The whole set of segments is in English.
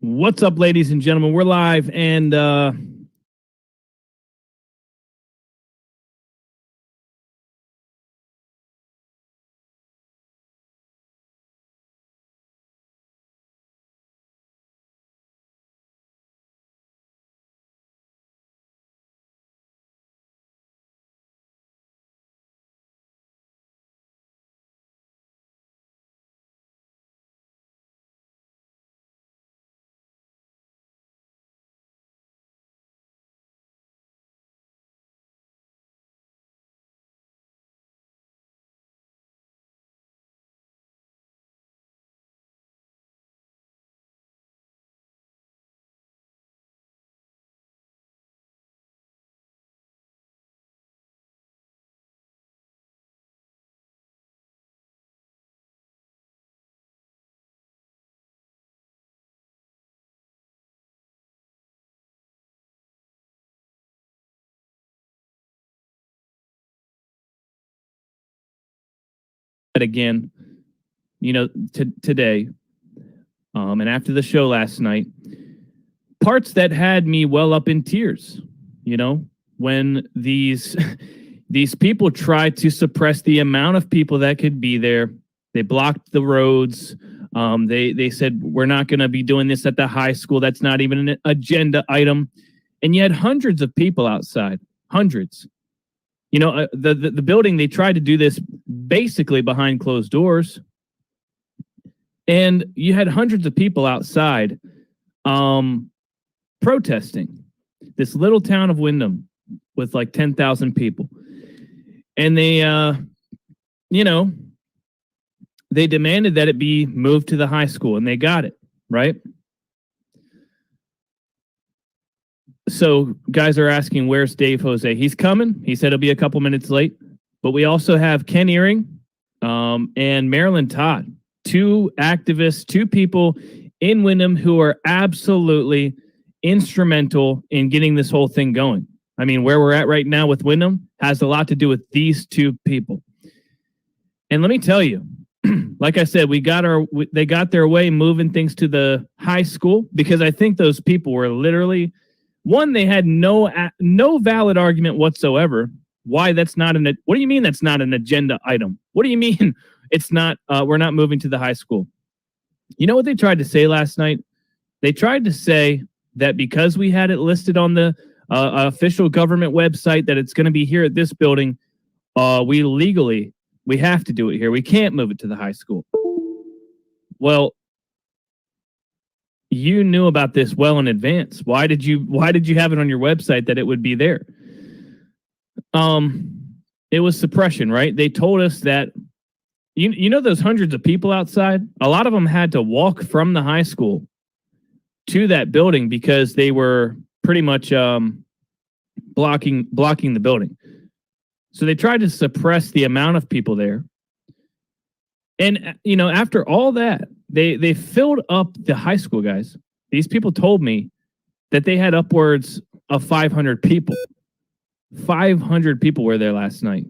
What's up, ladies and gentlemen? We're live, and again, today, and after the show last night, parts that had me well up in tears. When these these people tried to suppress the amount of people that could be there. They blocked the roads. They said, we're not going to be doing this at the high school. That's not even an agenda item. And you had hundreds of people outside, hundreds. The building, they tried to do this basically behind closed doors. And you had hundreds of people outside protesting. This little town of Windham with like 10,000 people. And they, they demanded that it be moved to the high school, and they got it, right? So guys are asking, where's Dave Jose? He's coming. He said he'll be a couple minutes late. But we also have Ken Earing and Marilyn Todd, two activists, two people in Windham who are absolutely instrumental in getting this whole thing going. I mean, where we're at right now with Windham has a lot to do with these two people. And let me tell you, like I said, they got their way moving things to the high school because I think those people were literally, one, they had no valid argument whatsoever why that's not what do you mean that's not an agenda item? What do you mean it's not, we're not moving to the high school? You know what they tried to say last night? They tried to say that because we had it listed on the official government website that it's going to be here at this building, we have to do it here. We can't move it to the high school. Well, you knew about this well in advance. Why did you have it on your website that it would be there? It was suppression, right? They told us that you know those hundreds of people outside, a lot of them had to walk from the high school to that building because they were pretty much blocking the building. So they tried to suppress the amount of people there. And, after all that, they filled up the high school, guys. These people told me that they had upwards of 500 people. 500 people were there last night.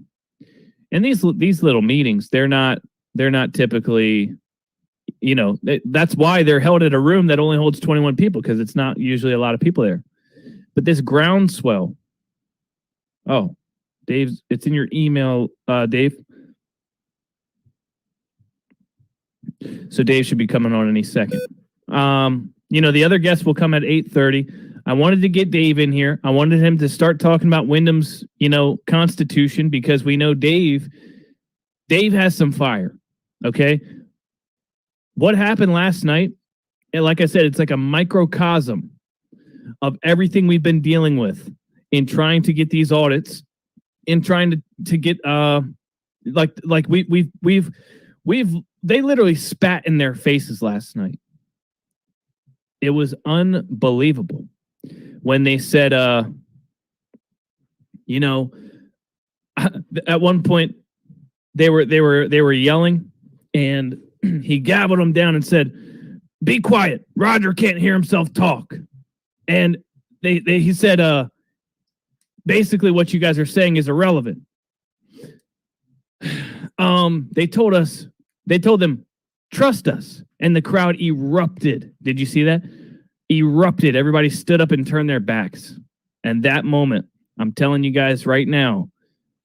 And these little meetings, they're not typically, that's why they're held at a room that only holds 21 people, because it's not usually a lot of people there. But this groundswell. Oh, Dave's, it's in your email, Dave. So Dave should be coming on any second. The other guests will come at 8:30. I wanted to get Dave in here. I wanted him to start talking about Windham's, constitution, because we know Dave has some fire. Okay. What happened last night? And like I said, it's like a microcosm of everything we've been dealing with in trying to get these audits, in trying to get they literally spat in their faces last night. It was unbelievable when they said, at one point they were yelling, and he gabbled them down and said, "Be quiet. Roger can't hear himself talk." And he said, basically what you guys are saying is irrelevant. They told them, trust us. And the crowd erupted. Did you see that? erupted. Everybody stood up and turned their backs. And that moment, I'm telling you guys right now,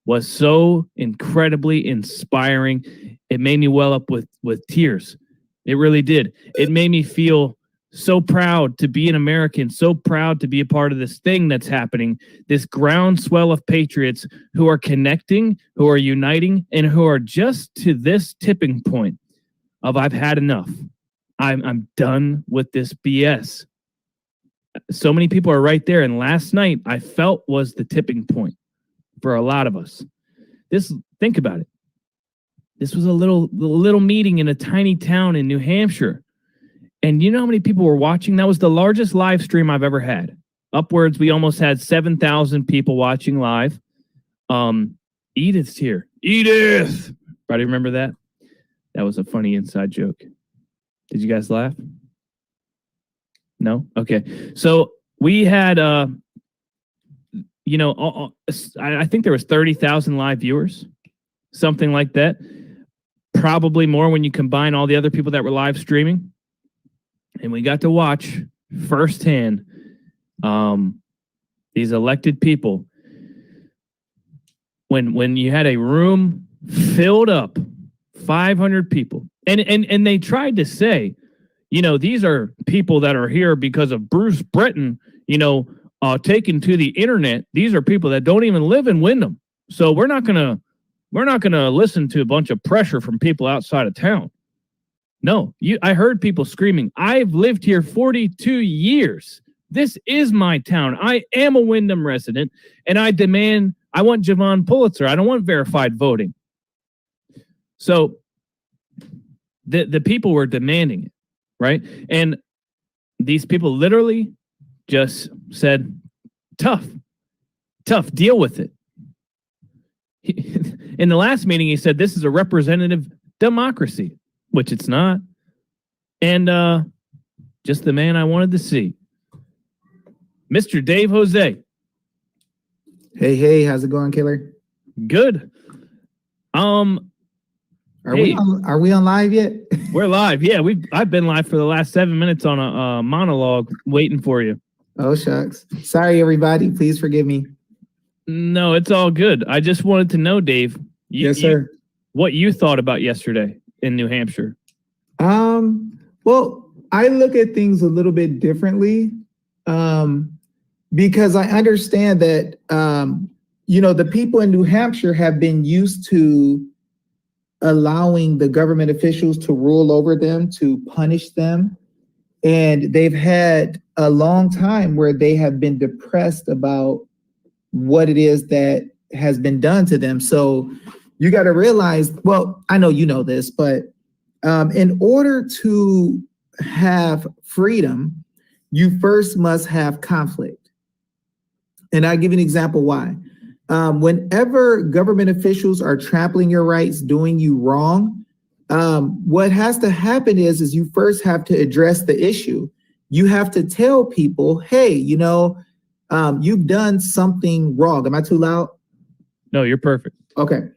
was so incredibly inspiring. It made me well up with tears. It really did. It made me feel so proud to be an American, so proud to be a part of this thing that's happening, this groundswell of patriots who are connecting, who are uniting, and who are just to this tipping point of I've had enough. I'm done with this BS. So many people are right there, and last night I felt was the tipping point for a lot of us. Think about it. This was a little meeting in a tiny town in New Hampshire. And you know how many people were watching? That was the largest live stream I've ever had. Upwards, we almost had 7,000 people watching live. Edith's here. Edith! Everybody remember that? That was a funny inside joke. Did you guys laugh? No? Okay. So we had, I think there was 30,000 live viewers, something like that. Probably more when you combine all the other people that were live streaming. And we got to watch firsthand these elected people. When you had a room filled up, 500 people, and they tried to say, these are people that are here because of Bruce Breton, taken to the internet. These are people that don't even live in Wyndham. So we're not gonna listen to a bunch of pressure from people outside of town. No, I heard people screaming, I've lived here 42 years. This is my town. I am a Wyndham resident, and I want Jovan Pulitzer. I don't want verified voting. So the people were demanding it, right? And these people literally just said, tough, deal with it. In the last meeting, he said, this is a representative democracy, which it's not. And just the man I wanted to see. Mr. Dave Jose. Hey, how's it going, Killer? Good. Are we on live yet? We're live. Yeah, I've been live for the last 7 minutes on a monologue waiting for you. Oh, shucks. Sorry, everybody. Please forgive me. No, it's all good. I just wanted to know, Dave. Yes, sir. What you thought about yesterday in New Hampshire? Well, I look at things a little bit differently, because I understand that, the people in New Hampshire have been used to allowing the government officials to rule over them, to punish them. And they've had a long time where they have been depressed about what it is that has been done to them. So you got to realize, well, I know you know this, but in order to have freedom, you first must have conflict. And I'll give you an example why. Whenever government officials are trampling your rights, doing you wrong, what has to happen is you first have to address the issue. You have to tell people, hey, you've done something wrong. Am I too loud? No, you're perfect. Okay.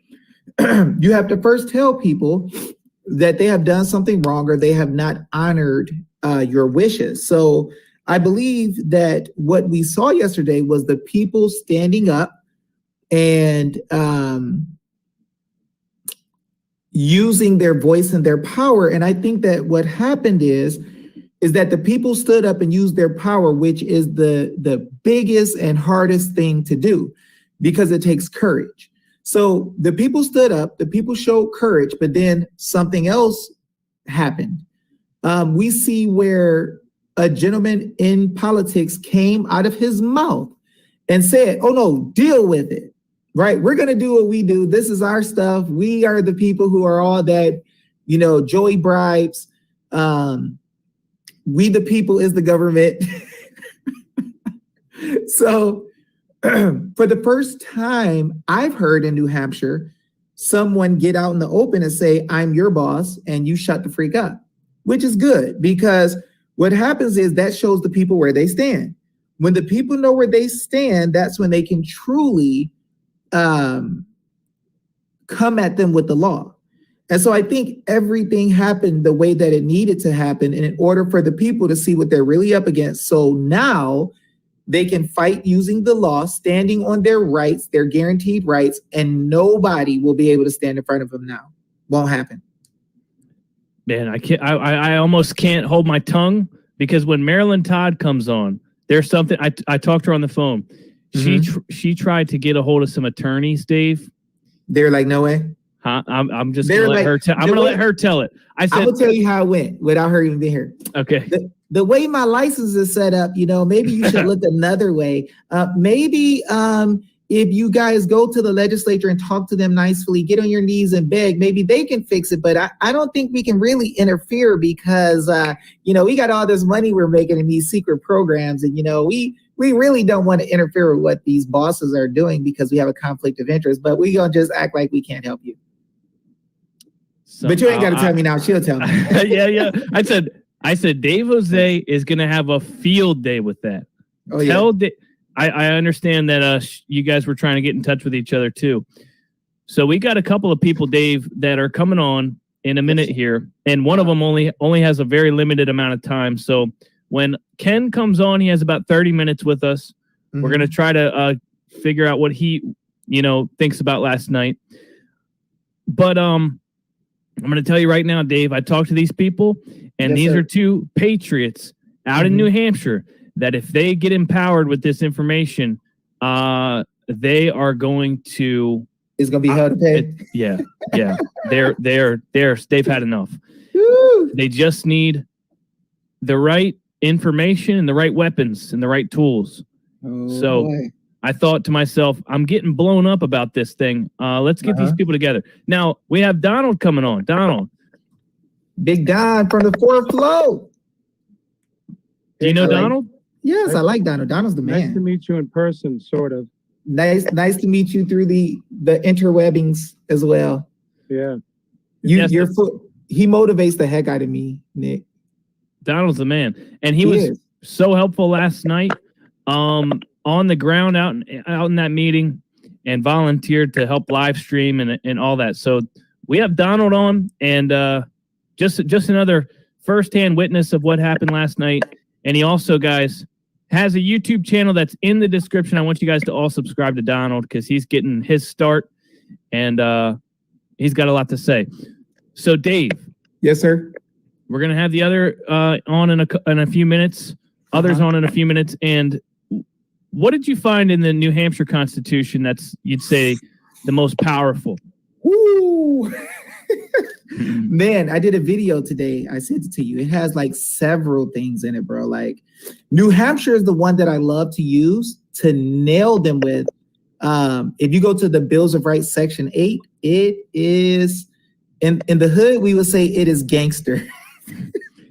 You have to first tell people that they have done something wrong or they have not honored your wishes. So I believe that what we saw yesterday was the people standing up and using their voice and their power. And I think that what happened is that the people stood up and used their power, which is the biggest and hardest thing to do because it takes courage. So the people stood up, the people showed courage, but then something else happened. We see where a gentleman in politics came out of his mouth and said, oh no, deal with it, right? We're going to do what we do. This is our stuff. We are the people who are all that, Joey bribes. We the people is the government. So for the first time I've heard in New Hampshire, someone get out in the open and say, I'm your boss and you shut the freak up, which is good because what happens is that shows the people where they stand. When the people know where they stand, that's when they can truly come at them with the law. And so I think everything happened the way that it needed to happen in order for the people to see what they're really up against. So now they can fight using the law, standing on their rights, their guaranteed rights, and nobody will be able to stand in front of them now. Won't happen. Man, I can't. I almost can't hold my tongue because when Marilyn Todd comes on, there's something. I talked to her on the phone. She tried to get a hold of some attorneys, Dave. They're like, no way. Huh? I'm just gonna let her. I'm gonna let her tell it. I will tell you how it went without her even being here. Okay. The way my license is set up, maybe you should look another way. Maybe if you guys go to the legislature and talk to them nicely, get on your knees and beg, maybe they can fix it. But I don't think we can really interfere because, we got all this money we're making in these secret programs. And, we really don't want to interfere with what these bosses are doing because we have a conflict of interest. But we're going to just act like we can't help you. But you ain't got to tell me now. She'll tell me. Yeah. I said Dave Jose is going to have a field day with that. Oh, yeah. I understand that you guys were trying to get in touch with each other too. So we got a couple of people, Dave, that are coming on in a minute here, and one of them only has a very limited amount of time. So when Ken comes on, he has about 30 minutes with us. Mm-hmm. We're going to try to figure out what he, thinks about last night. But I'm going to tell you right now, Dave, I talked to these people, and these are two patriots out in New Hampshire that if they get empowered with this information, they are going to... It's going to be hell to pay. Yeah. They've had enough. Woo! They just need the right information and the right weapons and the right tools. So boy. I thought to myself, I'm getting blown up about this thing. Let's get these people together. Now, we have Donald coming on. Donald. Big Don from the fourth floor. Do you know Donald? Yes, I like Donald. Donald's the man. Nice to meet you in person, sort of. Nice to meet you through the interwebbings as well. Yeah. He motivates the heck out of me, Nick. Donald's the man. And he was so helpful last night on the ground out in that meeting and volunteered to help live stream and all that. So we have Donald on and just another firsthand witness of what happened last night. And he also, guys, has a YouTube channel that's in the description. I want you guys to all subscribe to Donald because he's getting his start and he's got a lot to say. So, Dave. Yes, sir. We're going to have the other on in a few minutes, others on in a few minutes. And what did you find in the New Hampshire Constitution that's, you'd say, the most powerful? Woo! Man, I did a video today. I sent it to you. It has like several things in it, bro. Like New Hampshire is the one that I love to use to nail them with. If you go to the Bills of Rights section 8, it is in the hood, we would say it is gangster.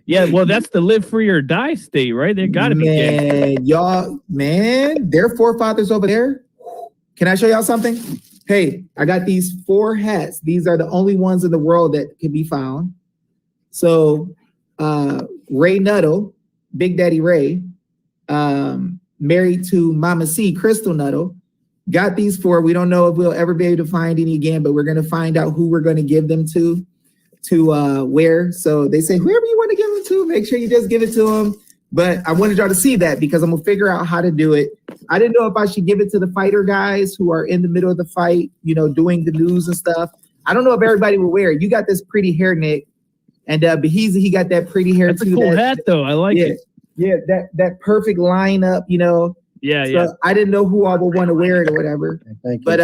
Yeah, well, that's the live free or die state, right? They gotta be gangster. Their forefathers over there. Can I show y'all something? Hey, I got these 4 hats. These are the only ones in the world that can be found. So Ray Nuttall, Big Daddy Ray, married to Mama C, Crystal Nuttall, got these 4. We don't know if we'll ever be able to find any again, but we're going to find out who we're going to give them to wear. So they say, whoever you want to give them to, make sure you just give it to them. But I wanted y'all to see that because I'm going to figure out how to do it. I didn't know if I should give it to the fighter guys who are in the middle of the fight, doing the news and stuff. I don't know if everybody will wear it. You got this pretty hair, Nick. And Behizy, he got that pretty hair That's too. That's a cool hat, though. I like it. Yeah, that perfect lineup, Yeah. I didn't know who all would want to wear it or whatever. But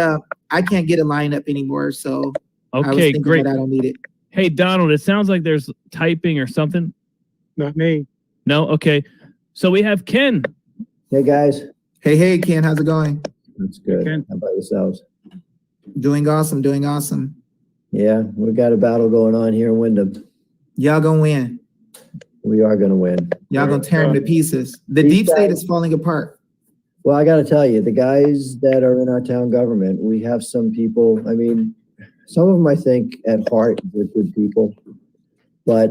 I can't get a lineup anymore, so okay, great. I don't need it. Hey, Donald, it sounds like there's typing or something. Not me. No? Okay. So we have Ken. Hey, guys. Hey, Ken, how's it going? That's good. Ken. How about yourselves? Doing awesome. Yeah, we got a battle going on here in Wyndham. Y'all gonna win. We are going to win. Y'all gonna tear them to pieces. The deep state is falling apart. Well, I got to tell you, the guys that are in our town government, we have some people, some of them I think at heart they're good people. But,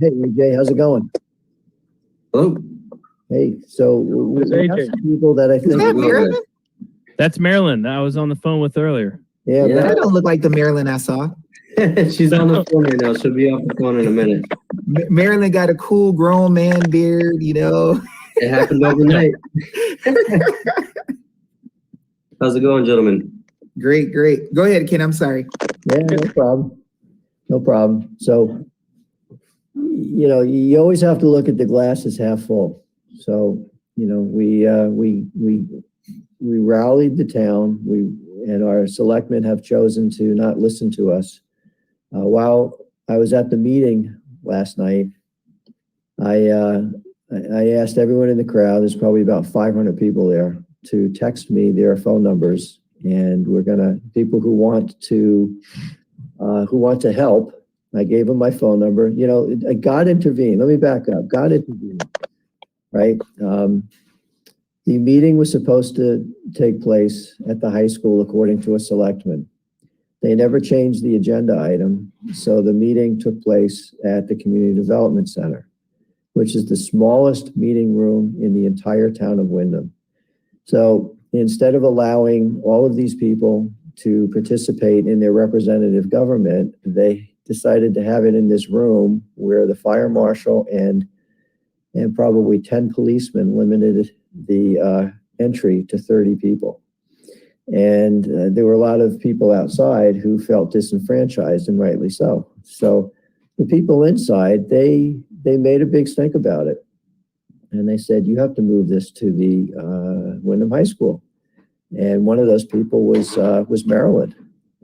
hey, Jay, how's it going? Hello. Hey, so we have some people that I think... Is that Marilyn? That's Marilyn that I was on the phone with earlier. Yeah, Yeah. That don't look like the Marilyn I saw. She's on the phone right now. She'll be off the phone in a minute. Marilyn got a cool grown man beard, you know. It happened overnight. How's it going, gentlemen? Great. Go ahead, Ken. I'm sorry. yeah, no problem. No problem. So, you always have to look at the glass as half full. So, we rallied the town. And our selectmen have chosen to not listen to us. While I was at the meeting last night, I asked everyone in the crowd, there's probably about 500 people there, to text me their phone numbers. And people who want to help, I gave them my phone number. God intervened. Let me back up. God intervened, right? The meeting was supposed to take place at the high school according to a selectman. They never changed the agenda item, so the meeting took place at the Community Development Center, which is the smallest meeting room in the entire town of Windham. So instead of allowing all of these people to participate in their representative government, they decided to have it in this room where the fire marshal and probably 10 policemen limited the entry to 30 people. And there were a lot of people outside who felt disenfranchised, and rightly so. So the people inside, they made a big stink about it. And they said, you have to move this to the Windham High School. And one of those people was Maryland.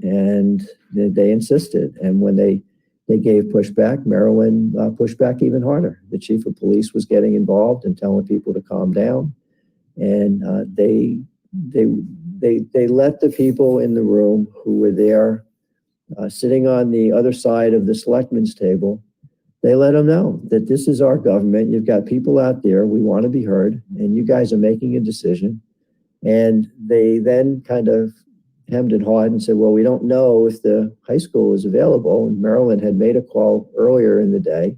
And they insisted. And when they gave pushback, Maryland pushed back even harder. The chief of police was getting involved and telling people to calm down. And they let the people in the room who were there sitting on the other side of the selectmen's table, they let them know that this is our government. You've got people out there. We want to be heard. And you guys are making a decision. And they then kind of hemmed and hawed and said, well, we don't know if the high school is available. And Marilyn had made a call earlier in the day,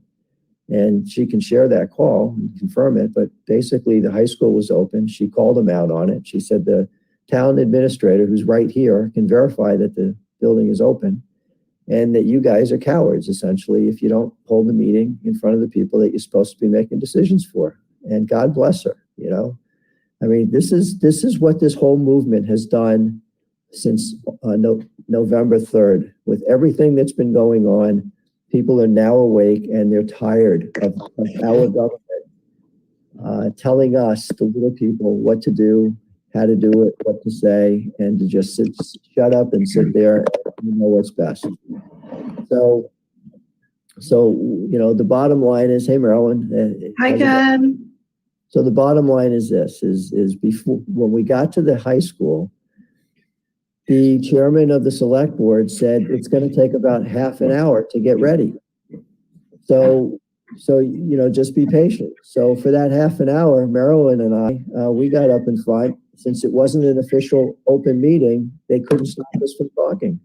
and she can share that call and confirm it. But basically, the high school was open. She called them out on it. She said the town administrator, who's right here, can verify that the building is open and that you guys are cowards, essentially, if you don't hold the meeting in front of the people that you're supposed to be making decisions for. And God bless her, I mean, this is what this whole movement has done since November 3rd. With everything that's been going on, people are now awake and they're tired of our government telling us, the little people, what to do, how to do it, what to say, and to just shut up and sit there and know what's best. So the bottom line is, hey, Marilyn. Hi, Ken. So the bottom line is this, is before, when we got to the high school, the chairman of the select board said it's going to take about half an hour to get ready. So just be patient. So for that half an hour, Marilyn and I, we got up in front. Since it wasn't an official open meeting, they couldn't stop us from talking.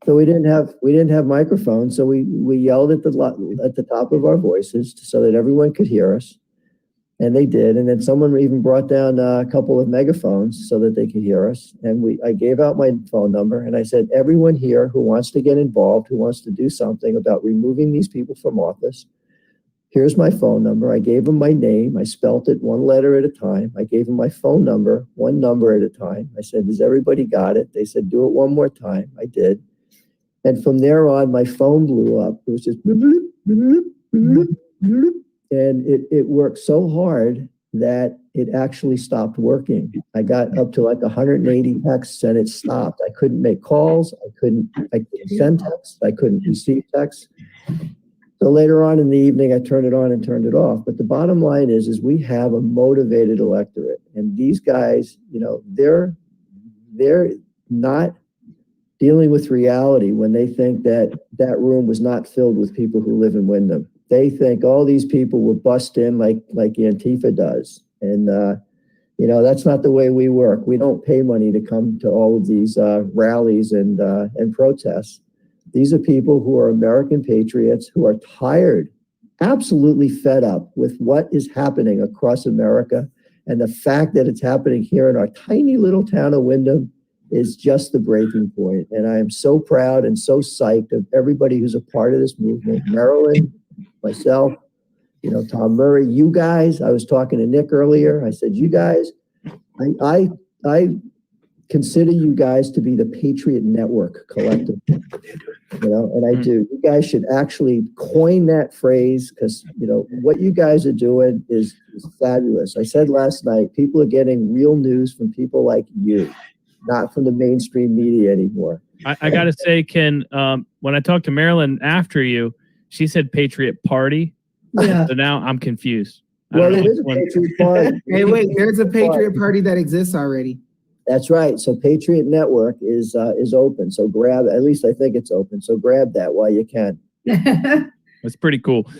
So we didn't have microphones. So we yelled at the top of our voices so that everyone could hear us. And they did. And then someone even brought down a couple of megaphones so that they could hear us. And I gave out my phone number and I said, everyone here who wants to get involved, who wants to do something about removing these people from office, here's my phone number. I gave them my name. I spelt it one letter at a time. I gave them my phone number, one number at a time. I said, has everybody got it? They said, do it one more time. I did. And from there on, my phone blew up. It was just, bloop, bloop, bloop, bloop. And it worked so hard that it actually stopped working. I got up to like 180 texts and it stopped. I couldn't make calls. I couldn't send texts. I couldn't receive texts. So later on in the evening, I turned it on and turned it off. But the bottom line is we have a motivated electorate. And these guys, they're not dealing with reality when they think that room was not filled with people who live in Windham. They think all these people will bust in like Antifa does. And, that's not the way we work. We don't pay money to come to all of these rallies and protests. These are people who are American patriots who are tired, absolutely fed up with what is happening across America. And the fact that it's happening here in our tiny little town of Windham is just the breaking point. And I am so proud and so psyched of everybody who's a part of this movement. Marilyn, myself, Tom Murray, you guys. I was talking to Nick earlier. I said, you guys, I consider you guys to be the Patriot Network collective, and I do. You guys should actually coin that phrase because, what you guys are doing is fabulous. I said last night, people are getting real news from people like you, not from the mainstream media anymore. I got to say, Ken, when I talked to Marilyn after you, she said Patriot Party. Yeah. So now I'm confused. Well, it is a Patriot Party. Hey, wait, there's a Patriot Party that exists already. That's right. So Patriot Network is open. So at least I think it's open. So grab that while you can. That's pretty cool.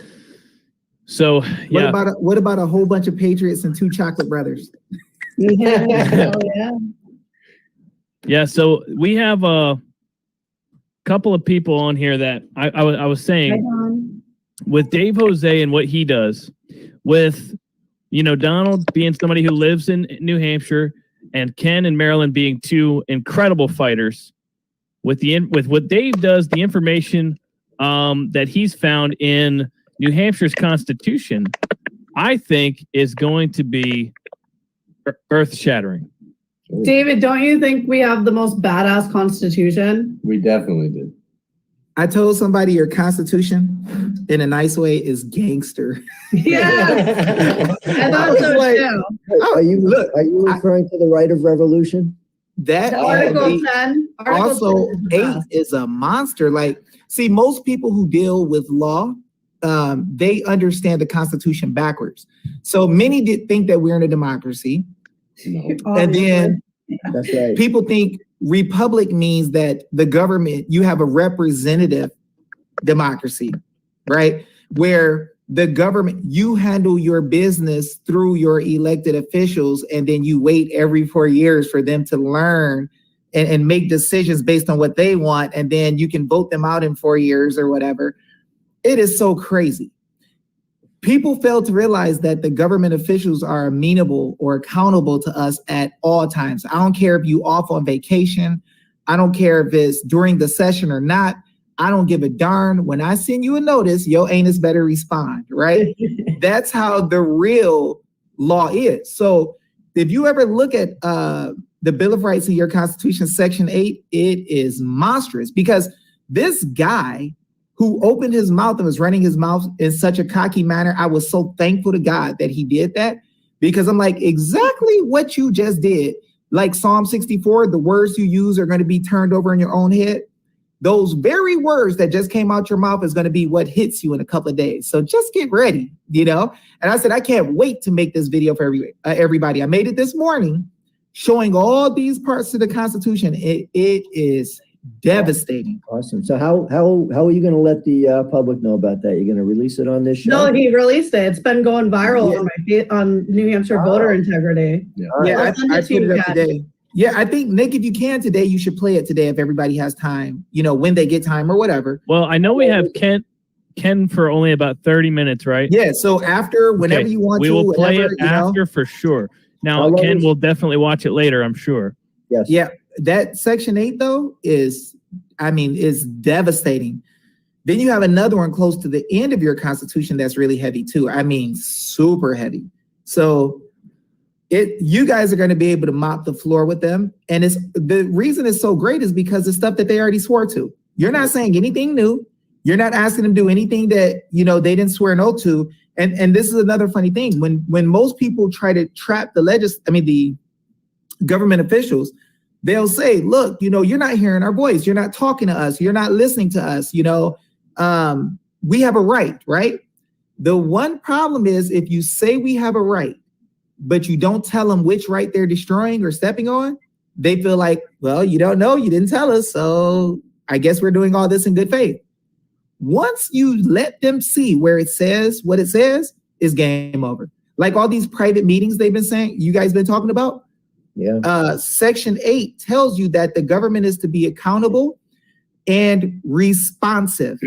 So yeah. What about a whole bunch of Patriots and 2 chocolate brothers? Yeah. Oh, yeah. Yeah. So we have a couple of people on here that I was saying with Dave Jose and what he does with, Donald being somebody who lives in New Hampshire and Ken and Marilyn being 2 incredible fighters with what Dave does, the information that he's found in New Hampshire's Constitution, I think is going to be earth-shattering. David, don't you think we have the most badass constitution? We definitely do. I told somebody your Constitution, in a nice way, is gangster. Yeah. I thought so too. Are you referring to the right of revolution? That Article 10. also 8 is a monster. Like, see, most people who deal with law, they understand the Constitution backwards. So many did think that we're in a democracy. No. And then That's right. people think republic means that the government, you have a representative democracy, right? Where the government, you handle your business through your elected officials, and then you wait every 4 years for them to learn and make decisions based on what they want, and then you can vote them out in 4 years or whatever. It is so crazy. People fail to realize that the government officials are amenable or accountable to us at all times. I don't care if you off on vacation. I don't care if it's during the session or not. I don't give a darn. When I send you a notice, your anus better respond, right? That's how the real law is. So if you ever look at the Bill of Rights in your Constitution, Section 8, it is monstrous because this guy who opened his mouth and was running his mouth in such a cocky manner, I was so thankful to God that he did that, because I'm like, exactly what you just did. Like Psalm 64, the words you use are going to be turned over in your own head. Those very words that just came out your mouth is going to be what hits you in a couple of days. So just get ready, And I said, I can't wait to make this video for everybody. I made it this morning showing all these parts of the Constitution. It is devastating. Awesome. So how are you going to let the public know about that? You're going to release it on this show? No, he released it. It's been going viral on New Hampshire voter integrity. Yeah. Yeah, I'll send I it to put you it up guys. today. Yeah, I think, Nick, if you can today, you should play it today if everybody has time, when they get time or whatever. Well, I know we have Ken for only about 30 minutes, right? Yeah, so after, whenever you want we to. will play whenever, it after for sure. Now, How long Ken is- will definitely watch it later, I'm sure. Yes. Yeah, that Section 8, though, is devastating. Then you have another one close to the end of your Constitution that's really heavy, too. Super heavy. So you guys are going to be able to mop the floor with them. And the reason it's so great is because it's stuff that they already swore to. You're not saying anything new. You're not asking them to do anything that, they didn't swear an oath to. And this is another funny thing. When most people try to trap the government officials, they'll say, look, you're not hearing our voice. You're not talking to us. You're not listening to us. We have a right, right? The one problem is if you say we have a right, but you don't tell them which right they're destroying or stepping on, they feel like, well, you don't know, you didn't tell us, so I guess we're doing all this in good faith. Once you let them see where it says what it says, is game over. Like all these private meetings they've been saying, you guys been talking about? Yeah. Section 8 tells you that the government is to be accountable and responsive.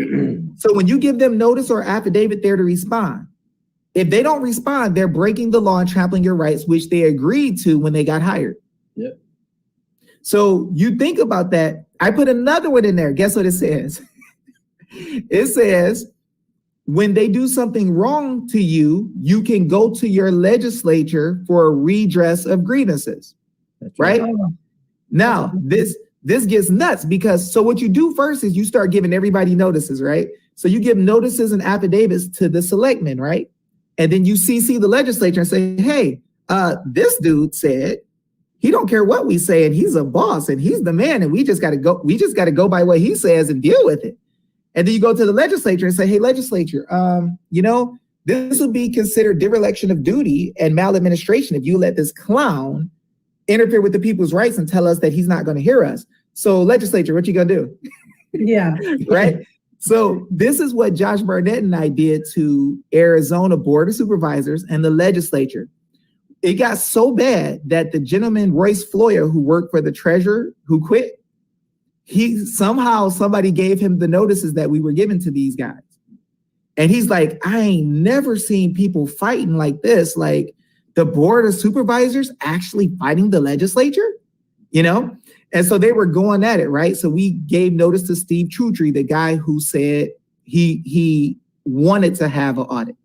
So when you give them notice or affidavit, they're to respond. If they don't respond, they're breaking the law and trampling your rights, which they agreed to when they got hired. Yep. So you think about that. I put another one in there. Guess what it says? It says, when they do something wrong to you, you can go to your legislature for a redress of grievances. That's Right? Oh, Now, this gets nuts because so what you do first is you start giving everybody notices, right? So you give notices and affidavits to the selectmen, right? And then you CC the legislature and say, hey, this dude said he don't care what we say, and he's a boss and he's the man, and we just gotta go by what he says and deal with it. And then you go to the legislature and say, hey, legislature, this would be considered dereliction of duty and maladministration if you let this clown interfere with the people's rights and tell us that he's not going to hear us. So legislature, what you gonna do? yeah. Right? So this is what Josh Barnett and I did to Arizona Board of Supervisors and the legislature. It got so bad that the gentleman, Royce Floyer, who worked for the treasurer, who quit, somebody gave him the notices that we were giving to these guys. And he's like, I ain't never seen people fighting like this. Like the Board of Supervisors actually fighting the legislature, And so they were going at it, right? So we gave notice to Steve Trutry, the guy who said he wanted to have an audit.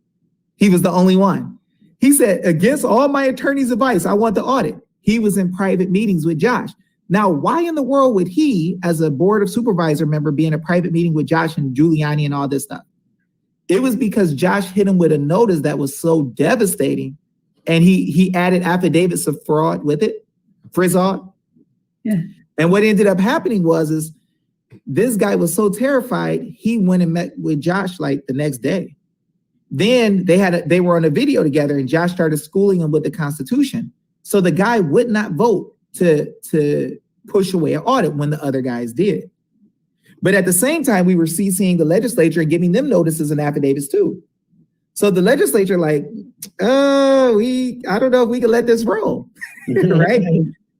He was the only one. He said, against all my attorney's advice, I want the audit. He was in private meetings with Josh. Now, why in the world would he, as a Board of Supervisor member, be in a private meeting with Josh and Giuliani and all this stuff? It was because Josh hit him with a notice that was so devastating, and he added affidavits of fraud with it, fraud. Yeah. And what ended up happening is this guy was so terrified, he went and met with Josh like the next day. Then they were on a video together, and Josh started schooling him with the Constitution. So the guy would not vote to push away an audit when the other guys did. But at the same time, we were CCing the legislature and giving them notices and affidavits too. So the legislature I don't know if we can let this roll, right?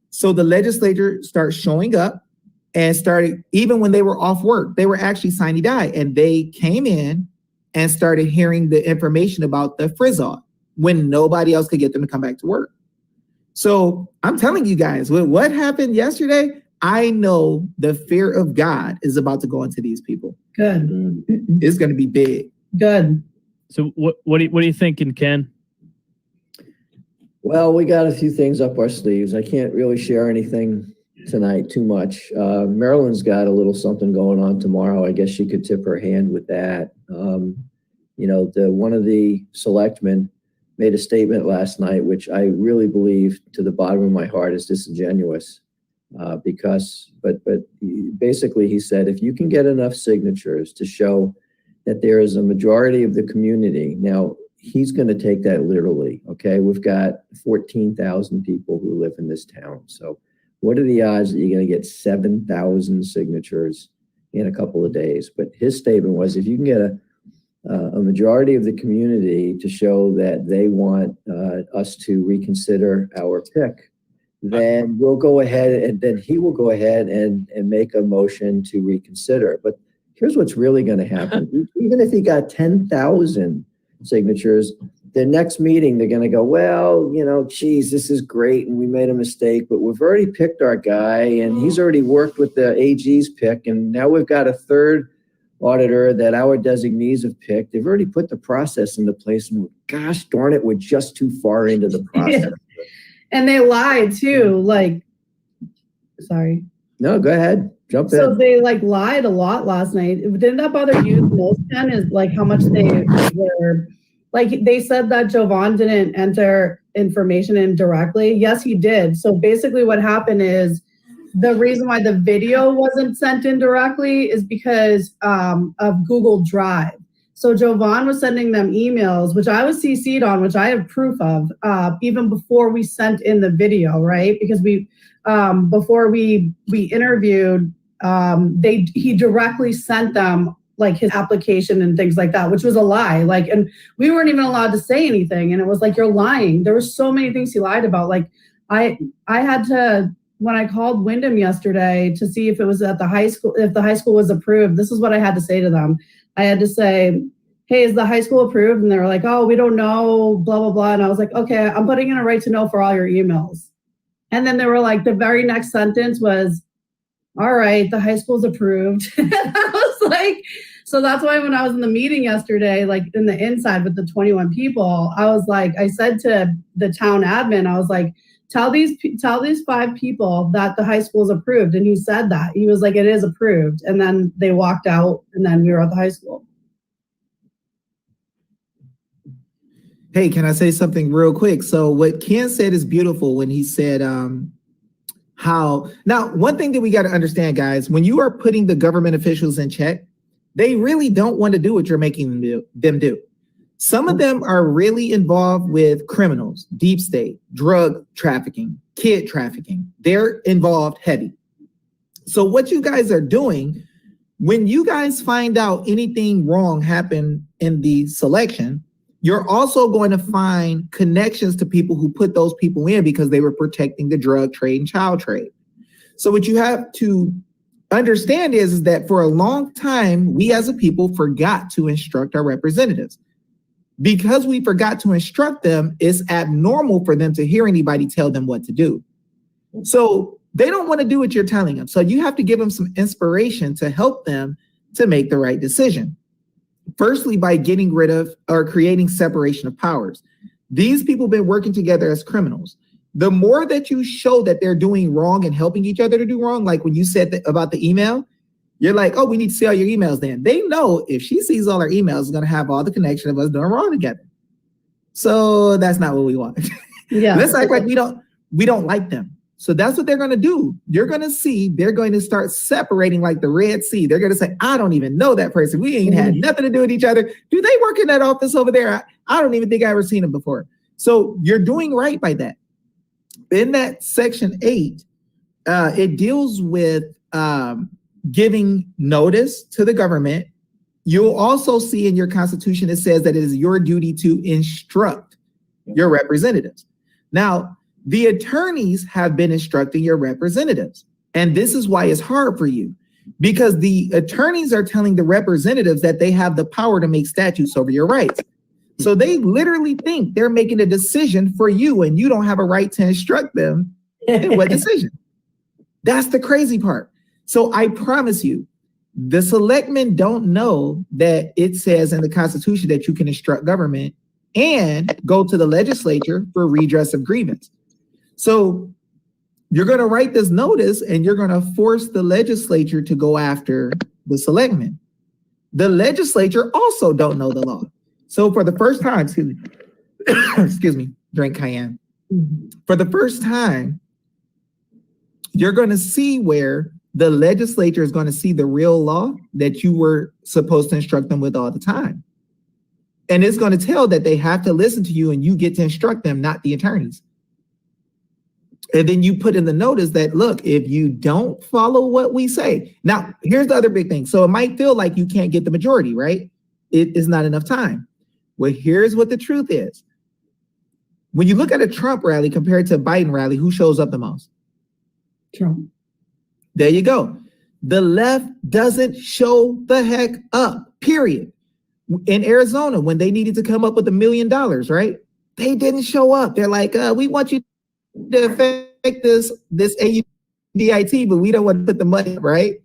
So the legislature started showing up and started, even when they were off work, they were actually sine die, and they came in and started hearing the information about the frizz-off when nobody else could get them to come back to work. So I'm telling you guys, what happened yesterday, I know the fear of God is about to go into these people. Good. It's going to be big. Good. So what are you thinking, Ken? Well, we got a few things up our sleeves. I can't really share anything tonight too much. Marilyn's got a little something going on tomorrow. I guess she could tip her hand with that. One of the selectmen made a statement last night, which I really believe to the bottom of my heart is disingenuous. But basically he said, if you can get enough signatures to show that there is a majority of the community, now he's going to take that literally. Okay. We've got 14,000 people who live in this town. So what are the odds that you're going to get 7,000 signatures in a couple of days? But his statement was, if you can get a majority of the community to show that they want us to reconsider our pick, then we'll go ahead, and then he will go ahead and make a motion to reconsider. But here's what's really going to happen. Even if he got 10,000 signatures, the next meeting, they're going to go, well, geez, this is great, and we made a mistake, but we've already picked our guy, and he's already worked with the AG's pick, and now we've got a third auditor that our designees have picked. They've already put the process into place, and gosh darn it, we're just too far into the process. Yeah. And they lied too, sorry. No, go ahead. Jump in. So they lied a lot last night. Didn't that bother you the most, Ken, is how much they were, they said that Jovan didn't enter information in directly. Yes, he did. So basically what happened is the reason why the video wasn't sent in directly is because of Google Drive. So Jovan was sending them emails, which I was CC'd on, which I have proof of, even before we sent in the video, right? Because before we interviewed, he directly sent them his application and things like that, which was a lie. And we weren't even allowed to say anything. And it was you're lying. There were so many things he lied about. I had to, when I called Wyndham yesterday to see if it was at the high school, if the high school was approved, this is what I had to say to them. I had to say, hey, is the high school approved? And they were like, oh, we don't know, blah, blah, blah. And I was like, okay, I'm putting in a right to know for all your emails. And then they were like, the very next sentence was, all right, the high school's approved. And I was like, so that's why when I was in the meeting yesterday, like in the inside with the 21 people, I was like, I said to the town admin, I was like, tell these 5 people that the high school's approved. And he said that. He was like, it is approved. And then they walked out and then we were at the high school. Hey, can I say something real quick? So what Ken said is beautiful when he said now, one thing that we got to understand, guys, when you are putting the government officials in check, they really don't want to do what you're making them do. Some of them are really involved with criminals, deep state, drug trafficking, kid trafficking. They're involved heavy. So what you guys are doing, when you guys find out anything wrong happened in the selection, you're also going to find connections to people who put those people in because they were protecting the drug trade and child trade. So what you have to understand is that for a long time, we as a people forgot to instruct our representatives. Because we forgot to instruct them, it's abnormal for them to hear anybody tell them what to do. So they don't want to do what you're telling them. So you have to give them some inspiration to help them to make the right decision. Firstly, by getting rid of or creating separation of powers. These people have been working together as criminals. The more that you show that they're doing wrong and helping each other to do wrong, like when you said about the email, you're like, oh, we need to see all your emails then. They know if she sees all our emails, it's going to have all the connection of us doing wrong together. So that's not what we want. Yeah. Let's act like we don't like them. So that's what they're going to do. You're going to see, they're going to start separating like the Red Sea. They're going to say, I don't even know that person. We ain't had nothing to do with each other. Do they work in that office over there? I don't even think I ever seen them before. So you're doing right by that. In that section 8, it deals with giving notice to the government. You'll also see in your constitution, it says that it is your duty to instruct your representatives. Now, the attorneys have been instructing your representatives. And this is why it's hard for you, because the attorneys are telling the representatives that they have the power to make statutes over your rights. So they literally think they're making a decision for you and you don't have a right to instruct them in what decision. That's the crazy part. So I promise you, the selectmen don't know that it says in the Constitution that you can instruct government and go to the legislature for redress of grievance. So you're going to write this notice and you're going to force the legislature to go after the selectmen. The legislature also don't know the law. So for the first time, excuse me, drink cayenne. For the first time, you're going to see where the legislature is going to see the real law that you were supposed to instruct them with all the time. And it's going to tell that they have to listen to you and you get to instruct them, not the attorneys. And then you put in the notice that, look, if you don't follow what we say. Now, here's the other big thing. So it might feel like you can't get the majority, right? It is not enough time. Well, here's what the truth is. When you look at a Trump rally compared to a Biden rally, who shows up the most? Trump. There you go. The left doesn't show the heck up, period. In Arizona, when they needed to come up with $1 million, right? They didn't show up. They're like, we want you to affect this AUDIT, but we don't want to put the money up, right?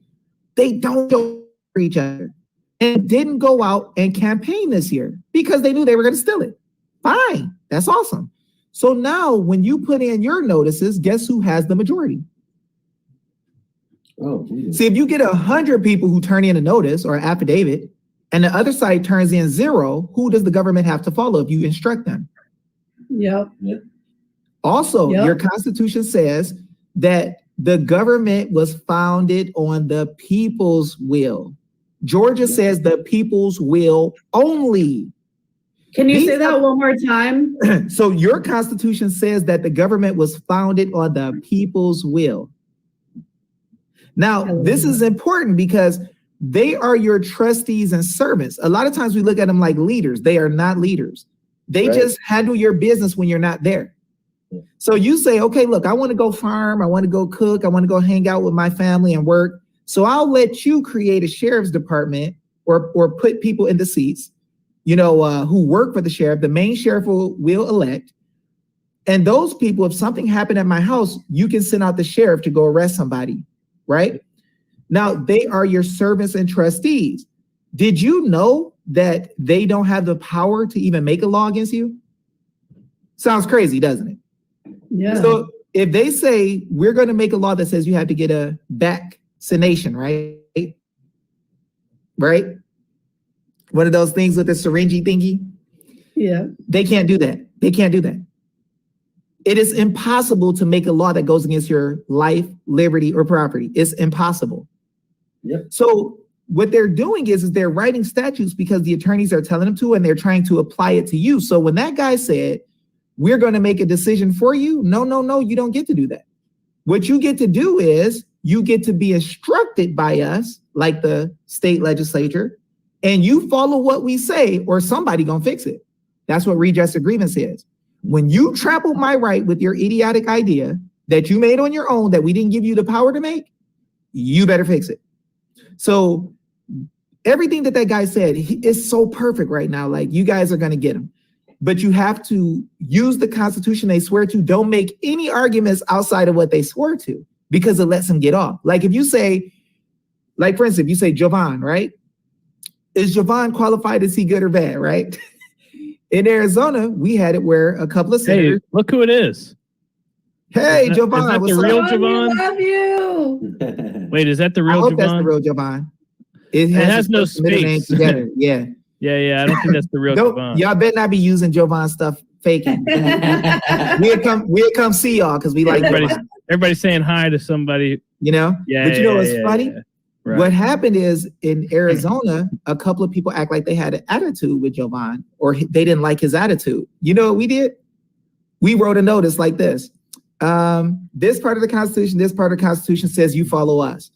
They don't show for each other. And didn't go out and campaign this year because they knew they were going to steal it. Fine. That's awesome. So now when you put in your notices, guess who has the majority? Oh, geez. See, if you get 100 people who turn in a notice or an affidavit and the other side turns in 0, who does the government have to follow if you instruct them? Yep. Also, your Constitution says that the government was founded on the people's will. Georgia says the people's will only. Can you say that one more time? So your Constitution says that the government was founded on the people's will. Now, this is important because they are your trustees and servants. A lot of times we look at them like leaders. They are not leaders. They just handle your business when you're not there. So you say, okay, look, I want to go farm. I want to go cook. I want to go hang out with my family and work. So I'll let you create a sheriff's department or put people in the seats, who work for the sheriff. The main sheriff will elect. And those people, if something happened at my house, you can send out the sheriff to go arrest somebody, right? Now, they are your servants and trustees. Did you know that they don't have the power to even make a law against you? Sounds crazy, doesn't it? Yeah. So if they say, we're going to make a law that says you have to get a vaccination, right? Right? One of those things with the syringe thingy. Yeah. They can't do that. They can't do that. It is impossible to make a law that goes against your life, liberty, or property. It's impossible. Yep. So what they're doing is they're writing statutes because the attorneys are telling them to, and they're trying to apply it to you. So when that guy said, we're going to make a decision for you, no, you don't get to do that. What you get to do is you get to be instructed by us, like the state legislature, and you follow what we say, or somebody gonna fix it. That's what redress of grievance is. When you trample my right with your idiotic idea that you made on your own that we didn't give you the power to make, you better fix it. So everything that guy said is so perfect right now. Like, you guys are gonna get him. But you have to use the Constitution they swear to. Don't make any arguments outside of what they swore to, because it lets them get off. Like if you say, like for instance, if you say Jovan, right? Is Jovan qualified to see good or bad, right? In Arizona, we had it where a couple of senators. Hey, look who it is. Hey, Is that Jovan, what's the up? real We Jovan? love you. Wait, is that the I real hope Jovan? that's the real Jovan. It has no its middle name space. together. Yeah. Yeah, I don't think that's the real Jovan. Y'all better not be using Jovan stuff faking. we'll come see y'all because we like Jovan, Everybody's saying hi to somebody. you know? Yeah, But you know what's funny? yeah. Right. What happened is in Arizona, a couple of people act like they had an attitude with Jovan, or they didn't like his attitude. You know what we did? We wrote a notice like this. This part of the Constitution, this part of the Constitution says you follow us.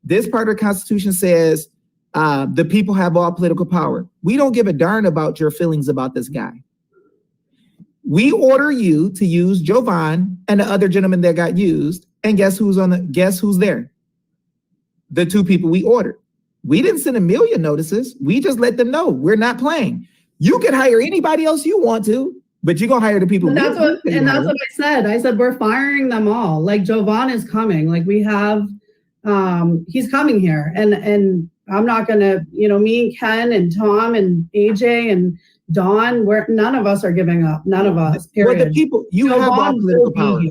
This part of the Constitution says the people have all political power. We don't give a darn about your feelings about this guy. We order you to use Jovan and the other gentleman that got used, and guess who's there? The two people we ordered. We didn't send a million notices. We just let them know we're not playing. You can hire anybody else you want to, but you're gonna hire the people. And that's what I said. I said we're firing them all. Like Jovan is coming. Like we have, he's coming here, and I'm not gonna, me and Ken and Tom and AJ and Dawn, none of us are giving up. None of us. Period. Well, the people you have all political power.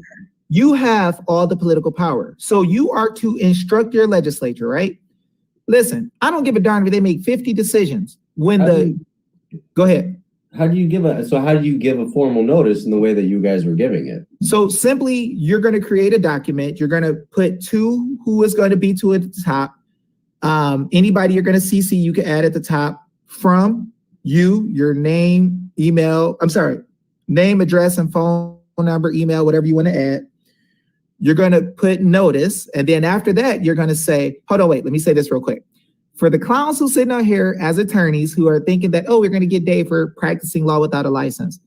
You have all the political power. So you are to instruct your legislature, right? Listen, I don't give a darn if they make 50 decisions when go ahead. How do you give a formal notice in the way that you guys were giving it? So simply, you're going to create a document. You're going to put who is going to be to at the top. Anybody you're going to CC, you can add at the top from you, your name, name, address, and phone number, email, whatever you want to add. You're going to put notice. And then after that, you're going to say, hold on, wait, let me say this real quick. For the clowns who sitting out here as attorneys who are thinking that, we're going to get Dave for practicing law without a license.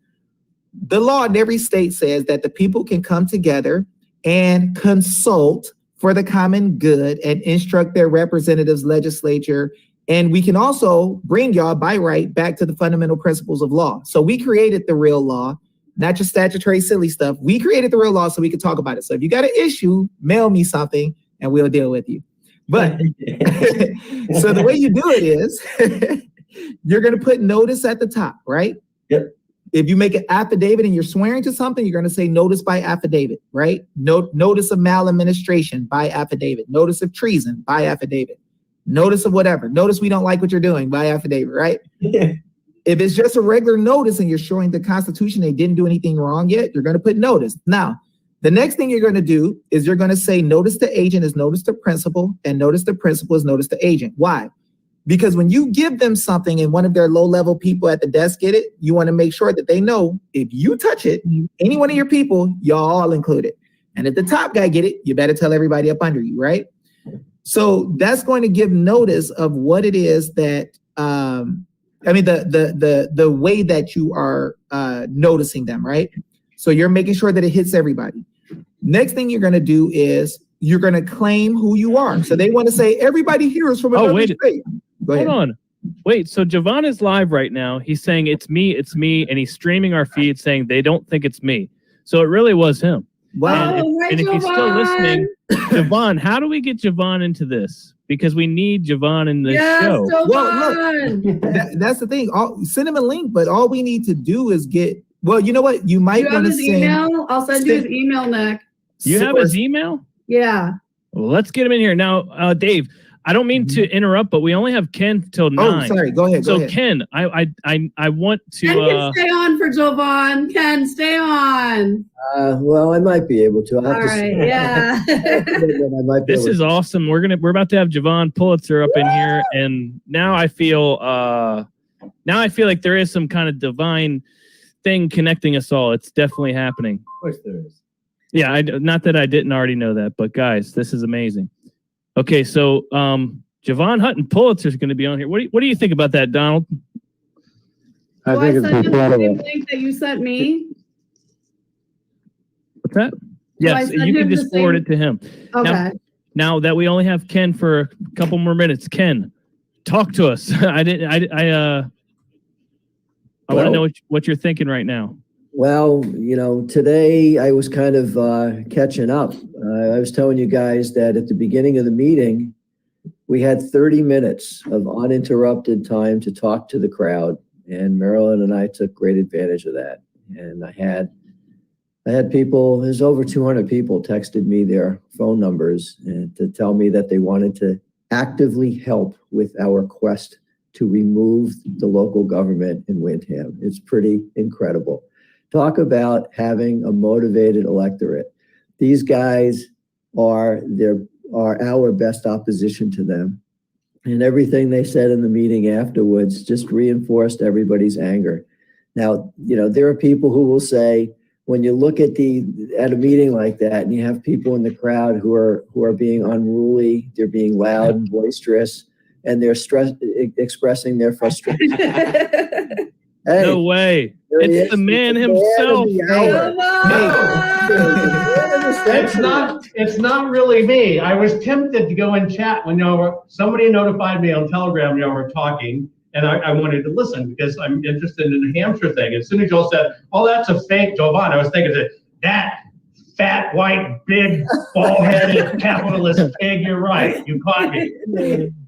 The law in every state says that the people can come together and consult for the common good and instruct their representatives, legislature. And we can also bring y'all by right back to the fundamental principles of law. So we created the real law, not just statutory silly stuff. We created the real law so we could talk about it. So if you got an issue, mail me something and we'll deal with you. But so the way you do it is you're going to put notice at the top, right? Yep. If you make an affidavit and you're swearing to something, you're going to say notice by affidavit, right? Notice of maladministration by affidavit. Notice of treason by affidavit. Notice of whatever. Notice we don't like what you're doing by affidavit, right? If it's just a regular notice and you're showing the Constitution they didn't do anything wrong yet, you're going to put notice. Now, the next thing you're going to do is you're going to say notice to agent is notice to principal, and notice to principal is notice to agent. Why? Because when you give them something and one of their low-level people at the desk get it, you want to make sure that they know if you touch it, any one of your people, y'all all included. And if the top guy get it, you better tell everybody up under you, right? So that's going to give notice of what it is that the way that you are noticing them, right? So you're making sure that it hits everybody. Next thing you're going to do is you're going to claim who you are. So they want to say everybody here is from another state. Go ahead. Hold on. Wait, so Jovan is live right now. He's saying it's me, and he's streaming our feed saying they don't think it's me. So it really was him. Wow. And if you're still listening, Jovan, how do we get Jovan into this? Because we need Jovan in this show. That's the thing. Send him a link, but all we need to do is get. Well, you know what? You might want to send. Email? I'll send you his email, Nick. You have his email? Yeah. Well, let's get him in here now, Dave. I don't mean to interrupt, but we only have Ken till 9. Oh, sorry. Go ahead. So Ken, I want to. Ken can stay on for Jovan. Ken, stay on. Well, I might be able to. All right. Yeah. This is awesome. We're about to have Jovan Pulitzer up in here, and now I feel like there is some kind of divine thing connecting us all. It's definitely happening. Of course there is. Yeah, not that I didn't already know that, but guys, this is amazing. Okay, so Jovan Hutton Pulitzer is going to be on here. What do you think about that, Donald? I think it's send you the same incredible. link that you sent me. What's that? I Yes, send you can him the just forward same- it to him. Okay. Now that we only have Ken for a couple more minutes, Ken, talk to us. I want to know what you're thinking right now. Well, today I was kind of catching up. I was telling you guys that at the beginning of the meeting, we had 30 minutes of uninterrupted time to talk to the crowd, and Marilyn and I took great advantage of that. And I had people, there's over 200 people texted me their phone numbers and to tell me that they wanted to actively help with our quest to remove the local government in Windham. It's pretty incredible. Talk about having a motivated electorate. These guys are our best opposition to them. And everything they said in the meeting afterwards just reinforced everybody's anger. Now, there are people who will say, when you look at a meeting like that and you have people in the crowd who are being unruly, they're being loud and boisterous, and they're expressing their frustration. Hey, No way. It's the man himself. It's not really me. I was tempted to go and chat when somebody notified me on Telegram we're talking, and I wanted to listen because I'm interested in the Hampshire thing. As soon as y'all said, "Oh, that's a fake Jovan," I was thinking that fat, white, big, bald-headed capitalist pig. You're right. You caught me.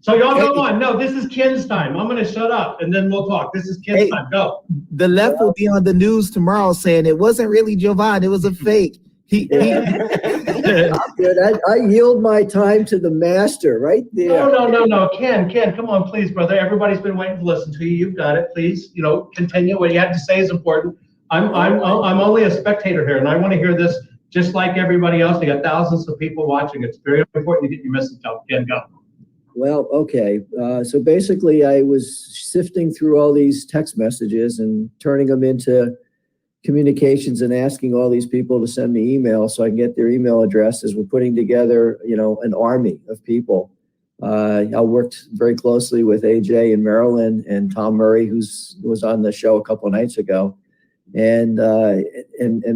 So y'all go on. No, this is Ken's time. I'm going to shut up and then we'll talk. This is Ken's time. Go. The left will be on the news tomorrow saying it wasn't really Jovan, it was a fake. I yield my time to the master right there. No. Ken, come on, please, brother. Everybody's been waiting to listen to you. You've got it. Please, continue. What you have to say is important. I'm only a spectator here, and I want to hear this just like everybody else. They got thousands of people watching. It's very important to get your message out. Ken, go. Well, okay. So basically, I was sifting through all these text messages and turning them into communications and asking all these people to send me emails so I can get their email addresses. We're putting together, an army of people. I worked very closely with AJ and Marilyn and Tom Murray, who was on the show a couple of nights ago. And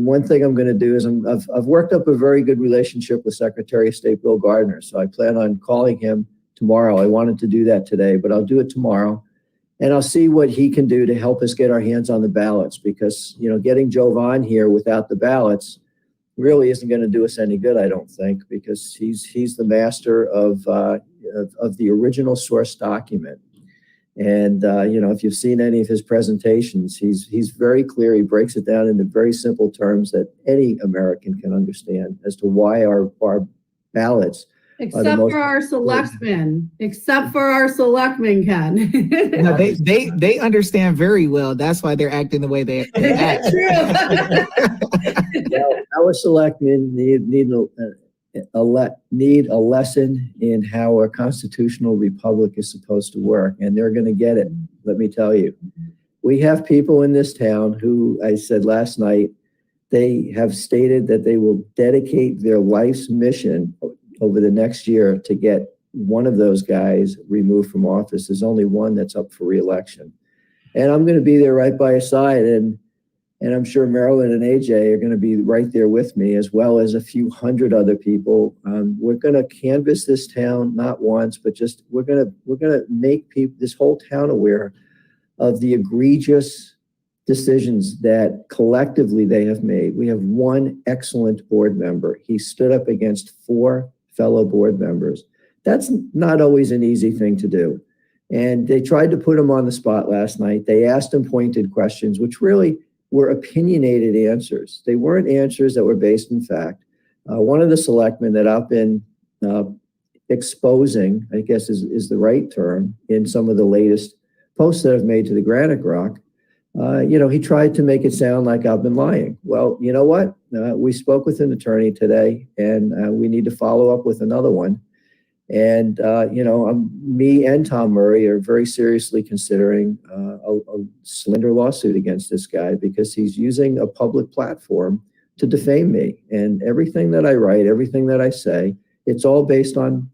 one thing I'm going to do is I've worked up a very good relationship with Secretary of State Bill Gardner. So I plan on calling him tomorrow. I wanted to do that today, but I'll do it tomorrow. And I'll see what he can do to help us get our hands on the ballots, because, getting Jovan here without the ballots really isn't going to do us any good, I don't think, because he's the master of the original source document. And, if you've seen any of his presentations, he's very clear. He breaks it down into very simple terms that any American can understand as to why our ballots Except for our selectmen, Ken. No, they understand very well. That's why they're acting the way they act. Well, our selectmen need a lesson in how a constitutional republic is supposed to work, and they're going to get it. Let me tell you, we have people in this town who, I said last night, they have stated that they will dedicate their life's mission over the next year to get one of those guys removed from office. There's only one that's up for re-election. And I'm going to be there right by his side. And I'm sure Marilyn and AJ are going to be right there with me, as well as a few hundred other people. We're going to canvass this town, not once, but just we're going to make this whole town aware of the egregious decisions that collectively they have made. We have one excellent board member. He stood up against 4 fellow board members. That's not always an easy thing to do. And they tried to put him on the spot last night. They asked him pointed questions, which really were opinionated answers. They weren't answers that were based in fact. One of the selectmen that I've been exposing, I guess is the right term, in some of the latest posts that I've made to the Granite Rock, he tried to make it sound like I've been lying. Well, you know what? We spoke with an attorney today, and we need to follow up with another one. And, me and Tom Murray are very seriously considering a slander lawsuit against this guy because he's using a public platform to defame me. And everything that I write, everything that I say, it's all based on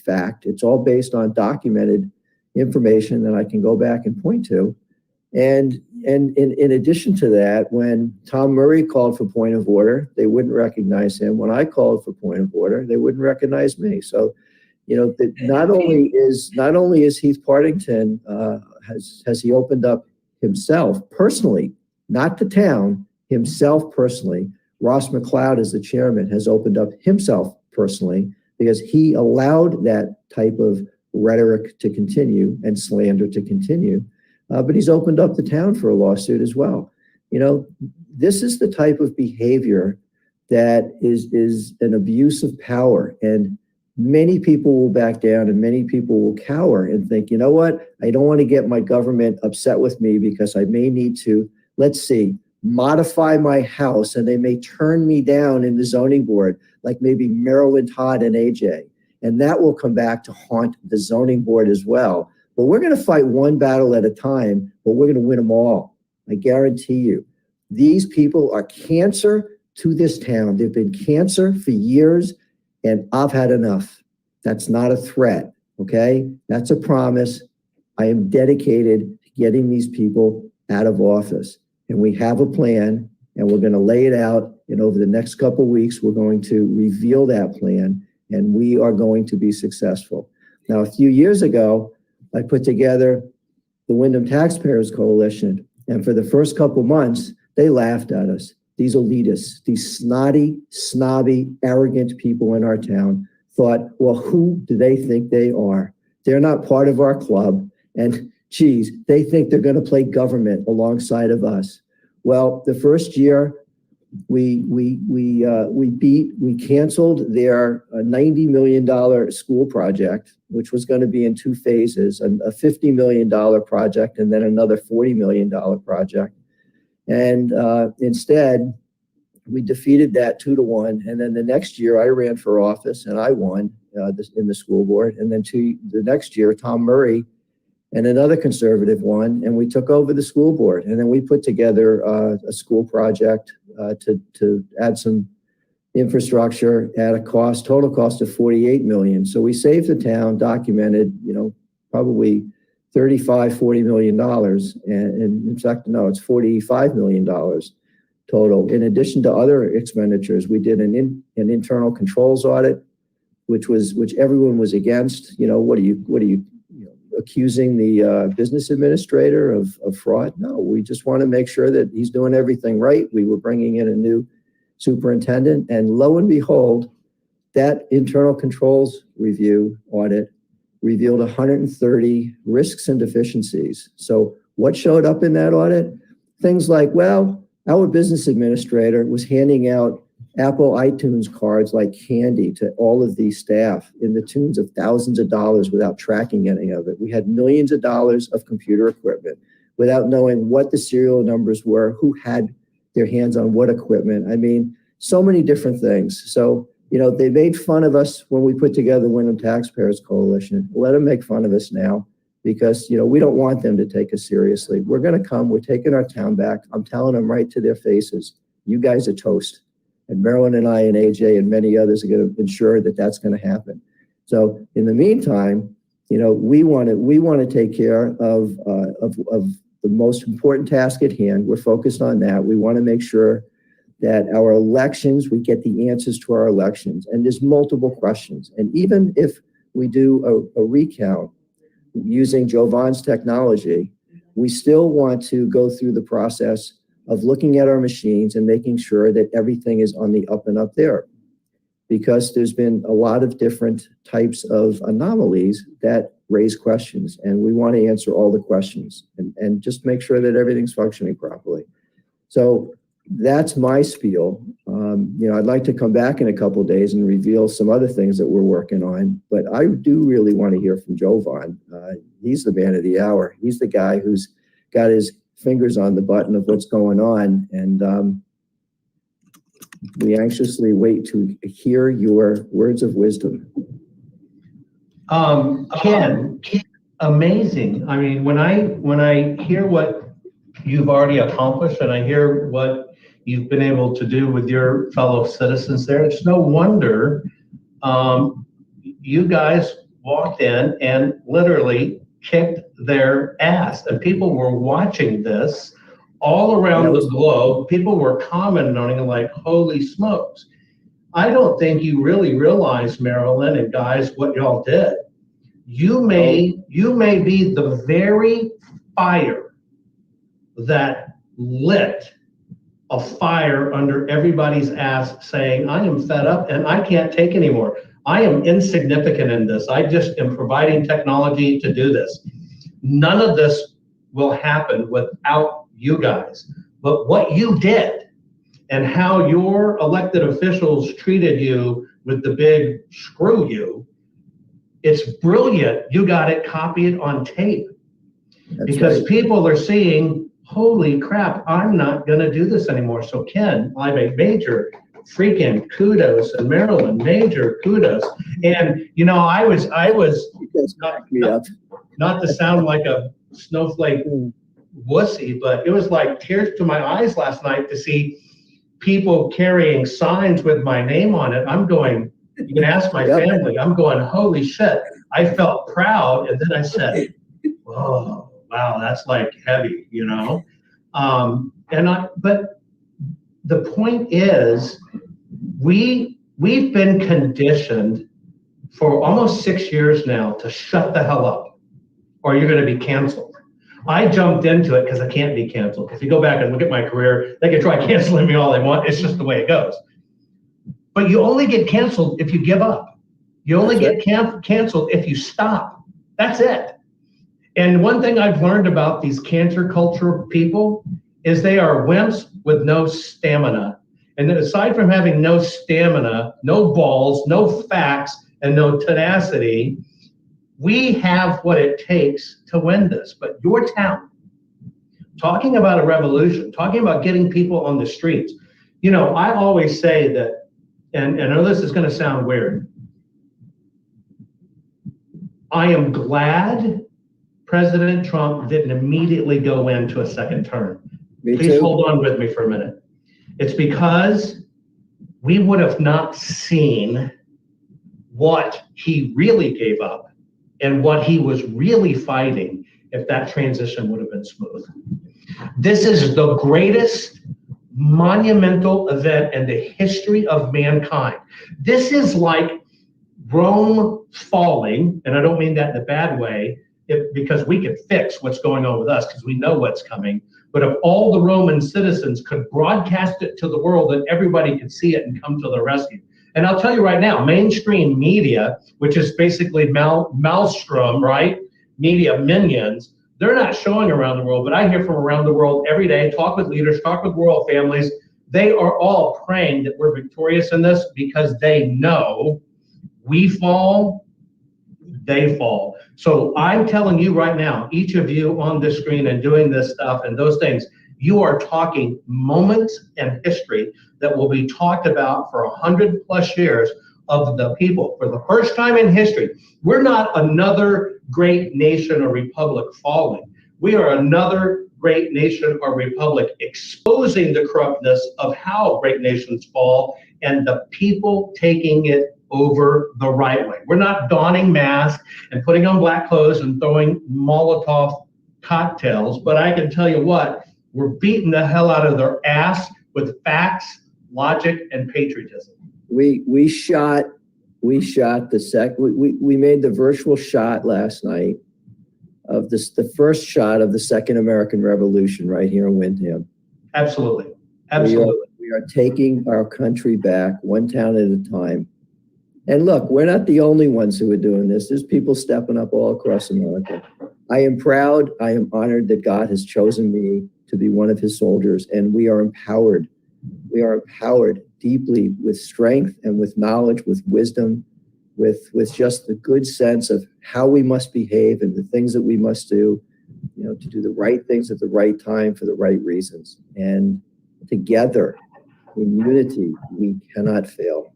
fact. It's all based on documented information that I can go back and point to. And in addition to that, when Tom Murray called for point of order, they wouldn't recognize him. When I called for point of order, they wouldn't recognize me. So, not only is Heath Partington has he opened up himself personally, not the town, himself personally. Ross McLeod, as the chairman, has opened up himself personally because he allowed that type of rhetoric to continue and slander to continue. But he's opened up the town for a lawsuit as well. This is the type of behavior that is an abuse of power. And many people will back down and many people will cower and think, you know what? I don't want to get my government upset with me because I may need to, modify my house and they may turn me down in the zoning board, like maybe Marilyn Todd and AJ. And that will come back to haunt the zoning board as well. But we're going to fight one battle at a time, but we're going to win them all. I guarantee you. These people are cancer to this town. They've been cancer for years, and I've had enough. That's not a threat, okay? That's a promise. I am dedicated to getting these people out of office. And we have a plan, and we're going to lay it out. And over the next couple of weeks, we're going to reveal that plan, and we are going to be successful. Now, a few years ago, I put together the Wyndham Taxpayers Coalition. And for the first couple months, they laughed at us. These elitists, these snotty, snobby, arrogant people in our town thought, well, who do they think they are? They're not part of our club. And geez, they think they're going to play government alongside of us. Well, the first year we canceled their $90 million school project, which was going to be in 2 phases, a $50 million project and then another $40 million project. And instead, we defeated that 2-1. And then the next year I ran for office and I won in the school board. And then the next year, Tom Murray and another conservative won, and we took over the school board. And then we put together a school project to add some infrastructure at a total cost of $48 million. So we saved the town, documented, probably $40 million. And in fact, no, it's $45 million total. In addition to other expenditures, we did an internal controls audit, which everyone was against. What are you accusing the business administrator of fraud? No, we just want to make sure that he's doing everything right. We were bringing in a new superintendent, and lo and behold, that internal controls review audit revealed 130 risks and deficiencies. So what showed up in that audit? Things like, well, our business administrator was handing out Apple iTunes cards like candy to all of these staff in the tunes of thousands of dollars without tracking any of it. We had millions of dollars of computer equipment without knowing what the serial numbers were, who had their hands on what equipment. I mean, so many different things. So, they made fun of us when we put together the Wyndham Taxpayers Coalition. Let them make fun of us now because, we don't want them to take us seriously. We're going to come. We're taking our town back. I'm telling them right to their faces, you guys are toast. And Marilyn and I and AJ and many others are going to ensure that that's going to happen. So in the meantime, we want to take care of the most important task at hand. We're focused on that. We want to make sure that our elections, we get the answers to our elections. And there's multiple questions. And even if we do a recount using Jovan's technology, we still want to go through the process of looking at our machines and making sure that everything is on the up and up there. Because there's been a lot of different types of anomalies that raise questions, and we want to answer all the questions and just make sure that everything's functioning properly. So that's my spiel. I'd like to come back in a couple of days and reveal some other things that we're working on, but I do really want to hear from Jovan. He's the man of the hour. He's the guy who's got his fingers on the button of what's going on, and we anxiously wait to hear your words of wisdom. Ken, amazing. I mean, when I hear what you've already accomplished and I hear what you've been able to do with your fellow citizens there, it's no wonder you guys walked in and literally kicked their ass. And people were watching this all around the globe. People were commenting on it like, holy smokes. I don't think you really realize, Marilyn and guys, what y'all did. You may be the very fire that lit a fire under everybody's ass, saying, I am fed up and I can't take anymore. I am insignificant in this. I just am providing technology to do this. None of this will happen without you guys. But what you did and how your elected officials treated you with the big screw you, it's brilliant. You got it copied on tape. That's because right. People are seeing, holy crap, I'm not going to do this anymore. So Ken, I make major freaking kudos, and Marilyn, major kudos. And I was not to sound like a snowflake wussy, but it was like tears to my eyes last night to see people carrying signs with my name on it. I'm going, you can ask my family, I'm going, holy shit. I felt proud, and then I said, oh, wow, that's like heavy, but the point is, we've been conditioned for almost 6 years now to shut the hell up, or you're going to be canceled. I jumped into it because I can't be canceled. If you go back and look at my career, they can try canceling me all they want. It's just the way it goes. But you only get canceled if you give up. You only get canceled if you stop. That's it. And one thing I've learned about these cancer culture people is they are wimps with no stamina. And then aside from having no stamina, no balls, no facts, and no tenacity, we have what it takes to win this. But your town, talking about a revolution, talking about getting people on the streets, I always say that, and I know this is going to sound weird, I am glad President Trump didn't immediately go into a second term. Please hold on with me for a minute. It's because we would have not seen what he really gave up and what he was really fighting if that transition would have been smooth. This is the greatest monumental event in the history of mankind. This is like Rome falling, and I don't mean that in a bad way, because we could fix what's going on with us because we know what's coming. But if all the Roman citizens could broadcast it to the world and everybody could see it and come to the rescue. And I'll tell you right now, mainstream media, which is basically Maelstrom, right? Media minions, they're not showing around the world, but I hear from around the world every day, talk with leaders, talk with royal families. They are all praying that we're victorious in this because they know we fall, they fall. So I'm telling you right now, each of you on this screen and doing this stuff and those things, you are talking moments in history that will be talked about for 100+ years of the people. For the first time in history, we're not another great nation or republic falling. We are another great nation or republic exposing the corruptness of how great nations fall and the people taking it over the right way. We're not donning masks and putting on black clothes and throwing Molotov cocktails, but I can tell you what, we're beating the hell out of their ass with facts, logic, and patriotism. We made the virtual shot last night of this, the first shot of the Second American Revolution right here in Windham. Absolutely. Absolutely. We are taking our country back one town at a time. And look, we're not the only ones who are doing this. There's people stepping up all across America. I am proud, I am honored that God has chosen me to be one of his soldiers, and we are empowered. We are empowered deeply with strength and with knowledge, with wisdom, with just the good sense of how we must behave and the things that we must do, you know, to do the right things at the right time for the right reasons. And together, in unity, we cannot fail.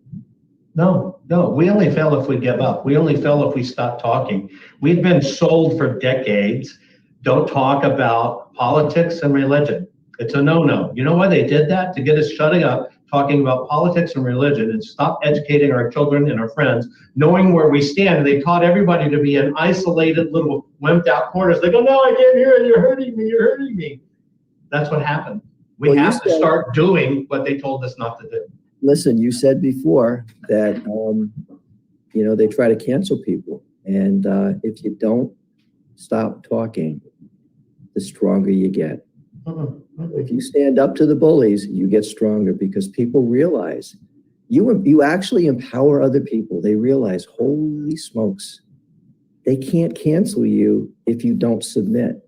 No, we only fail if we give up. We only fail if we stop talking. We've been sold for decades. Don't talk about politics and religion. It's a no-no. You know why they did that? To get us shutting up, talking about politics and religion, and stop educating our children and our friends, knowing where we stand. They taught everybody to be in isolated little wimped out corners. They go, no, I can't hear it. You're hurting me. You're hurting me. That's what happened. We have to start doing what they told us not to do. Listen, you said before that, you know, they try to cancel people. And if you don't stop talking, the stronger you get. If you stand up to the bullies, you get stronger, because people realize you actually empower other people. They realize, holy smokes, they can't cancel you if you don't submit.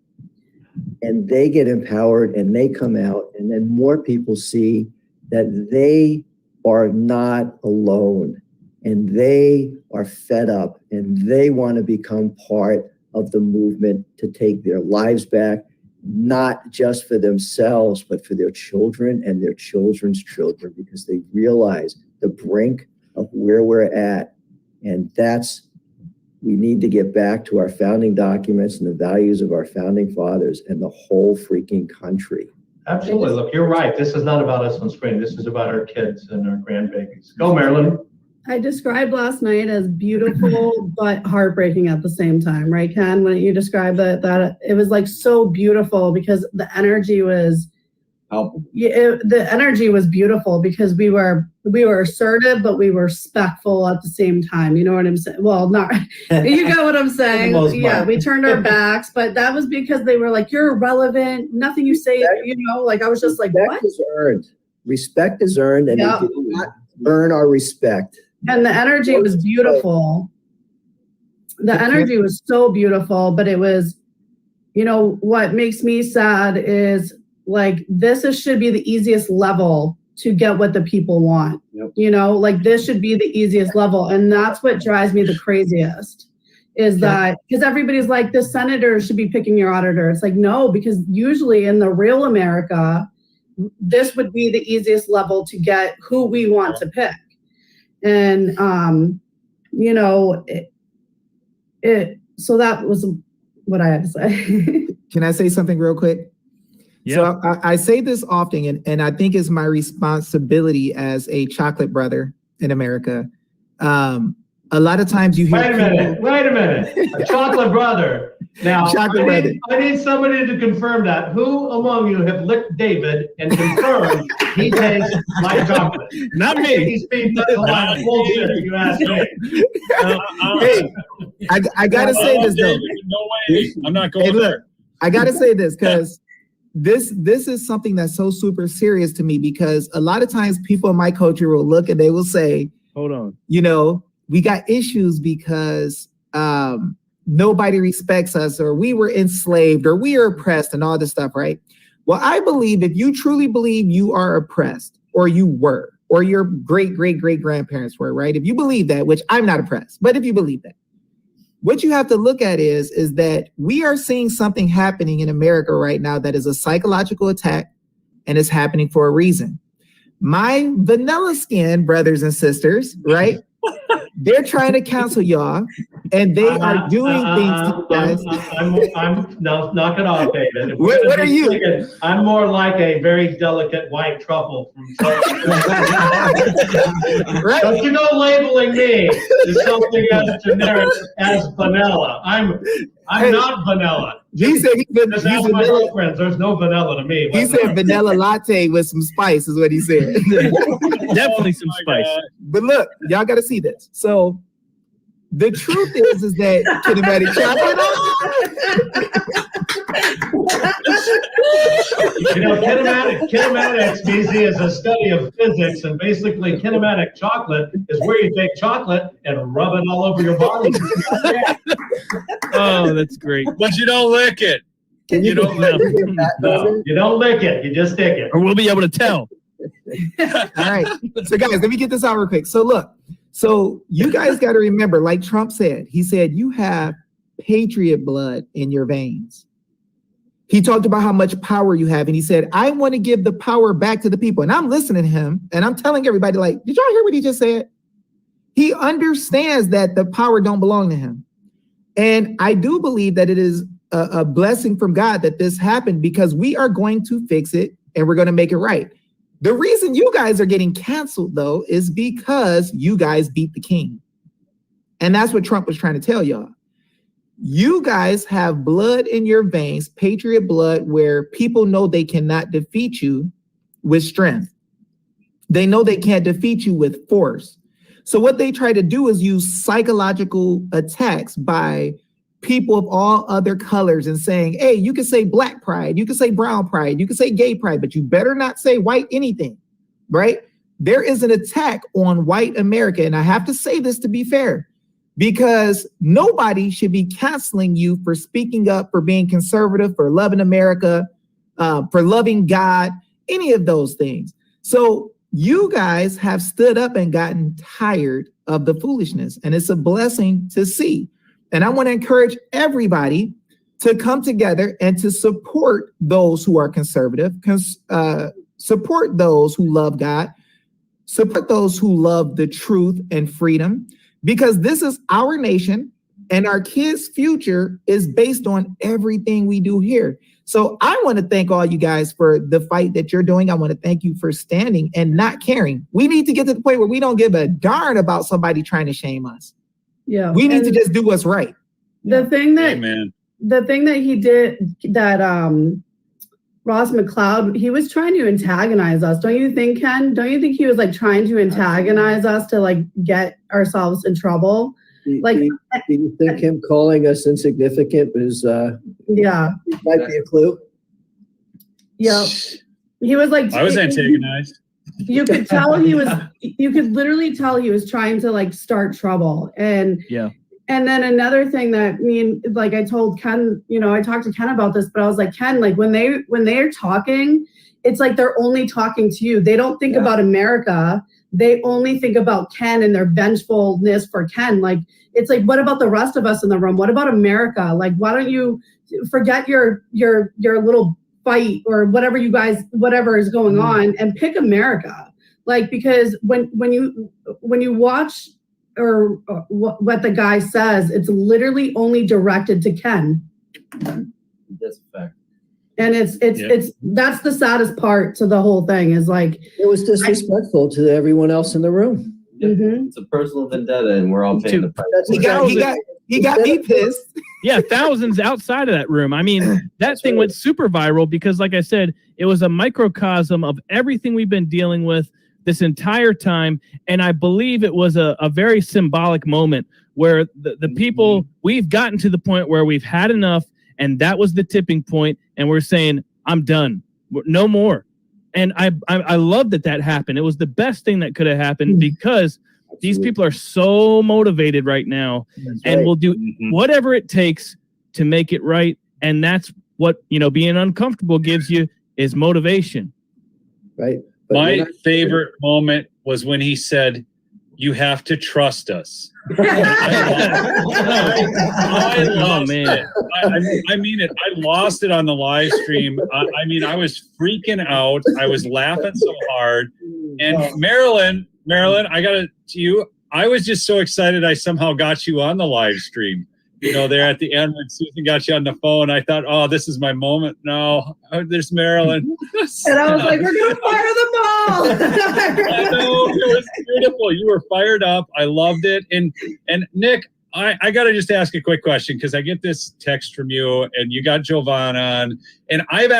And they get empowered and they come out, and then more people see that they are not alone, and they are fed up, and they want to become part of the movement to take their lives back, not just for themselves, but for their children and their children's children, because they realize the brink of where we're at. And we need to get back to our founding documents and the values of our founding fathers and the whole freaking country. Absolutely. Look, you're right. This is not about us on screen. This is about our kids and our grandbabies. Go, Marilyn. I described last night as beautiful but heartbreaking at the same time, right, Ken? When you described that it was like so beautiful because the energy was, the energy was beautiful because we were assertive, but we were respectful at the same time. You know what I'm saying? Well, not, you get what I'm saying. Yeah, we turned our backs, but that was because they were like, you're irrelevant. Nothing you say, you know, like I was just like, what? Is earned. Respect is earned, and they did not earn our respect. And the energy was beautiful. The energy was so beautiful, but it was, you know, what makes me sad is like, should be the easiest level to get what the people want. Yep. You know, like this should be the easiest level. And that's what drives me the craziest is that, because everybody's like, the senator should be picking your auditor. It's like, no, because usually in the real America, this would be the easiest level to get who we want to pick. And, you know, so that was what I had to say. Can I say something real quick? Yeah. So I say this often, and I think it's my responsibility as a chocolate brother in America. A lot of times you hear Wait a minute. A chocolate brother. Now, I need somebody to confirm that. Who among you have licked David and confirmed he tastes like chocolate? Not me. He's being a lot of bullshit if you ask me. Hey, I gotta say this though. No way. I'm not going there. I gotta say this because this is something that's so super serious to me, because a lot of times people in my culture will look and they will say, hold on, you know, we got issues because nobody respects us, or we were enslaved, or we are oppressed, and all this stuff, right? Well, I believe if you truly believe you are oppressed, or you were, or your great-great-great-grandparents were, right? If you believe that, which I'm not oppressed, but if you believe that, what you have to look at is that we are seeing something happening in America right now that is a psychological attack, and it's happening for a reason. My vanilla skin brothers and sisters, right? They're trying to cancel y'all, and they are doing things to you guys. No, knock it off, David. What are you? I'm more like a very delicate white truffle. Right? Don't you go labeling me as something as generic as vanilla. I'm not vanilla. He said he's my vanilla. girlfriends. There's no vanilla to me. He said vanilla latte with some spice is what he said. definitely some spice. But look, y'all got to see this. So The truth is that kinematic chocolate. Kinematics, BZ, is a study of physics, and basically kinematic chocolate is where you take chocolate and rub it all over your body. Oh, that's great. But you don't lick it. Can You don't lick it. No, you don't lick it, you just stick it. Or we'll be able to tell. All right. So guys, let me get this out real quick. So look, so you guys got to remember, like Trump said, he said, you have patriot blood in your veins. He talked about how much power you have. And he said, I want to give the power back to the people. And I'm listening to him and I'm telling everybody, like, did y'all hear what he just said? He understands that the power don't belong to him. And I do believe that it is a blessing from God that this happened, because we are going to fix it and we're going to make it right. The reason you guys are getting canceled, though, is because you guys beat the king. And that's what Trump was trying to tell y'all. You guys have blood in your veins, patriot blood, where people know they cannot defeat you with strength. They know they can't defeat you with force. So what they try to do is use psychological attacks by people of all other colors and saying, hey, you can say black pride, you can say brown pride, you can say gay pride, but you better not say white anything, right? There is an attack on white America. And I have to say this to be fair, because nobody should be canceling you for speaking up, for being conservative, for loving America, for loving God, any of those things. So you guys have stood up and gotten tired of the foolishness, and it's a blessing to see. And I want to encourage everybody to come together and to support those who are conservative, support those who love God, support those who love the truth and freedom, because this is our nation and our kids' future is based on everything we do here. So I want to thank all you guys for the fight that you're doing. I want to thank you for standing and not caring. We need to get to the point where we don't give a darn about somebody trying to shame us. Yeah. We need to just do what's right. The thing that Amen. the thing that he did, that Ross McLeod, he was trying to antagonize us. Don't you think, Ken? Don't you think he was like trying to antagonize us to like get ourselves in trouble? Like, do you think him calling us insignificant is yeah, might be a clue? Yeah. He was like, I was antagonized. you could tell he was, you could literally tell he was trying to like start trouble. And Yeah. And then another thing that I told Ken, I talked to Ken about this, but I was like, Ken, like when they're talking, it's like they're only talking to you. They don't think about America. They only think about Ken and their vengefulness for Ken. Like, it's like, what about the rest of us in the room? What about America? Like, why don't you forget your little fight or whatever is going on and pick America? Like, because when you watch or what the guy says, it's literally only directed to Ken. That's a fact. And it's that's the saddest part to the whole thing is like, It was disrespectful to everyone else in the room. It's a personal vendetta, and we're all paying the price. He got me pissed. Yeah, thousands outside of that room. I mean, that thing went super viral because, like I said, it was a microcosm of everything we've been dealing with this entire time. And I believe it was a very symbolic moment where the people, we've gotten to the point where we've had enough, and that was the tipping point, and we're saying, I'm done. No more. And I love that happened. It was the best thing that could have happened because these people are so motivated right now and will do whatever it takes to make it right. And that's what, being uncomfortable gives you is motivation. Right. My favorite moment was when he said, "You have to trust us." I lost it. I mean it. I lost it on the live stream. I mean, I was freaking out. I was laughing so hard. And Marilyn, I got to you. I was just so excited. I somehow got you on the live stream. There at the end when Susan got you on the phone, I thought, oh, this is my moment. No, there's Marilyn. And I was like, we're going to fire the ball. I know, it was beautiful. You were fired up. I loved it. And Nick, I got to just ask a quick question because I get this text from you and you got Jovan on. And I'm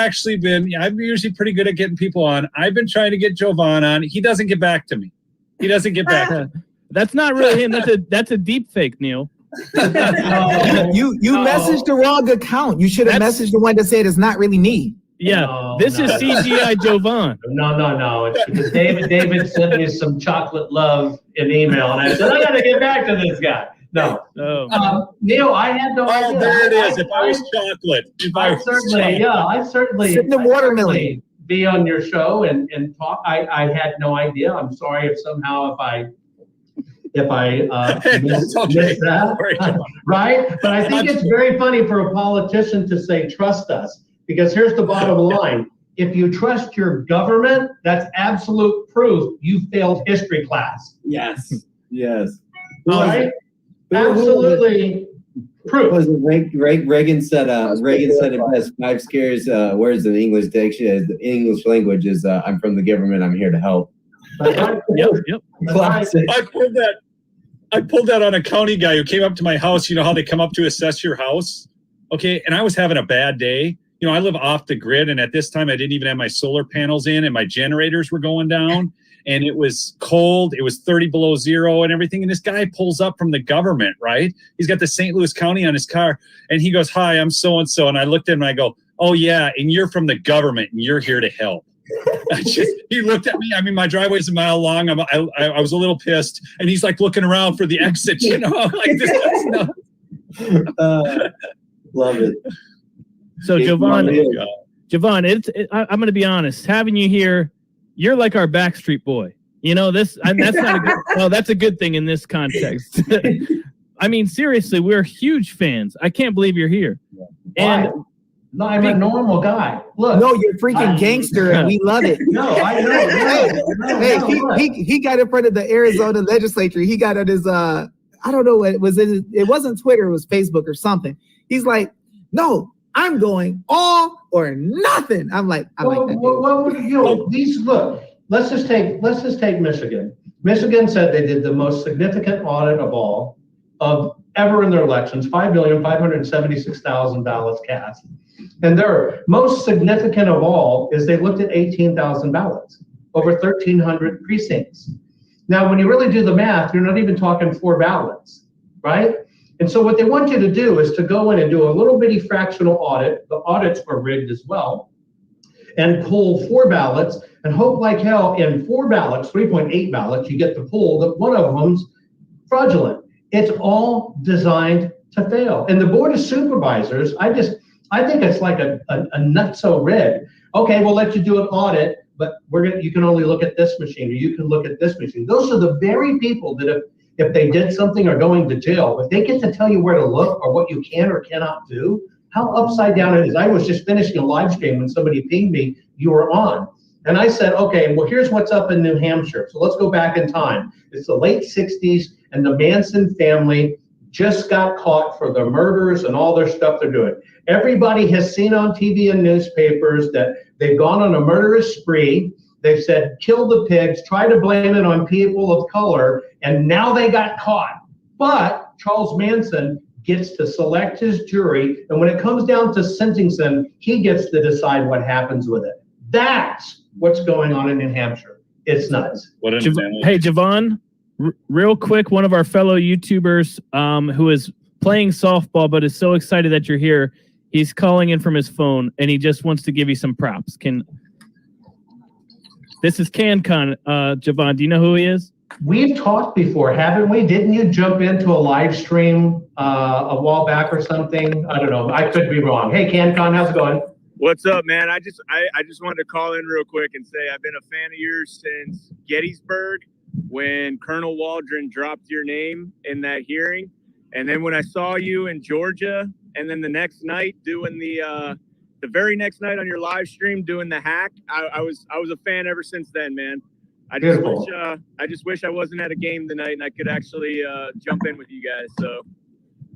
usually pretty good at getting people on. I've been trying to get Jovan on. He doesn't get back to me. That's not really him. That's a deep fake, Neil. You messaged the wrong account. You should have messaged the one that said it's not really me. Yeah, No, this is CGI Jovan. No. It's because David sent me some chocolate love in email, and I said, I got to get back to this guy. No. Oh. Neil, I had no idea. Oh, there it is. If I was chocolate. I'd certainly Sitting in watermelon. be on your show and talk. I had no idea. I'm sorry if somehow if I missed that. Right? But I think it's very funny for a politician to say, trust us, because here's the bottom line. If you trust your government, that's absolute proof you failed history class. Yes. All right? Absolutely proof. Was it Reagan said it best. 5 scares words in the English dictionary. The English language is I'm from the government. I'm here to help. Yep. Classic. I pulled that on a county guy who came up to my house. You know how they come up to assess your house? Okay, and I was having a bad day. You know, I live off the grid, and at this time I didn't even have my solar panels in, and my generators were going down, and it was cold. It was 30 below zero and everything. And this guy pulls up from the government, right? He's got the St. Louis County on his car, and he goes, "Hi, I'm so-and-so." And I looked at him and I go, "Oh yeah, and you're from the government, and you're here to help." He looked at me. I mean, my driveway's a mile long. I was a little pissed, and he's like looking around for the exit. You know, like this guy's nuts. Love it. So Jovan, I'm going to be honest. Having you here, you're like our Backstreet Boy. You know this, and that's not a good. Well, that's a good thing in this context. I mean, seriously, we're huge fans. I can't believe you're here. And no, I'm a normal guy. Look, No, you're freaking gangster, and we love it. No, I know. He got in front of the Arizona legislature. He got on his I don't know what it was. It wasn't Twitter. It was Facebook or something. He's like, "No, I'm going all or nothing." I'm like, Look, let's just take Michigan. Michigan said they did the most significant audit of all of ever in their elections, $5,576,000 cast. And their most significant of all is they looked at 18,000 ballots, over 1,300 precincts. Now, when you really do the math, you're not even talking 4 ballots, right? And so what they want you to do is to go in and do a little bitty fractional audit. The audits were rigged as well, and pull 4 ballots and hope like hell in 4 ballots, 3.8 ballots, you get the pull that one of them's fraudulent. It's all designed to fail. And the Board of Supervisors, I think it's like a nutso rig. Okay, we'll let you do an audit, but you can only look at this machine, or you can look at this machine. Those are the very people that if they did something are going to jail, if they get to tell you where to look or what you can or cannot do, how upside down it is. I was just finishing a live stream when somebody pinged me, you were on. And I said, okay, well, here's what's up in New Hampshire. So let's go back in time. It's the late 60s, and the Manson family just got caught for the murders and all their stuff they're doing. Everybody has seen on TV and newspapers that they've gone on a murderous spree. They've said, kill the pigs, try to blame it on people of color, and now they got caught. But Charles Manson gets to select his jury, and when it comes down to sentencing, he gets to decide what happens with it. That's what's going on in New Hampshire. It's nuts. Hey, Jovan, real quick, one of our fellow YouTubers who is playing softball but is so excited that you're here, he's calling in from his phone, and he just wants to give you some props. This is CanCon, Jovan. Do you know who he is? We've talked before, haven't we? Didn't you jump into a live stream a while back or something? I don't know. I could be wrong. Hey, CanCon, how's it going? What's up, man? I just wanted to call in real quick and say I've been a fan of yours since Gettysburg, when Colonel Waldron dropped your name in that hearing, and then when I saw you in Georgia, and then the next night doing the very next night on your live stream doing the hack. I was a fan ever since then, man. I just wish I wasn't at a game tonight and I could actually jump in with you guys. So.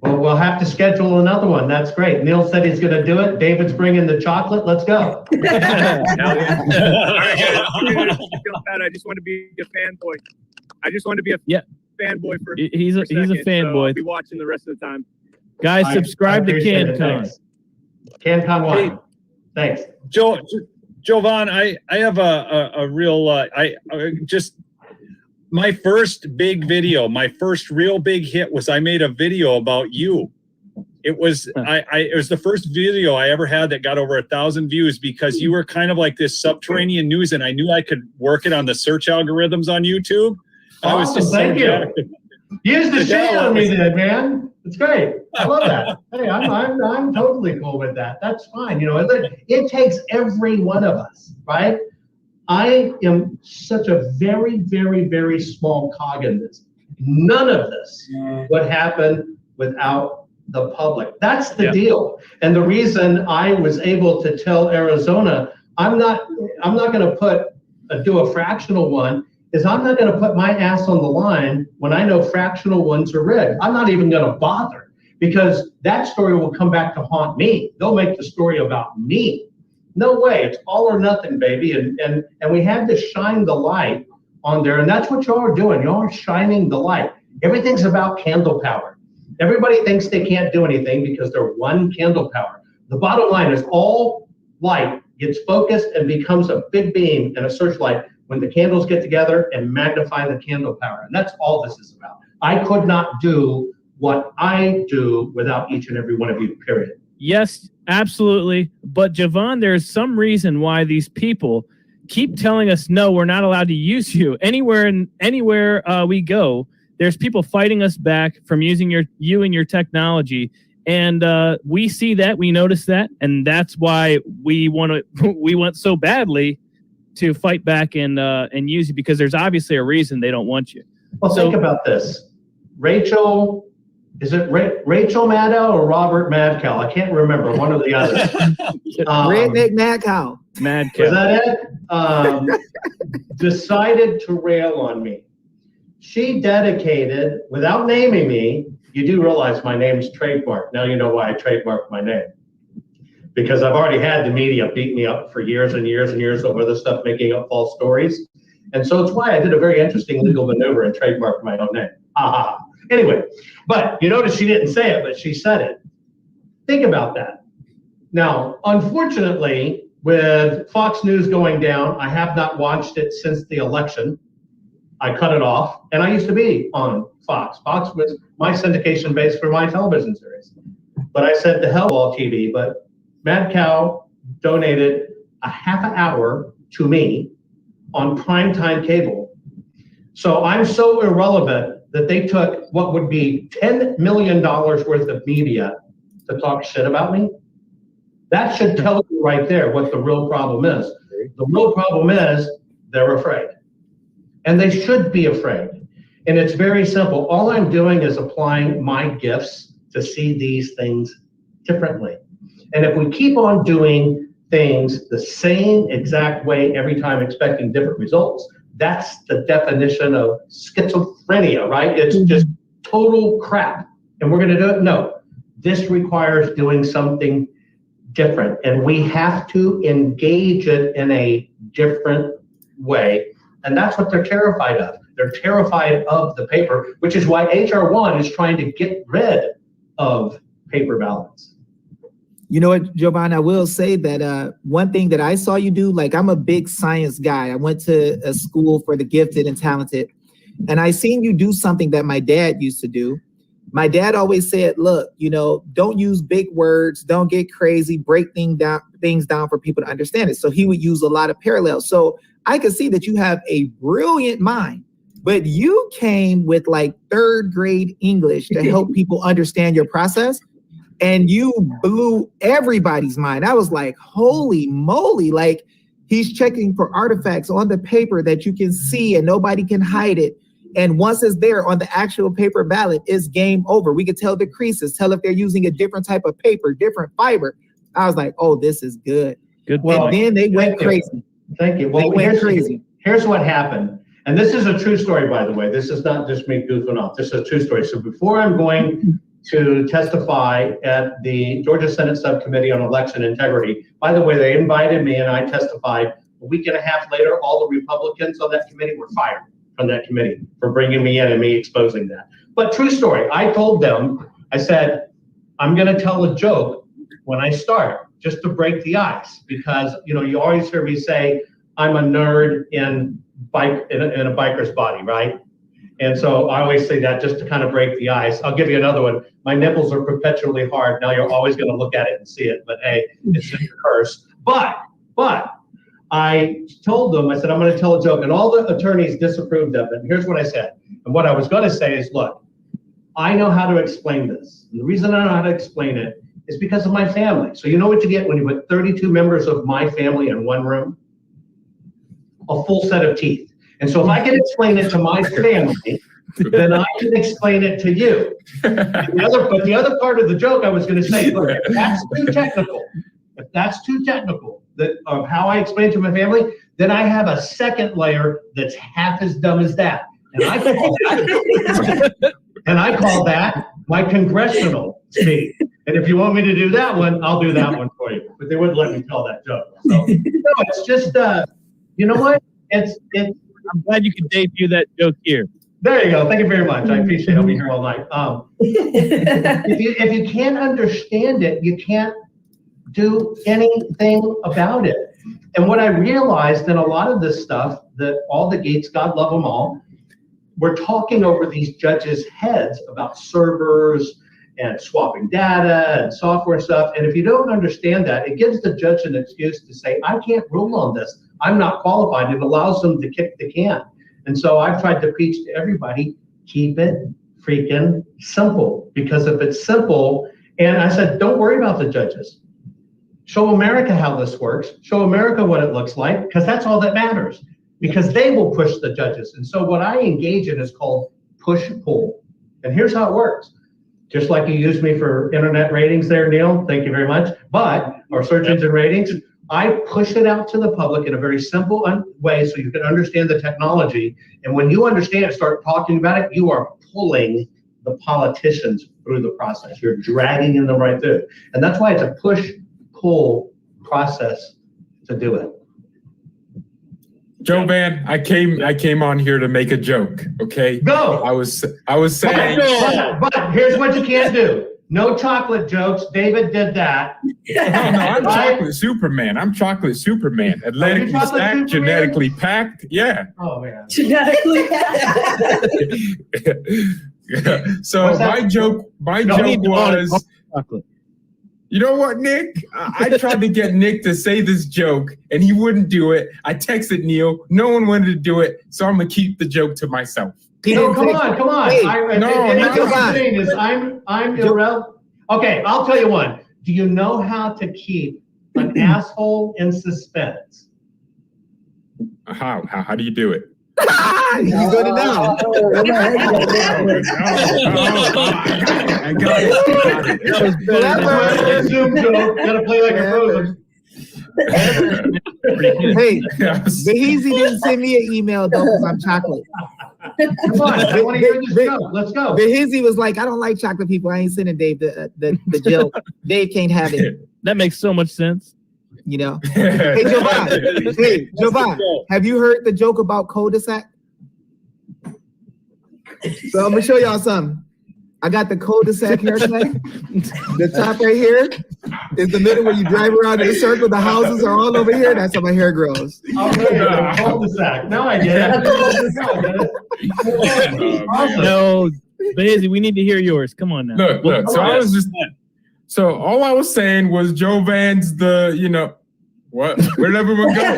Well, we'll have to schedule another one. That's great. Neil said he's going to do it. David's bringing the chocolate. Let's go. I just want to be a fanboy. I just want to be a fanboy for. He's a fanboy. So I'll be watching the rest of the time. Guys, subscribe to CanCon. CanCon 1. Hey, thanks. Jovan, I have a real my first big video, my first real big hit was I made a video about you. It was it was the first video I ever had that got over 1,000 views because you were kind of like this subterranean news, and I knew I could work it on the search algorithms on YouTube. I was just thank you. Use the shit on me then, man. It's great. I love that. Hey, I'm totally cool with that. That's fine. You know, it takes every one of us, right? I am such a very, very, very small cog in this. None of this would happen without the public. That's the deal. And the reason I was able to tell Arizona, I'm not going to do a fractional one, is I'm not going to put my ass on the line when I know fractional ones are rigged. I'm not even going to bother, because that story will come back to haunt me. They'll make the story about me. No way. It's all or nothing, baby. And we had to shine the light on there. And that's what y'all are doing. Y'all are shining the light. Everything's about candle power. Everybody thinks they can't do anything because they're one candle power. The bottom line is all light gets focused and becomes a big beam and a searchlight when the candles get together and magnify the candle power. And that's all this is about. I could not do what I do without each and every one of you, period. Yes, absolutely. But Jovan, there's some reason why these people keep telling us, no, we're not allowed to use you. Anywhere we go, there's people fighting us back from using you and your technology. And we see that, we notice that, and that's why we want so badly to fight back and use you, because there's obviously a reason they don't want you. Well, think about this. Rachel, is it Rachel Maddow or Robert Madcow? I can't remember, one or the other. Redneck Madcow. Madcow. Was that it? Decided to rail on me. She dedicated, without naming me, you do realize my name's trademarked. Now you know why I trademarked my name. Because I've already had the media beat me up for years and years and years over this stuff, making up false stories. And so it's why I did a very interesting legal maneuver and trademarked my own name. Ha. Anyway, but you notice she didn't say it, but she said it. Think about that. Now, unfortunately, with Fox News going down, I have not watched it since the election. I cut it off, and I used to be on Fox. Fox was my syndication base for my television series. But I said to hell with all TV, but Madcow donated a half an hour to me on primetime cable. So I'm so irrelevant that they took what would be $10 million worth of media to talk shit about me. That should tell you right there what the real problem is. The real problem is they're afraid. And they should be afraid. And it's very simple. All I'm doing is applying my gifts to see these things differently. And if we keep on doing things the same exact way every time, expecting different results, that's the definition of schizophrenia, right? It's just total crap. And we're going to do it? No. This requires doing something different. And we have to engage it in a different way. And that's what they're terrified of. They're terrified of the paper, which is why HR 1 is trying to get rid of paper ballots. You know what, Jovan, I will say that one thing that I saw you do, like I'm a big science guy. I went to a school for the gifted and talented, and I seen you do something that my dad used to do. My dad always said, look, you know, don't use big words, don't get crazy, break things down for people to understand it. So he would use a lot of parallels. So I could see that you have a brilliant mind, but you came with like third grade English to help people understand your process. And you blew everybody's mind. I was like, holy moly, like he's checking for artifacts on the paper that you can see and nobody can hide it. And once it's there on the actual paper ballot, it's game over. We could tell the creases, tell if they're using a different type of paper, different fiber. I was like, oh, this is good. Good. And then they went crazy. Thank you. Well, here's what happened. And this is a true story, by the way. This is not just me goofing off. This is a true story. So before I'm going to testify at the Georgia Senate Subcommittee on Election Integrity, by the way, they invited me and I testified. A week and a half later, all the Republicans on that committee were fired from that committee for bringing me in and me exposing that. But true story, I told them, I said, I'm going to tell a joke when I start, just to break the ice, because you always hear me say I'm a nerd in a biker's body, right? And so I always say that just to kind of break the ice. I'll give you another one. My nipples are perpetually hard. Now you're always going to look at it and see it, but hey, it's a curse. But I told them, I said, I'm going to tell a joke, and all the attorneys disapproved of it. And here's what I said. And what I was going to say is, look, I know how to explain this. And the reason I know how to explain it is because of my family. So you know what you get when you put 32 members of my family in one room? A full set of teeth. And so if I can explain it to my family, then I can explain it to you. But the other part of the joke I was going to say, look, if that's too technical, of how I explain to my family, then I have a second layer that's half as dumb as that. And I call that my congressional speak. And if you want me to do that one, I'll do that one for you. But they wouldn't let me tell that joke. So no, it's just you know what? I'm glad you could debut that joke here. There you go. Thank you very much. I appreciate it. I'll be here all night. If you can't understand it, you can't do anything about it. And what I realized in a lot of this stuff, that all the Gates, God love them all, we're talking over these judges' heads about servers and swapping data and software stuff. And if you don't understand that, it gives the judge an excuse to say, I can't rule on this. I'm not qualified. It allows them to kick the can. And so I've tried to preach to everybody, keep it freaking simple. Because if it's simple, and I said, don't worry about the judges. Show America how this works. Show America what it looks like, because that's all that matters. Because they will push the judges. And so what I engage in is called push-pull. And here's how it works. Just like you used me for internet ratings there, Neil, thank you very much. Or search engine ratings, I push it out to the public in a very simple way so you can understand the technology. And when you understand it, start talking about it, you are pulling the politicians through the process. You're dragging them right through. And that's why it's a push-pull process to do it. Jovan, I came on here to make a joke, okay? Go! I was saying... But here's what you can't do. No chocolate jokes. David did that. No, I'm chocolate Superman. Athletically chocolate stacked, Superman? genetically packed. Yeah. Oh, man. Genetically. So my joke was... You know what, Nick? I tried to get Nick to say this joke, and he wouldn't do it. I texted Neil. No one wanted to do it, so I'm going to keep the joke to myself. No, come on. Hey, I'm irrelevant. Okay, I'll tell you one. Do you know how to keep an asshole in suspense? How do you do it? You got it now. I got it. Zoom joke. Gotta play like a Frozen. Hey, Behizy didn't send me an email though because I'm chocolate. Come on, I want to hear this joke. Let's go. Behizy was like, I don't like chocolate people. I ain't sending Dave the joke. Dave can't have it. That makes so much sense. You know. Hey, Jovan, have you heard the joke about cul-de-sac? So I'm gonna show y'all something. I got the cul-de-sac haircut. The top right here is the middle where you drive around in a circle. The houses are all over here. That's how my hair grows. Okay, cul-de-sac. Now I get it. Awesome. No, Behizy, we need to hear yours. Come on now. Look. So all I was saying was Jovan's what? Where'd everyone go?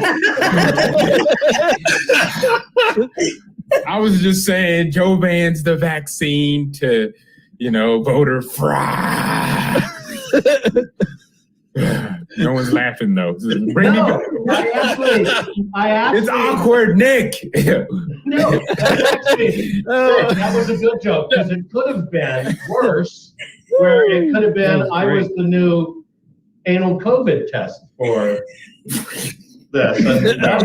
I was just saying Jovan's the vaccine to, voter fraud. No one's laughing though. I actually. It's awkward, Nick. No, that was a good joke because it could have been worse, where it could have been I was the new anal COVID test for this, and that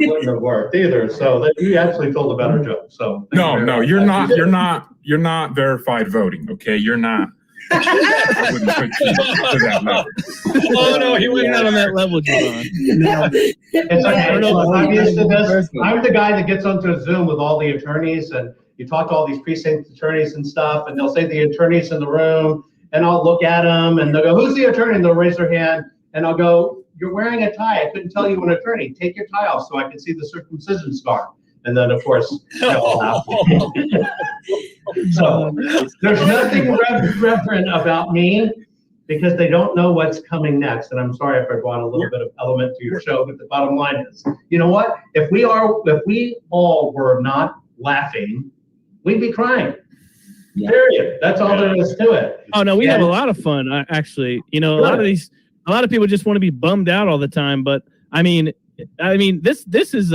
wouldn't have worked either. So that you actually told a better joke. So no, you're not verified voting. Okay, you're not. I wouldn't put you to that level. Oh no, he went out on that level, Jovan. It's okay. I'm used to this. I'm the guy that gets onto a Zoom with all the attorneys, and you talk to all these precinct attorneys and stuff, and they'll say the attorney's in the room, and I'll look at them, and they'll go, "Who's the attorney?" And they'll raise their hand, and I'll go, "You're wearing a tie. I couldn't tell you an attorney. Take your tie off so I can see the circumcision scar." And then, of course, y'all laughed. So there's nothing reverent about me because they don't know what's coming next. And I'm sorry if I brought a little bit of element to your show, but the bottom line is, you know what? If we all were not laughing, we'd be crying. Yeah. Period. That's all there is to it. Oh no, we have a lot of fun. Actually, you know, a lot of people just want to be bummed out all the time. But I mean, this is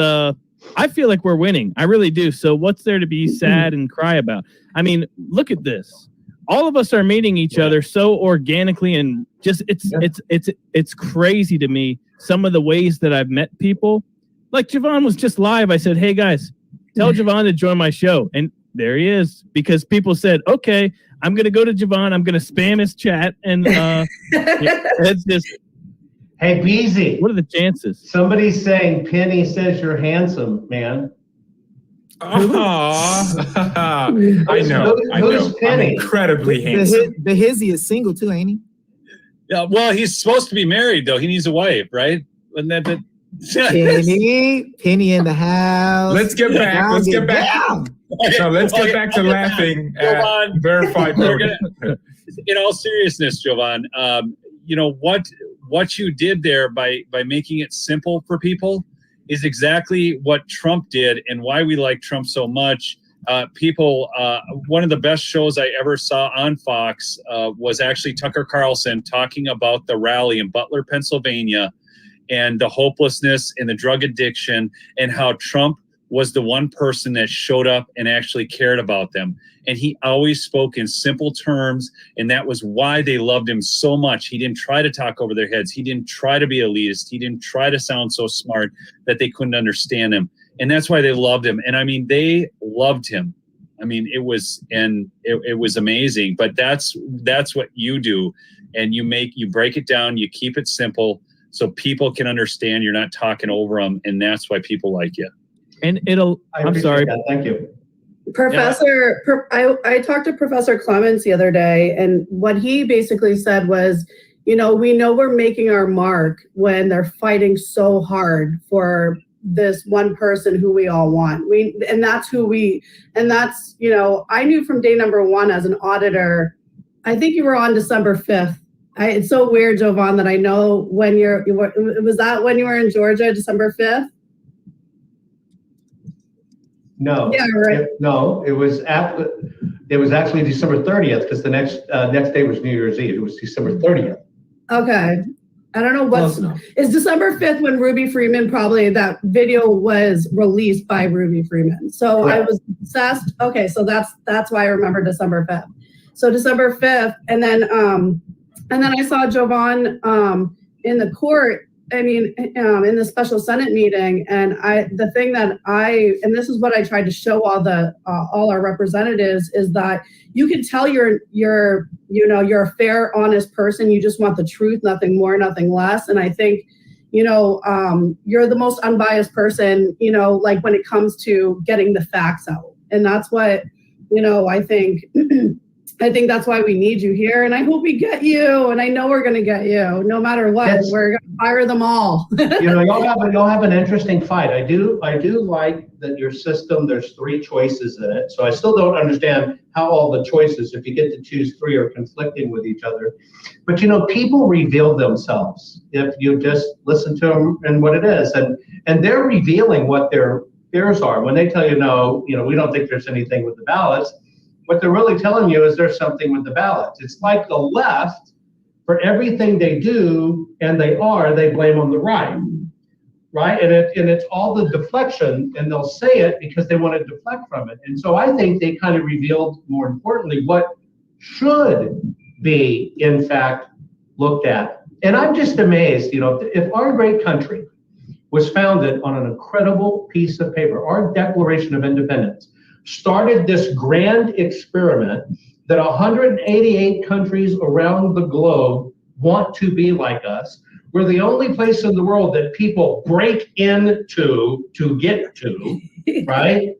I feel like we're winning. I really do. So what's there to be sad and cry about? I mean, look at this. All of us are meeting each other so organically, and just it's crazy to me some of the ways that I've met people. Like Jovan was just live. I said, "Hey guys, tell Jovan to join my show," and there he is. Because people said, "Okay, I'm going to go to Jovan. I'm going to spam his chat," and it's just. Hey, Behizy. What are the chances? Somebody's saying Penny says you're handsome, man. I know. Who's Penny? I'm incredibly handsome. Behizy is single too, ain't he? Yeah, well, he's supposed to be married though. He needs a wife, right? Penny in the house. Let's get back. Let's get back. So let's get back to laughing at verified voting. In all seriousness, Jovan, you know what you did there by making it simple for people is exactly what Trump did, and why we like Trump so much. One of the best shows I ever saw on Fox was actually Tucker Carlson talking about the rally in Butler, Pennsylvania, and the hopelessness and the drug addiction, and how Trump was the one person that showed up and actually cared about them. And he always spoke in simple terms, and that was why they loved him so much. He didn't try to talk over their heads. He didn't try to be elitist. He didn't try to sound so smart that they couldn't understand him. And that's why they loved him. And I mean, they loved him. I mean, it was amazing. But that's what you do. And you break it down, you keep it simple so people can understand. You're not talking over them, and that's why people like you. And I'm sorry. That. Thank you. Professor, I talked to Professor Clements the other day, and what he basically said was, you know, we know we're making our mark when they're fighting so hard for this one person who we all want. And that's, you know, I knew from day number one as an auditor. I think you were on December 5th. It's so weird, Jovan, that I know when was that when you were in Georgia, December 5th? No. Yeah, right. No, it was actually December 30th, because the next day was New Year's Eve. It was December 30th. Okay. I don't know is December 5th when Ruby Freeman, probably that video was released by Ruby Freeman. So I was obsessed. Okay, so that's why I remember December 5th. So December 5th, and then I saw Jovan in the court. I mean, in the special Senate meeting, and this is what I tried to show all our representatives, is that you can tell you're a fair, honest person. You just want the truth, nothing more, nothing less. And I think, you know, you're the most unbiased person, you know, like when it comes to getting the facts out. And that's what, you know, I think that's why we need you here, and I hope we get you, and I know we're going to get you, no matter what. Yes. We're going to fire them all. You know, y'all have an interesting fight. I do like that your system. There's 3 choices in it, so I still don't understand how all the choices, if you get to choose 3, are conflicting with each other. But you know, people reveal themselves if you just listen to them and what it is, and they're revealing what their fears are when they tell you, no, you know, we don't think there's anything with the ballots. What they're really telling you is there's something with the ballots. It's like the left, for everything they do and they blame on the right, right? And it's all the deflection, and they'll say it because they want to deflect from it. And so I think they kind of revealed, more importantly, what should be, in fact, looked at. And I'm just amazed, you know, if our great country was founded on an incredible piece of paper, our Declaration of Independence started this grand experiment that 188 countries around the globe want to be like us. We're the only place in the world that people break into to get to, right?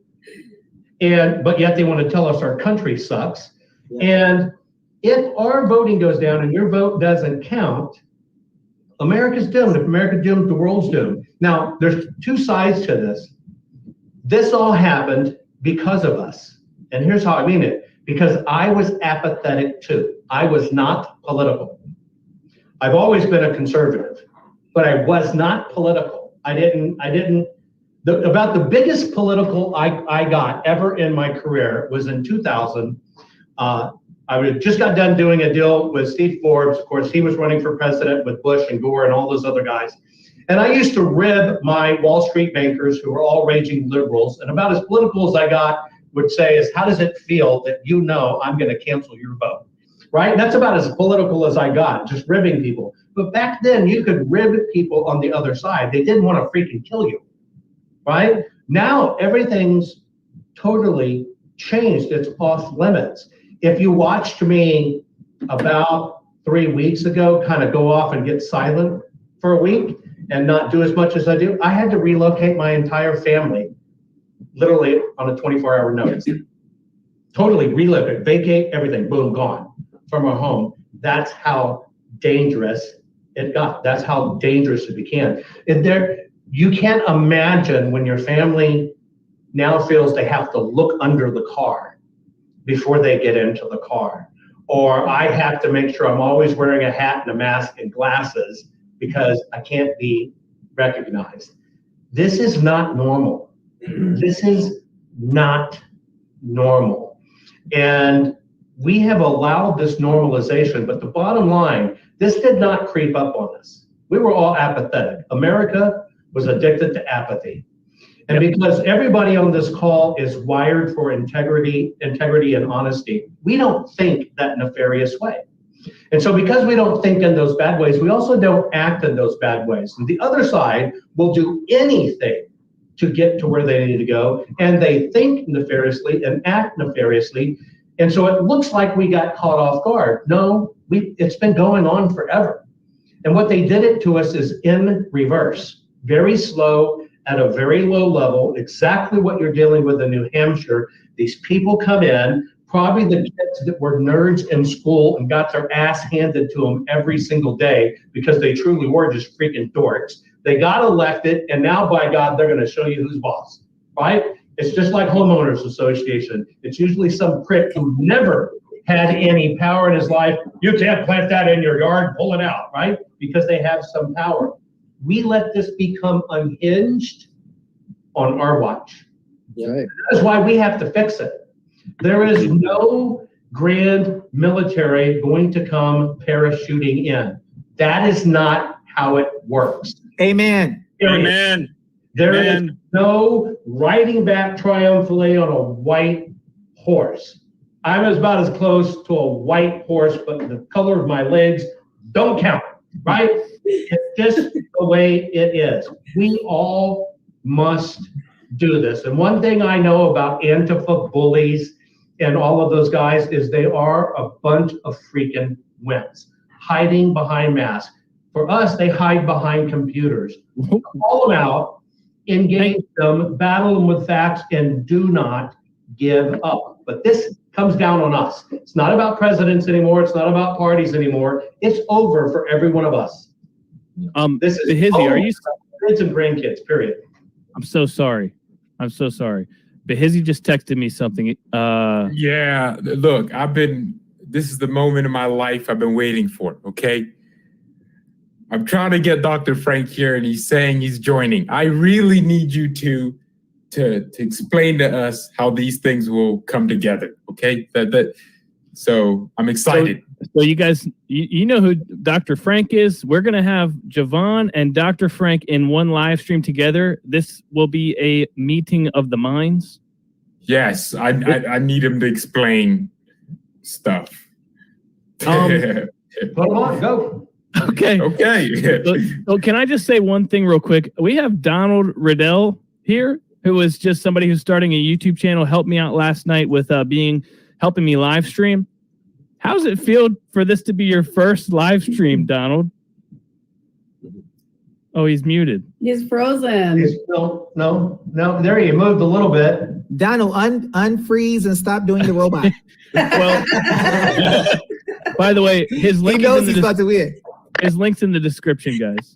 But yet they want to tell us our country sucks. Yeah. And if our voting goes down and your vote doesn't count, America's doomed. If America's doomed, the world's doomed. Now, there's 2 sides to this. This all happened because of us. And here's how I mean it. Because I was apathetic too. I was not political. I've always been a conservative, but I was not political. About the biggest political I got ever in my career was in 2000. I just got done doing a deal with Steve Forbes. Of course, he was running for president with Bush and Gore and all those other guys. And I used to rib my Wall Street bankers who were all raging liberals. And about as political as I got would say is, how does it feel that you know I'm going to cancel your vote? Right? And that's about as political as I got, just ribbing people. But back then, you could rib people on the other side. They didn't want to freaking kill you. Right? Now, everything's totally changed. It's off limits. If you watched me about 3 weeks ago kind of go off and get silent for a week and not do as much as I do, I had to relocate my entire family literally on a 24-hour notice. Totally relocate, vacate everything, boom, gone from our home. That's how dangerous it got. That's how dangerous it became. You can't imagine when your family now feels they have to look under the car before they get into the car. Or I have to make sure I'm always wearing a hat and a mask and glasses because I can't be recognized. This is not normal. This is not normal. And we have allowed this normalization, but the bottom line, this did not creep up on us. We were all apathetic. America was addicted to apathy. And because everybody on this call is wired for integrity and honesty, we don't think that nefarious way. And so because we don't think in those bad ways, we also don't act in those bad ways. And the other side will do anything to get to where they need to go. And they think nefariously and act nefariously. And so it looks like we got caught off guard. No, it's been going on forever. And what they did it to us is in reverse, very slow, at a very low level, exactly what you're dealing with in New Hampshire. These people come in, probably the kids that were nerds in school and got their ass handed to them every single day because they truly were just freaking dorks. They got elected, and now, by God, they're going to show you who's boss, right? It's just like homeowners association. It's usually some prick who never had any power in his life. You can't plant that in your yard, pull it out, right? Because they have some power. We let this become unhinged on our watch. Right. That's why we have to fix it. There is no grand military going to come parachuting in. That is not how it works. Amen. Amen. There is no riding back triumphantly on a white horse. I'm about as close to a white horse, but the color of my legs don't count, right? It's just the way it is. We all must do this. And one thing I know about Antifa bullies and all of those guys is they are a bunch of freaking wimps hiding behind masks. For us, they hide behind computers. Call them out, engage them, battle them with facts, and do not give up. But this comes down on us. It's not about presidents anymore. It's not about parties anymore. It's over for every one of us. This is Behizy, are you kids and grandkids, period. I'm so sorry. Behizy just texted me something. Yeah, look, this is the moment in my life I've been waiting for, okay? I'm trying to get Dr. Frank here, and he's saying he's joining. I really need you to explain to us how these things will come together, okay? So I'm excited. So you guys, you know who Dr. Frank is? We're going to have Jovan and Dr. Frank in one live stream together. This will be a meeting of the minds. Yes, I need him to explain stuff. Come on, go. Okay. So can I just say one thing real quick? We have Donald Riddell here, who is just somebody who's starting a YouTube channel, helped me out last night with helping me live stream. How's it feel for this to be your first live stream, Donald? Oh, he's muted. He's frozen. No. There you moved a little bit. Donald, unfreeze and stop doing the robot. Well, by the way, his He link knows is he's about to win. his link's in the description, guys.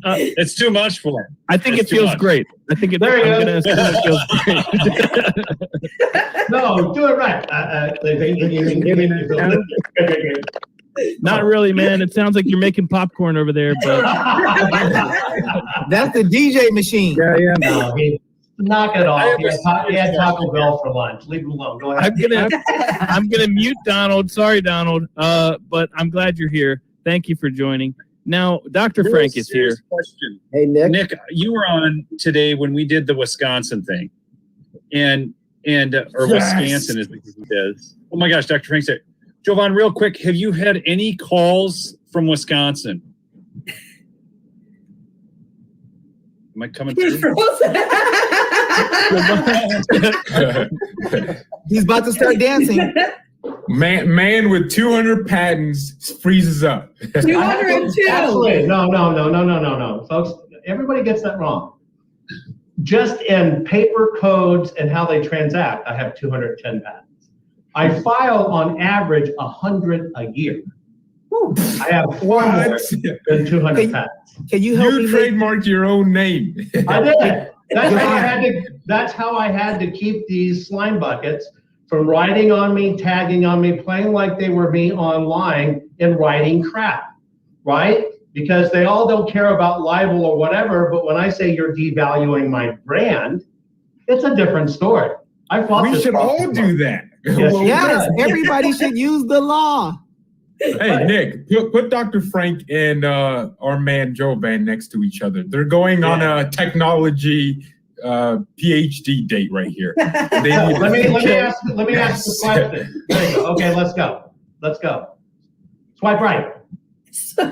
It's too much for him. I think It's it too feels much. great. I think it. There you I'm go. gonna assume it feels great. No, do it right. Not really, man. It sounds like you're making popcorn over there, but That's the DJ machine. Yeah. No, knock it off. He had Taco Bell for lunch. Leave him alone. Go ahead. I'm gonna mute Donald. Sorry, Donald. But I'm glad you're here. Thank you for joining. Now, Dr. Real Frank is serious here. Question. Hey, Nick. Nick, you were on today when we did the Wisconsin thing, or Wisconsin as it is. Oh my gosh, Dr. Frank said, Jovan, real quick, have you had any calls from Wisconsin? Am I coming through? He's about to start dancing. Man with 200 patents freezes up. 202. Absolutely. No. Folks, everybody gets that wrong. Just in paper codes and how they transact, I have 210 patents. I file on average 100 a year. I have far more than 200 patents. Can you help me? You trademarked your own name. I did. That's how I had to keep these slime buckets from writing on me, tagging on me, playing like they were me online and writing crap, right? Because they all don't care about libel or whatever, but when I say you're devaluing my brand, it's a different story. I fought We this should all problem. do that. Yes, Well, Yes, everybody should use the law. Hey, Nick, put Dr. Frank and our man Jovan next to each other. They're going on a technology PhD date right here. Let me ask the question. There you go. Okay, let's go. Swipe right. Oh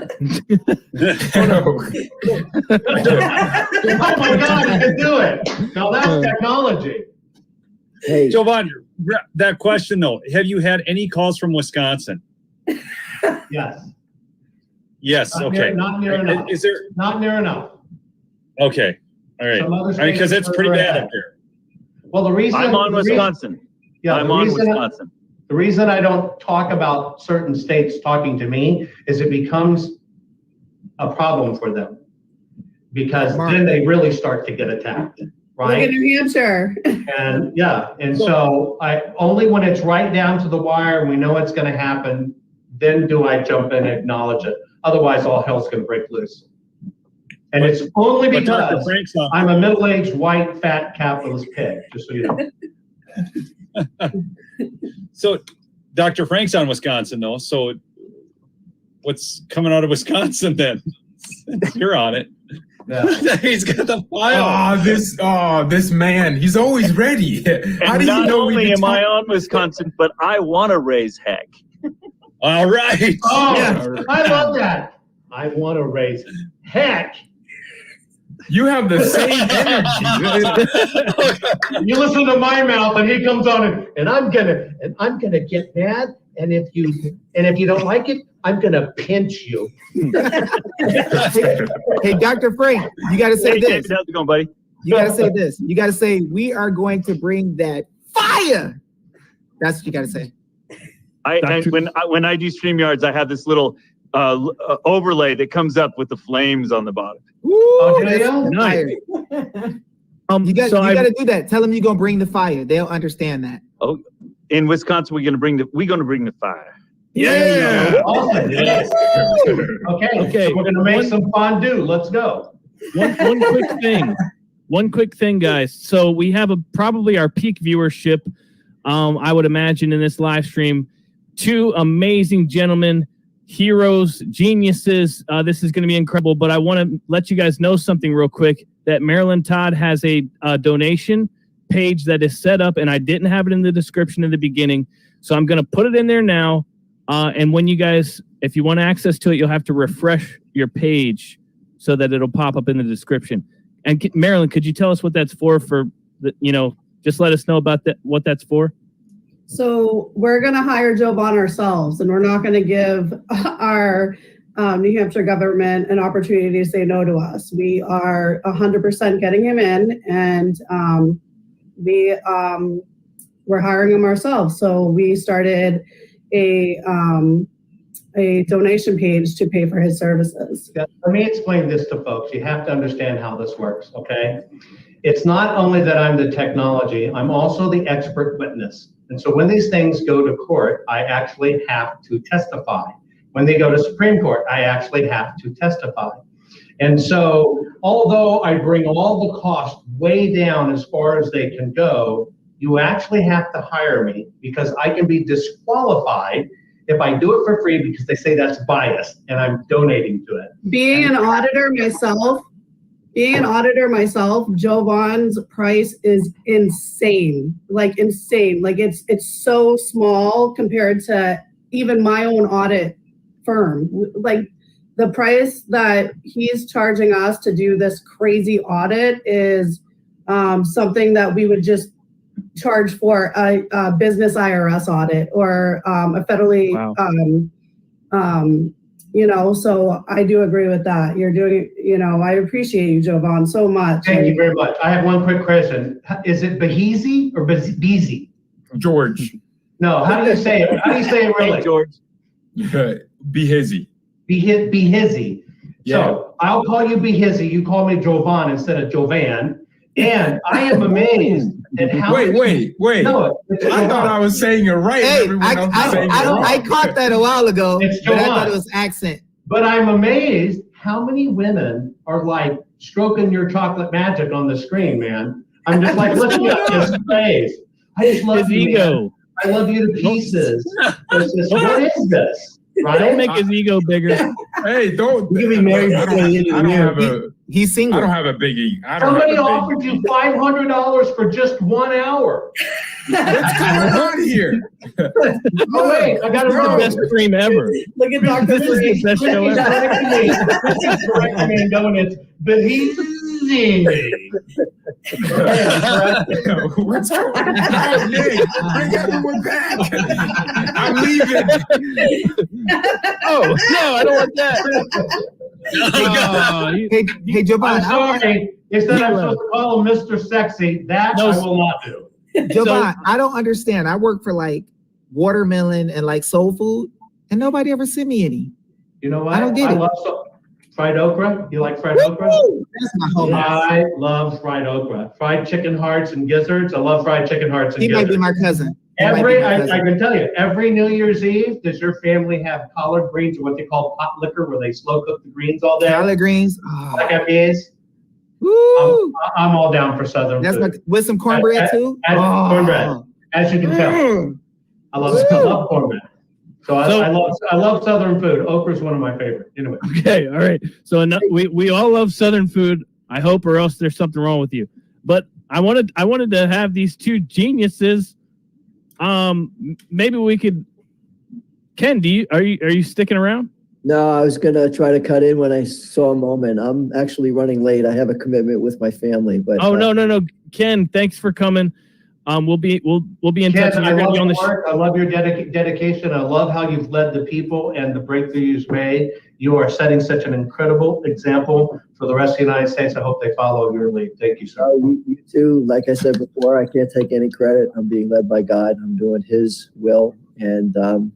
my God, you can do it. Now that's technology. Hey, Jovan, that question though, have you had any calls from Wisconsin? Yes. Yes, okay. Not near enough. Is there? Not near enough. Okay, all right. Some other I mean, because states it's pretty are bad ahead. up there. Well, the reason I'm on Wisconsin. I'm on Wisconsin. The reason I don't talk about certain states talking to me is it becomes a problem for them. Because then they really start to get attacked, Look right? at New Hampshire. And so I only when it's right down to the wire and we know it's gonna happen, then do I jump in and acknowledge it. Otherwise, all hell's gonna break loose. And it's only But Dr. because Frank's on. I'm a middle-aged, white, fat, capitalist pig, just so you know. So Dr. Frank's on Wisconsin though, so what's coming out of Wisconsin then? You're on it. Yeah. He's got the file. This man, he's always ready. How And do you not know only am I on Wisconsin, but I want to raise heck. All right. Oh, Yeah. I love that. I want to raise heck. You have the same energy. You listen to my mouth, and he comes on, and I'm gonna get mad. And if you don't like it, I'm gonna pinch you. Hey, Dr. Frank, you got to say Hey, this. James, how's it going, buddy? You got to say this. You got to say, we are going to bring that fire. That's what you got to say. And when I do StreamYards, I have this little overlay that comes up with the flames on the bottom. Woo, do that's you? fire. You got to do that. Tell them you're going to bring the fire. They'll understand that. Oh, in Wisconsin, we're gonna bring the fire. Yeah. Awesome. Yes. Okay. So we're gonna make some fondue. Let's go. One quick thing, guys. So we have probably our peak viewership. I would imagine in this live stream, two amazing gentlemen, heroes, geniuses. This is going to be incredible. But I want to let you guys know something real quick. That Marilyn Todd has a donation page that is set up, and I didn't have it in the description in the beginning, so I'm going to put it in there now. And when you guys, if you want access to it, you'll have to refresh your page so that it'll pop up in the description. And Marilyn, could you tell us what that's for? Just let us know about that. What that's for. So we're going to hire Jovan ourselves, and we're not going to give our New Hampshire government an opportunity to say no to us. We are 100% getting him in, and we're hiring him ourselves. So we started a donation page to pay for his services. Let me explain this to folks. You have to understand how this works, okay? It's not only that I'm the technology, I'm also the expert witness. And so when these things go to court, I actually have to testify. When they go to Supreme Court, I actually have to testify. And so, although I bring all the costs way down as far as they can go, you actually have to hire me because I can be disqualified if I do it for free because they say that's biased and I'm donating to it. Being an auditor myself, Jovan's price is insane. Like insane. Like it's so small compared to even my own audit firm. Like the price that he's charging us to do this crazy audit is something that we would just charge for a business IRS audit or a federally, so I do agree with that. You're doing, I appreciate you, Jovan, so much. Thank you very much. I have one quick question. Is it Behizy or Behizy? George. No, how do you say it? How do you say it really? Hey, George. Behizy. Behizy. Yeah. So I'll call you Behizy. You call me Jovan instead of Jovan. And I am amazed at how. Wait. No, I thought I was saying it right. Hey, Everyone else was saying it wrong. I caught that a while ago, It's but I Jovan. thought it was accent. But I'm amazed how many women are like stroking your chocolate magic on the screen, man. I'm just like looking at his face. I just love His you, ego. man. I love you to pieces. It's just, what is this? Right? Don't make his ego bigger. Hey, don't. You can be married I before the end of the don't year. have a. He's single. I don't have a biggie. I don't Somebody have a offered you $500 for just 1 hour. What's going on here? Oh wait, I got it The wrong. best stream ever. Look at Dr. This is the best show He's ever. correcting me. He's correcting me and going, it's Behizy. What's going on? Nick, bring everyone back. I'm leaving. Oh, no, I don't want that. Hey, Jovan, I'm sorry. They said I'm supposed to call him Mr. Sexy. That No, I will not do. Jovan, I don't understand. I work for like watermelon and like soul food, and nobody ever sent me any. You know what? I don't get it. love fried okra. You like fried okra? That's my home. I love fried okra. Fried chicken hearts and gizzards. I love fried chicken hearts and He might gizzards. be my cousin. He might be Every, my I cousin. can tell you, every New Year's Eve, does your family have collard greens or what they call pot liquor, where they slow cook the greens all day? Collard greens. Oh. Like FBAs? Woo! I'm all down for Southern That's my, food. with some cornbread too. Cornbread, as you can tell. Mm. I love cornbread. So I love Southern food. Okra's one of my favorite. Anyway. Okay, all right. So we all love Southern food. I hope, or else there's something wrong with you. But I wanted to have these two geniuses. Maybe we could. Ken, are you sticking around? No, I was gonna try to cut in when I saw a moment. I'm actually running late. I have a commitment with my family, but No. Ken, thanks for coming. We'll be in touch. Ken, You're I going to love be on your the work. I love your dedication. I love how you've led the people and the breakthrough you've made. You are setting such an incredible example for the rest of the United States. I hope they follow your lead. Thank you, sir. You too. Like I said before, I can't take any credit. I'm being led by God. I'm doing His will, and I'm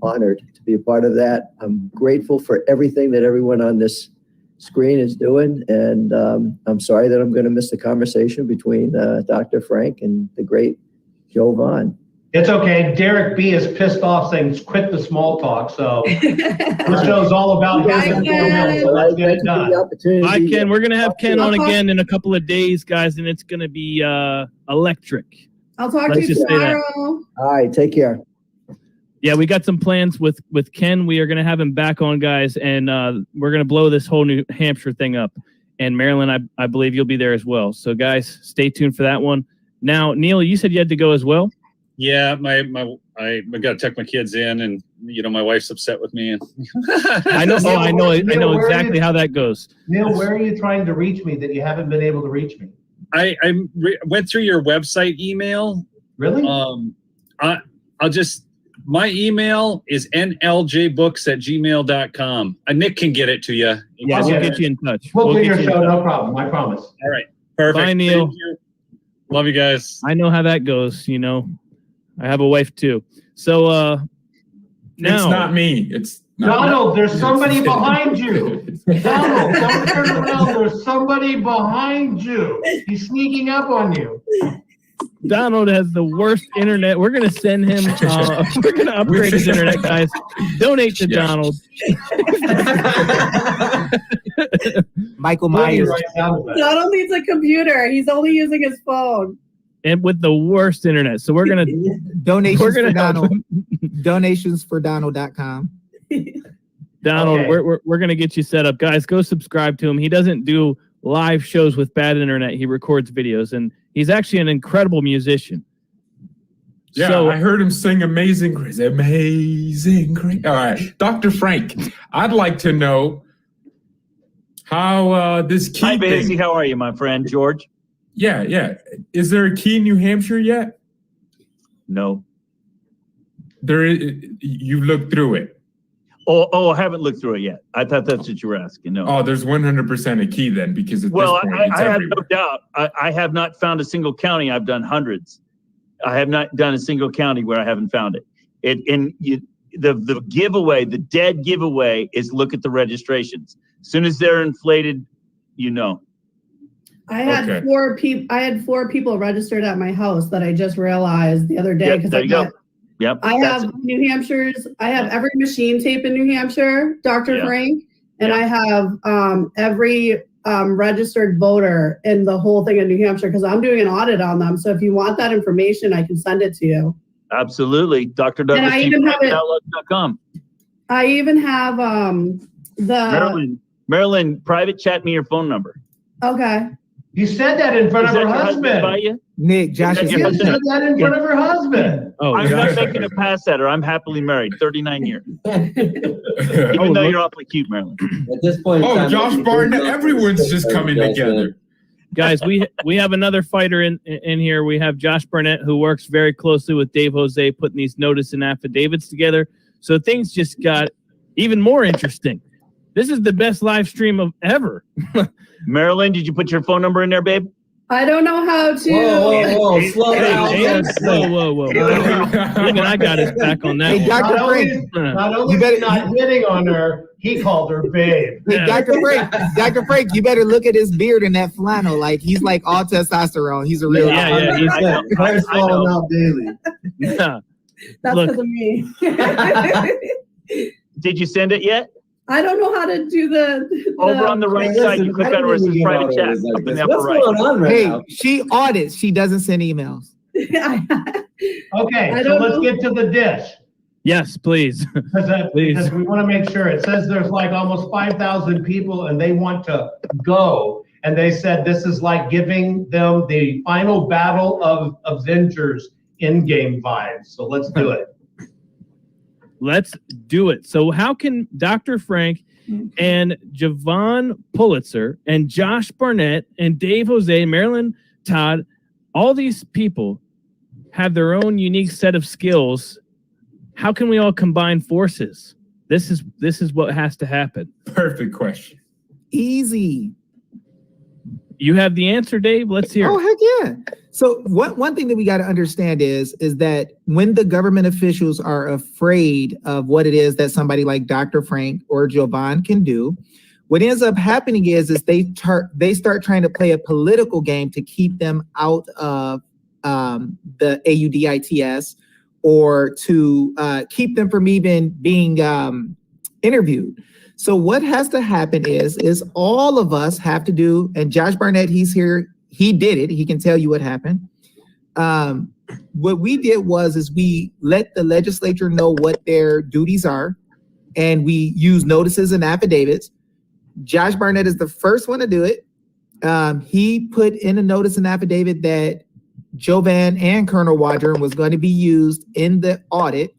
honored to be a part of that. I'm grateful for everything that everyone on this screen is doing, and I'm sorry that I'm going to miss the conversation between Dr. Frank and the great Jovan. It's okay. Derek B is pissed off saying quit the small talk. So this show's all about him. So let's get it done. Bye, Ken. We're going to have Ken on again in a couple of days, guys, and it's going to be electric. I'll talk Let's to you just say that. tomorrow. All right, take care. Yeah, we got some plans with Ken. We are going to have him back on, guys, and we're going to blow this whole New Hampshire thing up. And Maryland, I believe you'll be there as well. So, guys, stay tuned for that one. Now, Neil, you said you had to go as well? Yeah, I got to tuck my kids in, and my wife's upset with me. And I know. Neil, I know where are exactly you- how that goes. Neil, where are you trying to reach me that you haven't been able to reach me? I went through your website email. Really? I'll just, my email is nljbooks@gmail.com. Nick can get it to you. Yeah, we'll get you in touch. We'll do your get you in show, touch. no problem. I promise. All right. Perfect. Bye, Neil. Thank you. Love you guys. I know how that goes. I have a wife too. So, Now, It's not me. It's not Donald, there's somebody behind you. Donald, don't turn around. There's somebody behind you. He's sneaking up on you. Donald has the worst internet. We're gonna send him. We're gonna upgrade his internet, guys. Donate to Donald. Michael Myers. Donald needs a computer. He's only using his phone. And with the worst internet. So we're gonna Donations we're gonna for help Donald. him. Donationsfordonald.com. Donald, Okay. we're gonna get you set up, guys. Go subscribe to him. He doesn't do live shows with bad internet. He records videos, and he's actually an incredible musician. Yeah, So- I heard him sing Amazing Grace. Amazing Grace. All right. Dr. Frank, I'd like to know how this key Hi, Behizy. thing. How are you, my friend George? Yeah. Is there a key in New Hampshire yet? No. There is, you looked through it. Oh, I haven't looked through it yet. I thought that's what you were asking. No. Oh, there's 100% a key then, because at Well, this point, it's I have everywhere. no doubt. I have not found a single county. I've done hundreds. I have not done a single county where I haven't found it. The giveaway, the dead giveaway is look at the registrations. As soon as they're inflated, you know. I had Okay. 4 people. I had 4 people registered at my house that I just realized the other day Yep, because there you go. Yep. I that's have New Hampshire's. I have every machine tape in New Hampshire, Dr. Yeah. Frank, and Yeah. I have every registered voter in the whole thing in New Hampshire because I'm doing an audit on them. So if you want that information, I can send it to you. absolutely. Dr. Douglas. And I even have it- Outlook.com. I even have Marilyn, private chat me your phone number. Okay. You said that in front Is of that her your husband by husband. you? Nick, Josh is Yeah, You but said that in front of her husband. Oh, I'm Josh. not making a pass at her. I'm happily married, 39 years. Even though look- you're awfully cute, Marilyn. At this point, in Oh, time, Josh Barnett, everyone's just coming together. guys, we have another fighter in here. We have Josh Burnett, who works very closely with Dave Jose, putting these notice and affidavits together. So things just got even more interesting. This is the best live stream of ever. Marilyn, did you put your phone number in there, babe? I don't know how to. Whoa, slow down. Whoa. Even I got his back on that. Hey, one. Dr. Not only, Frank. not only You better- not hitting on her, he called her babe. Hey, Yeah. Dr. Frank, you better look at his beard and that flannel. Like he's like all testosterone. He's a real. Yeah, he's- I know. Hair's I know. falling out daily. Yeah. That's Look. because of me. Did you send it yet? I don't know how to do the Over on the right Hey, side, you listen, click I on didn't where it even says get private autos chat. like Up in this. the upper What's right. going on right Hey, now? she audits. She doesn't send emails. Okay, I so don't let's know. get to the dish. Yes, please. Please. Because we want to make sure. It says there's like almost 5,000 people and they want to go. And they said this is like giving them the final battle of Avengers in-game vibes. So let's do it. Let's do it. So how can Dr. Frank and Jovan Pulitzer and Josh Barnett and Dave Jose, Marilyn Todd, all these people have their own unique set of skills? How can we all combine forces? This is what has to happen. Perfect question. Easy. You have the answer, Dave. Let's hear Oh, it. heck yeah. So one thing that we got to understand is that when the government officials are afraid of what it is that somebody like Dr. Frank or Jovan can do, what ends up happening is they start trying to play a political game to keep them out of the AUDITS or to keep them from even being interviewed. So what has to happen is all of us have to do, and Josh Barnett, he's here, he did it. He can tell you what happened. What we did was we let the legislature know what their duties are, and we use notices and affidavits. Josh Barnett is the first one to do it. He put in a notice and affidavit that Jovan and Colonel Waldron was going to be used in the audit.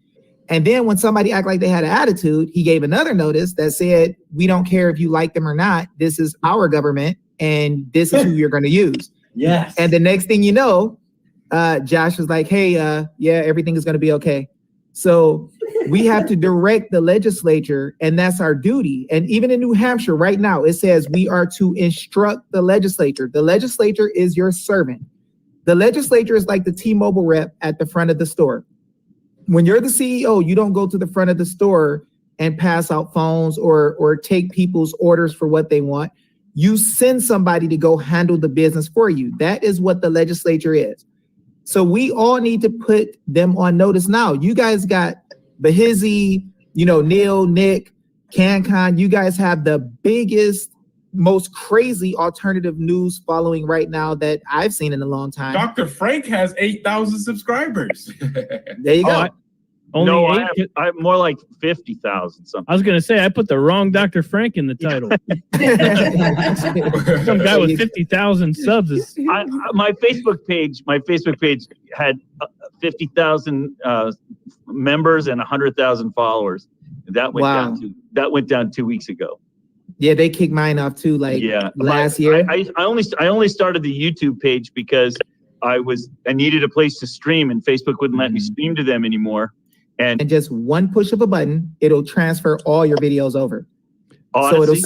And then when somebody acted like they had an attitude, he gave another notice that said, we don't care if you like them or not. This is our government, and this is who you're going to use. Yes. And the next thing you know, Josh was like, hey, yeah, everything is going to be okay. So we have to direct the legislature, and that's our duty. And even in New Hampshire right now, it says we are to instruct the legislature. The legislature is your servant. The legislature is like the T-Mobile rep at the front of the store. when you're the CEO, you don't go to the front of the store and pass out phones or take people's orders for what they want. You send somebody to go handle the business for you. That is what the legislature is. So we all need to put them on notice now. You guys got Behizy, Neil, Nick, CanCon. You guys have the biggest, most crazy alternative news following right now that I've seen in a long time. Dr. Frank has 8,000 subscribers. There you go. Only No, eight. I have more like 50,000 something. I was going to say, I put the wrong Dr. Frank in the title. Some guy with 50,000 subs is. My Facebook page had 50,000 members and 100,000 followers. That went down 2 weeks ago. Yeah, they kicked mine off too, last year. I only started the YouTube page because I needed a place to stream, and Facebook wouldn't let me stream to them anymore. And just one push of a button, it'll transfer all your videos over. Odyssey?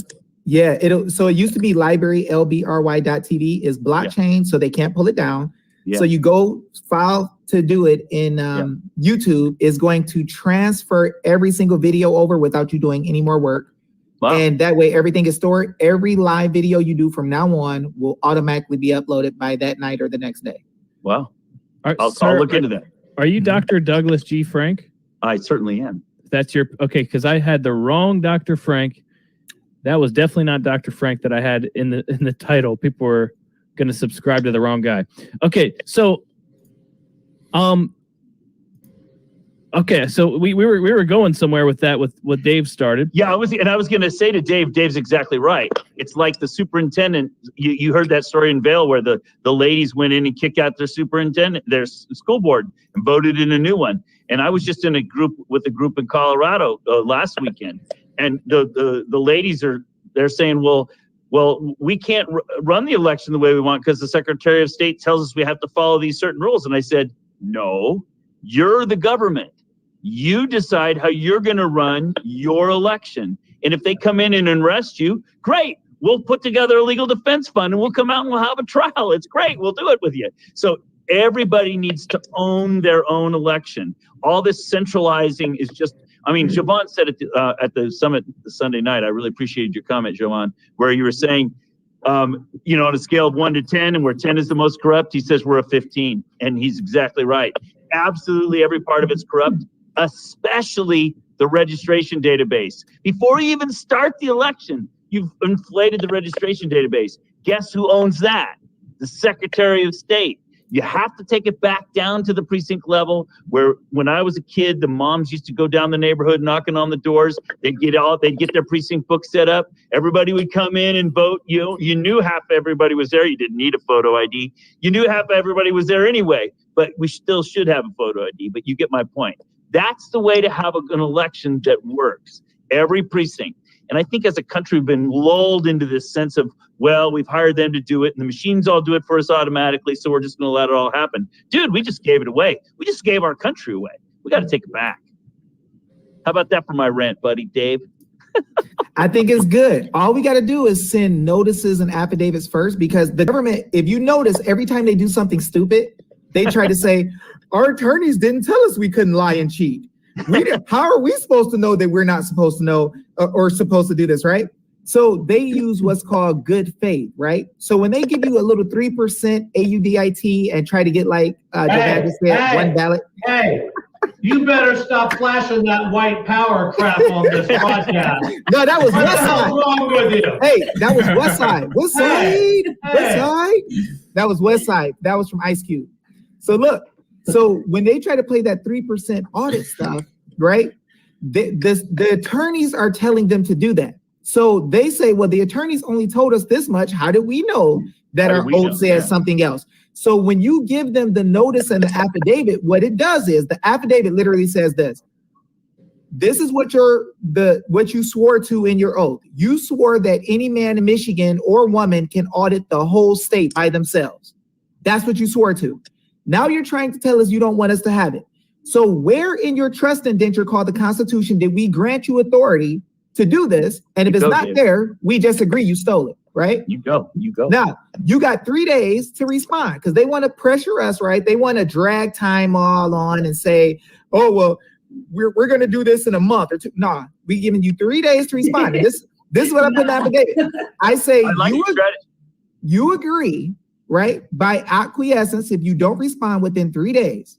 So it used to be library, LBRY.TV is blockchain, so they can't pull it down. Yeah. So you go file to do it in YouTube is going to transfer every single video over without you doing any more work. Wow. And that way everything is stored. Every live video you do from now on will automatically be uploaded by that night or the next day. Wow. I'll Sir, look into that. Are you Dr. Douglas G. Frank? I certainly am. That's okay, because I had the wrong Dr. Frank. That was definitely not Dr. Frank that I had in the title. People were going to subscribe to the wrong guy. Okay, so so we were going somewhere with that, with what Dave started. Yeah, I was going to say to Dave, Dave's exactly right. It's like the superintendent. You heard that story in Vail where the ladies went in and kicked out their superintendent, their school board, and voted in a new one. And I was just in a group in Colorado last weekend, and the ladies they're saying, well, we can't run the election the way we want because the Secretary of State tells us we have to follow these certain rules. And I said, no, you're the government. You decide how you're going to run your election. And if they come in and arrest you, great. We'll put together a legal defense fund and we'll come out and we'll have a trial. It's great. We'll do it with you. So everybody needs to own their own election. All this centralizing is just, Jovan said it at the summit Sunday night. I really appreciated your comment, Jovan, where you were saying, on a scale of 1 to 10, and where 10 is the most corrupt, he says we're a 15. And he's exactly right. Absolutely every part of it's corrupt, especially the registration database. Before you even start the election, you've inflated the registration database. Guess who owns that? The Secretary of State. You have to take it back down to the precinct level where when I was a kid, the moms used to go down the neighborhood knocking on the doors. They'd get their precinct book set up. Everybody would come in and vote. You knew half everybody was there. You didn't need a photo ID. You knew half everybody was there anyway, but we still should have a photo ID, but you get my point. That's the way to have an election that works. Every precinct. And I think as a country, we've been lulled into this sense of, well, we've hired them to do it, and the machines all do it for us automatically, so we're just going to let it all happen. Dude, we just gave it away. We just gave our country away. We got to take it back. How about that for my rant, buddy, Dave? I think it's good. All we got to do is send notices and affidavits first, because the government, if you notice, every time they do something stupid, they try to say, our attorneys didn't tell us we couldn't lie and cheat. How are we supposed to know that we're not supposed to know or supposed to do this, right? So they use what's called good faith, right? So when they give you a little 3% AUDIT and try to get one ballot. Hey, you better stop flashing that white power crap on this podcast. No, that was West Side. What's wrong with you? Hey, that was West Side. West Side. West Side. That was West Side. That was from Ice Cube. So look, so when they try to play that 3% audit stuff, right? The attorneys are telling them to do that. So they say, well, the attorneys only told us this much. How did we know that our oath says something else? So when you give them the notice and the affidavit, what it does is the affidavit literally says this. This is what you swore to in your oath. You swore that any man in Michigan or woman can audit the whole state by themselves. That's what you swore to. Now you're trying to tell us you don't want us to have it. So where in your trust indenture called the Constitution did we grant you authority to do this? And if it's not there, we just agree you stole it, right? You go. Now, you got 3 days to respond because they want to pressure us, right? They want to drag time all on and say, oh, well, we're going to do this in a month or two. Nah, we giving you 3 days to respond. This is what I put in the affidavit. I say, you agree, right? By acquiescence, if you don't respond within 3 days,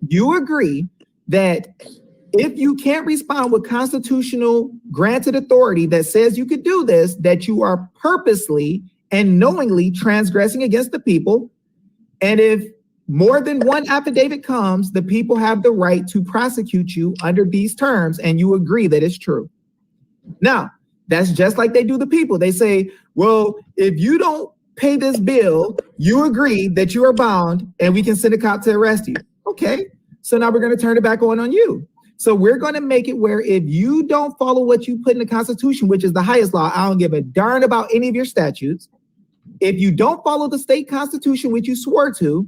you agree that if you can't respond with constitutional granted authority that says you could do this, that you are purposely and knowingly transgressing against the people. And if more than one affidavit comes, the people have the right to prosecute you under these terms, and you agree that it's true. Now, that's just like they do the people. They say, well, if you don't pay this bill, you agree that you are bound and we can send a cop to arrest you. Okay, so now we're going to turn it back on you. So we're going to make it where if you don't follow what you put in the Constitution, which is the highest law, I don't give a darn about any of your statutes. If you don't follow the state constitution, which you swore to,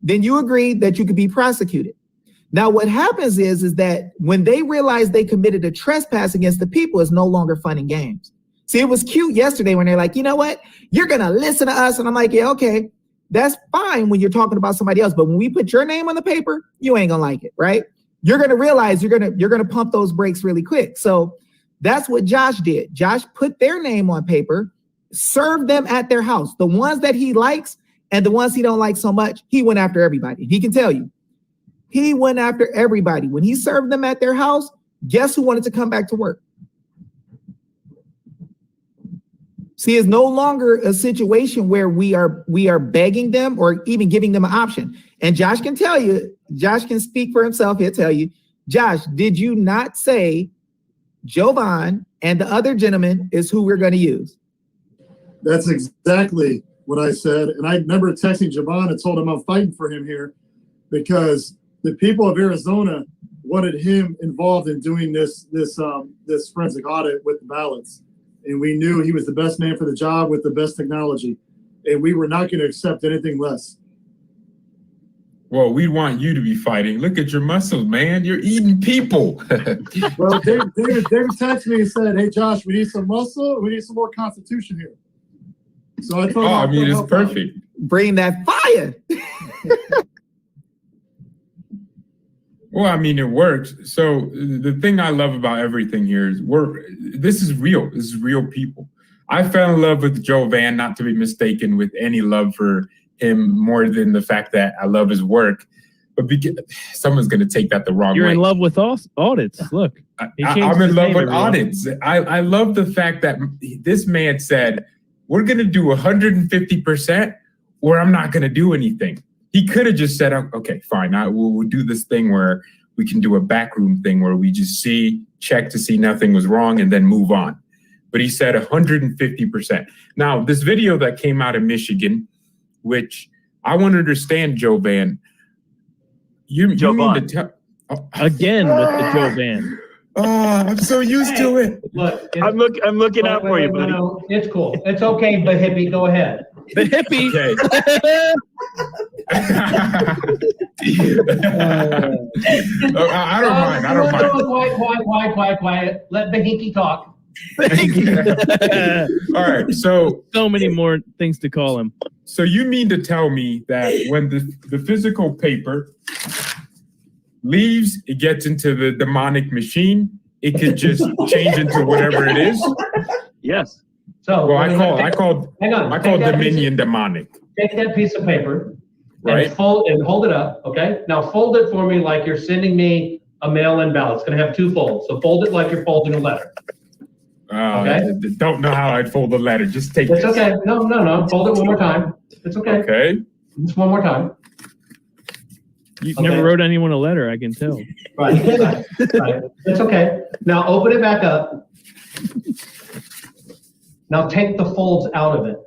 then you agree that you could be prosecuted. Now, what happens is that when they realize they committed a trespass against the people, it's no longer fun and games. See, it was cute yesterday when they're like, you know what? You're going to listen to us. And I'm like, yeah, okay, that's fine when you're talking about somebody else. But when we put your name on the paper, you ain't going to like it, right? You're going to realize you're going to pump those brakes really quick. So that's what Josh did. Josh put their name on paper, served them at their house. The ones that he likes and the ones he don't like so much, he went after everybody. He can tell you. He went after everybody. When he served them at their house, guess who wanted to come back to work? See, it's no longer a situation where we are begging them or even giving them an option. And Josh can tell you, Josh can speak for himself. He'll tell you, Josh, did you not say Jovan and the other gentleman is who we're going to use? That's exactly what I said. And I remember texting Jovan and told him I'm fighting for him here because the people of Arizona wanted him involved in doing this forensic audit with the ballots. And we knew he was the best man for the job with the best technology. And we were not going to accept anything less. Well, we want you to be fighting. Look at your muscles, man. You're eating people. Well, David texted me and said, hey, Josh, we need some muscle. We need some more constitution here. So I told him. I mean, it's perfect. Bring that fire. Well, I mean, it works. So the thing I love about everything here is this is real. This is real people. I fell in love with Jovan, not to be mistaken with any love for him more than the fact that I love his work. But someone's going to take that the wrong way. You're in love with Audits. Look, I'm in love with Audits. I love the fact that this man said, we're going to do 150% or I'm not going to do anything. He could have just said, okay, fine. We'll do this thing where we can do a backroom thing where we just check to see nothing was wrong and then move on. But he said 150%. Now, this video that came out of Michigan, which I want to understand, Jovan, you mean to tell... Again with the Jovan. Oh, I'm so used to it. Look, I'm looking out for you, buddy. No, it's cool. It's okay, but hippie, go ahead. The hippie. Okay. I don't mind. I don't mind. Quiet. Let Behizy talk. All right. So many more things to call him. So you mean to tell me that when the physical paper leaves, it gets into the demonic machine, it could just change into whatever it is? Yes. So well, I call Dominion demonic. Take that piece of paper, right, and hold it up. Okay. Now fold it for me like you're sending me a mail-in ballot. It's going to have two folds. So fold it like you're folding a letter. Okay. Don't know how I'd fold a letter. Just take It's okay. No. Fold it one more time. It's okay. Okay. Just one more time. You never wrote anyone a letter, I can tell. Right. It's okay. Now open it back up. Now take the folds out of it.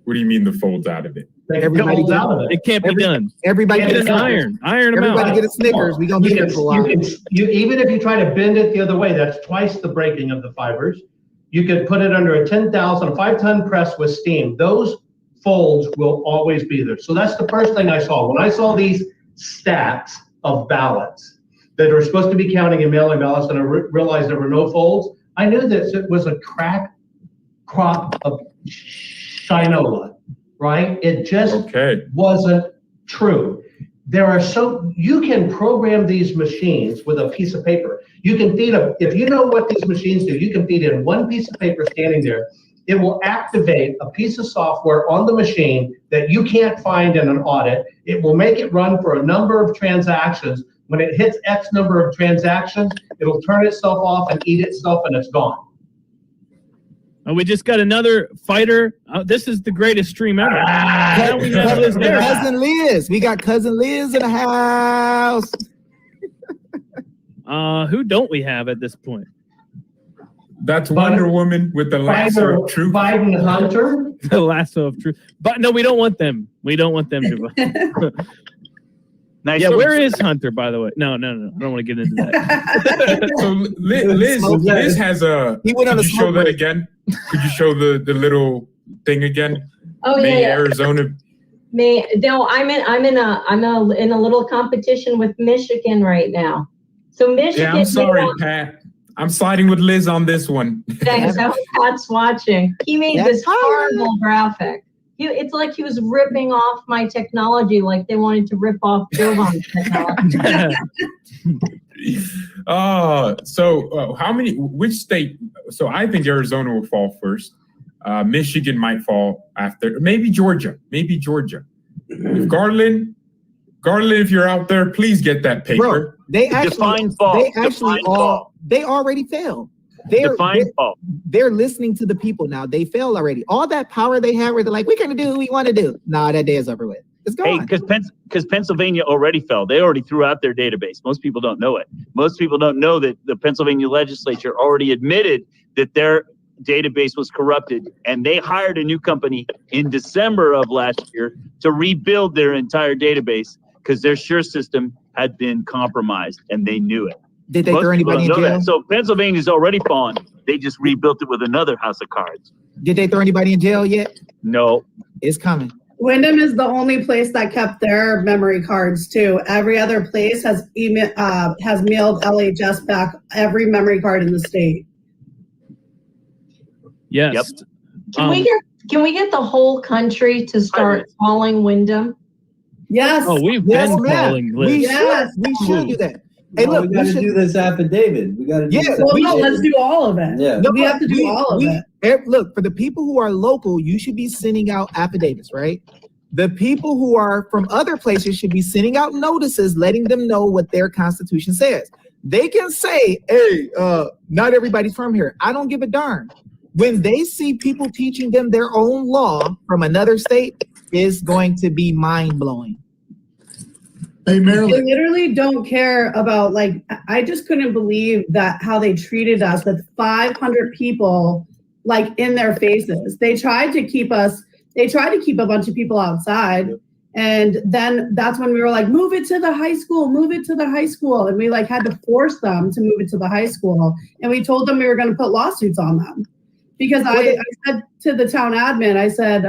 What do you mean the folds out of it? Everybody folds out of it. It can't be done. Everybody get an iron them out. Everybody get a Snickers. We gonna be there for a while. Even if you try to bend it the other way, that's twice the breaking of the fibers. You could put it under a 5-ton press with steam. Those folds will always be there. So that's the first thing I saw. When I saw these stacks of ballots that are supposed to be counting in mail-in ballots and I realized there were no folds, I knew that it was a crop of shinola, right? It just wasn't true. you can program these machines with a piece of paper. You can feed them, if you know what these machines do, you can feed in one piece of paper standing there. It will activate a piece of software on the machine that you can't find in an audit. It will make it run for a number of transactions. When it hits X number of transactions, it'll turn itself off and eat itself, and it's gone. And we just got another fighter. This is the greatest stream ever. Now we have Liz there. Cousin Liz. We got Cousin Liz in the house. Who don't we have at this point? That's Wonder Woman with the lasso of truth. Biden Hunter. The lasso of truth. But no, we don't want them. We don't want them, Jovan. Nice. Yeah, where is Hunter, by the way? No. I don't want to get into that. So Liz has a. He went on could a you show smoke that break. again? Could you show the little thing again? Oh May, yeah. Arizona. No, I'm in a little competition with Michigan right now. So Michigan. Yeah, I'm sorry, Pat. I'm siding with Liz on this one. Thanks. I hope Pat's watching. He made this horrible graphic. It's like he was ripping off my technology, like they wanted to rip off Jovan's technology. Which state? So I think Arizona will fall first. Michigan might fall after. Maybe Georgia. If Garland, if you're out there, please get that paper. Bro, they already failed. They're listening to the people now. They failed already. All that power they had where they're like, we're going to do what we want to do. Nah, that day is over with. It's gone. Hey, because Pennsylvania already fell. They already threw out their database. Most people don't know it. Most people don't know that the Pennsylvania legislature already admitted that their database was corrupted, and they hired a new company in December of last year to rebuild their entire database because their SURE system had been compromised, and they knew it. Did they throw anybody in jail? So Pennsylvania's already fallen. They just rebuilt it with another house of cards. Did they throw anybody in jail yet? No. It's coming. Wyndham is the only place that kept their memory cards too. Every other place has mailed LHS back every memory card in the state. Yes. Yep. Can we get the whole country to start calling Wyndham? Yes. Oh, we've been calling Liz. We should do that. Hey, Well, look, we got to do this affidavit. We got to do this Well, no, affidavit. let's do all of it. Yeah. No, we have to do all of it. Look, for the people who are local, you should be sending out affidavits, right? The people who are from other places should be sending out notices, letting them know what their constitution says. They can say, hey, not everybody's from here. I don't give a darn. When they see people teaching them their own law from another state, it's going to be mind-blowing. Hey, They Marilyn. literally don't care about, like, I just couldn't believe that how they treated us with 500 people like in their faces. They tried to keep a bunch of people outside. And then that's when we were like, move it to the high school. And we like had to force them to move it to the high school. And we told them we were going to put lawsuits on them. Because I said to the town admin, I said,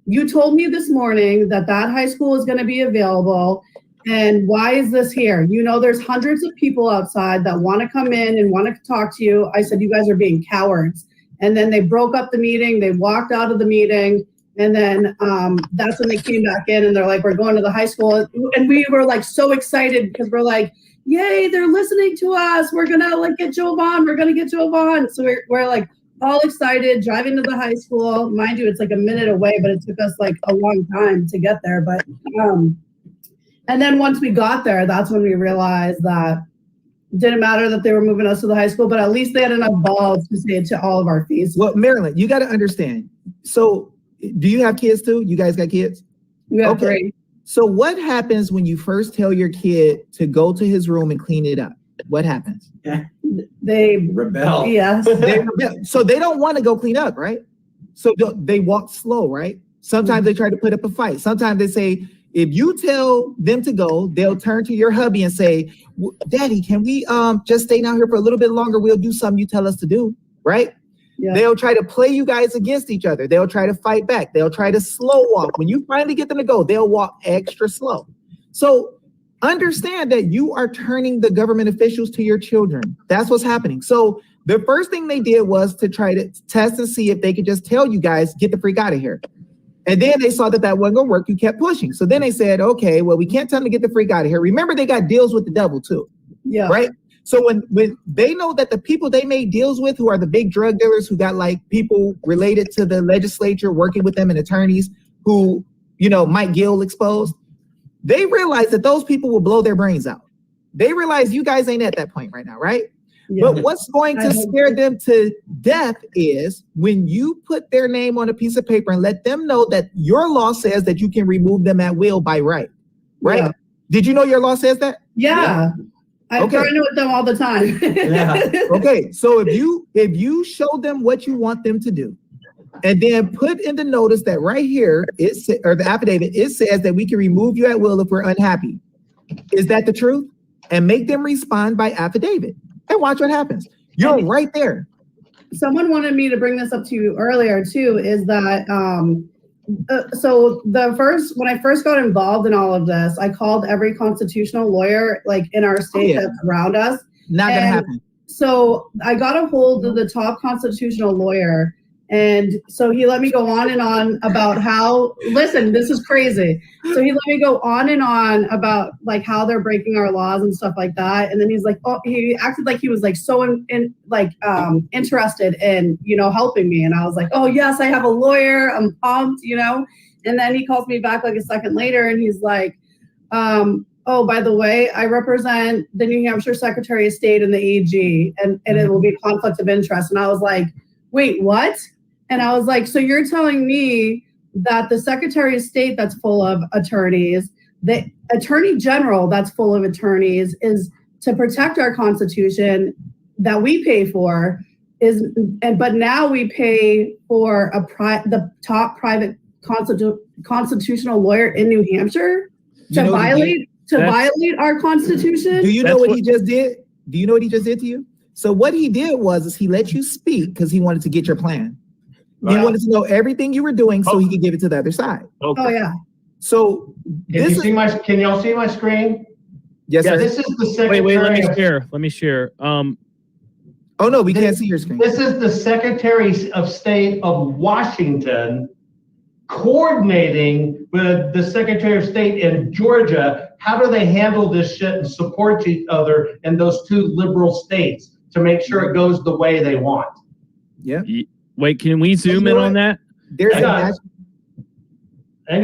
you told me this morning that high school is going to be available. And why is this here? You know, there's hundreds of people outside that want to come in and want to talk to you. I said, you guys are being cowards. And then they broke up the meeting. They walked out of the meeting. And then that's when they came back in and they're like, we're going to the high school. And we were like so excited because we're like, yay, they're listening to us. We're going to like get Jovan. We're going to get Jovan. So we're like all excited, driving to the high school. Mind you, it's like a minute away, but it took us like a long time to get there. But and then once we got there, that's when we realized that it didn't matter that they were moving us to the high school, but at least they had enough balls to say it to all of our fees. Well, Marilyn, you got to understand. So do you have kids too? You guys got kids? We have 3. So what happens when you first tell your kid to go to his room and clean it up? What happens? They rebel. Yes. They rebel. So they don't want to go clean up, right? So they walk slow, right? Sometimes they try to put up a fight. Sometimes they say, if you tell them to go, they'll turn to your hubby and say, Daddy, can we just stay down here for a little bit longer? We'll do something you tell us to do, right? Yeah. They'll try to play you guys against each other. They'll try to fight back. They'll try to slow walk. When you finally get them to go, they'll walk extra slow. So understand that you are turning the government officials to your children. That's what's happening. So the first thing they did was to try to test and see if they could just tell you guys, get the freak out of here. And then they saw that wasn't gonna work. You kept pushing. So then they said, okay, well, we can't tell them to get the freak out of here. Remember, they got deals with the devil too. Yeah. Right? So when they know that the people they made deals with, who are the big drug dealers, who got like people related to the legislature working with them and attorneys who, Mike Gail exposed, they realize that those people will blow their brains out. They realize you guys ain't at that point right now, right? Yeah. But what's going to scare them to death is when you put their name on a piece of paper and let them know that your law says that you can remove them at will by right. Right? Yeah. Did you know your law says that? Yeah. I'm trying with them all the time. Okay. So if you show them what you want them to do, and then put in the notice that right here, or the affidavit, it says that we can remove you at will if we're unhappy. Is that the truth? And make them respond by affidavit. And watch what happens. You're right there. Someone wanted me to bring this up to you earlier too, is that so when I first got involved in all of this, I called every constitutional lawyer like in our state that's around us. Not gonna happen. So I got a hold of the top constitutional lawyer. And so he let me go on and on about how, listen, this is crazy. So he let me go on and on about like how they're breaking our laws and stuff like that. And then he's like, he acted like he was like so interested in, helping me. And I was like, oh yes, I have a lawyer. I'm pumped, And then he calls me back like a second later and he's like, oh, by the way, I represent the New Hampshire Secretary of State and the AG and it will be conflict of interest. And I was like, wait, what? And I was like, so you're telling me that the Secretary of State that's full of attorneys, the Attorney General that's full of attorneys is to protect our Constitution that we pay for but now we pay for the top private constitutional lawyer in New Hampshire to violate our Constitution? Do you know what he just did? Do you know what he just did to you? So what he did was he let you speak because he wanted to get your plan. He wanted to know everything you were doing so he could give it to the other side. Okay. Oh yeah. So can y'all see my screen? Yes, sir. This is the Secretary. Wait, let me share. Oh no, we can't see your screen. This is the Secretary of State of Washington coordinating with the Secretary of State in Georgia. How do they handle this shit and support each other in those two liberal states to make sure it goes the way they want? Yeah. Wait, can we zoom in on that? Hang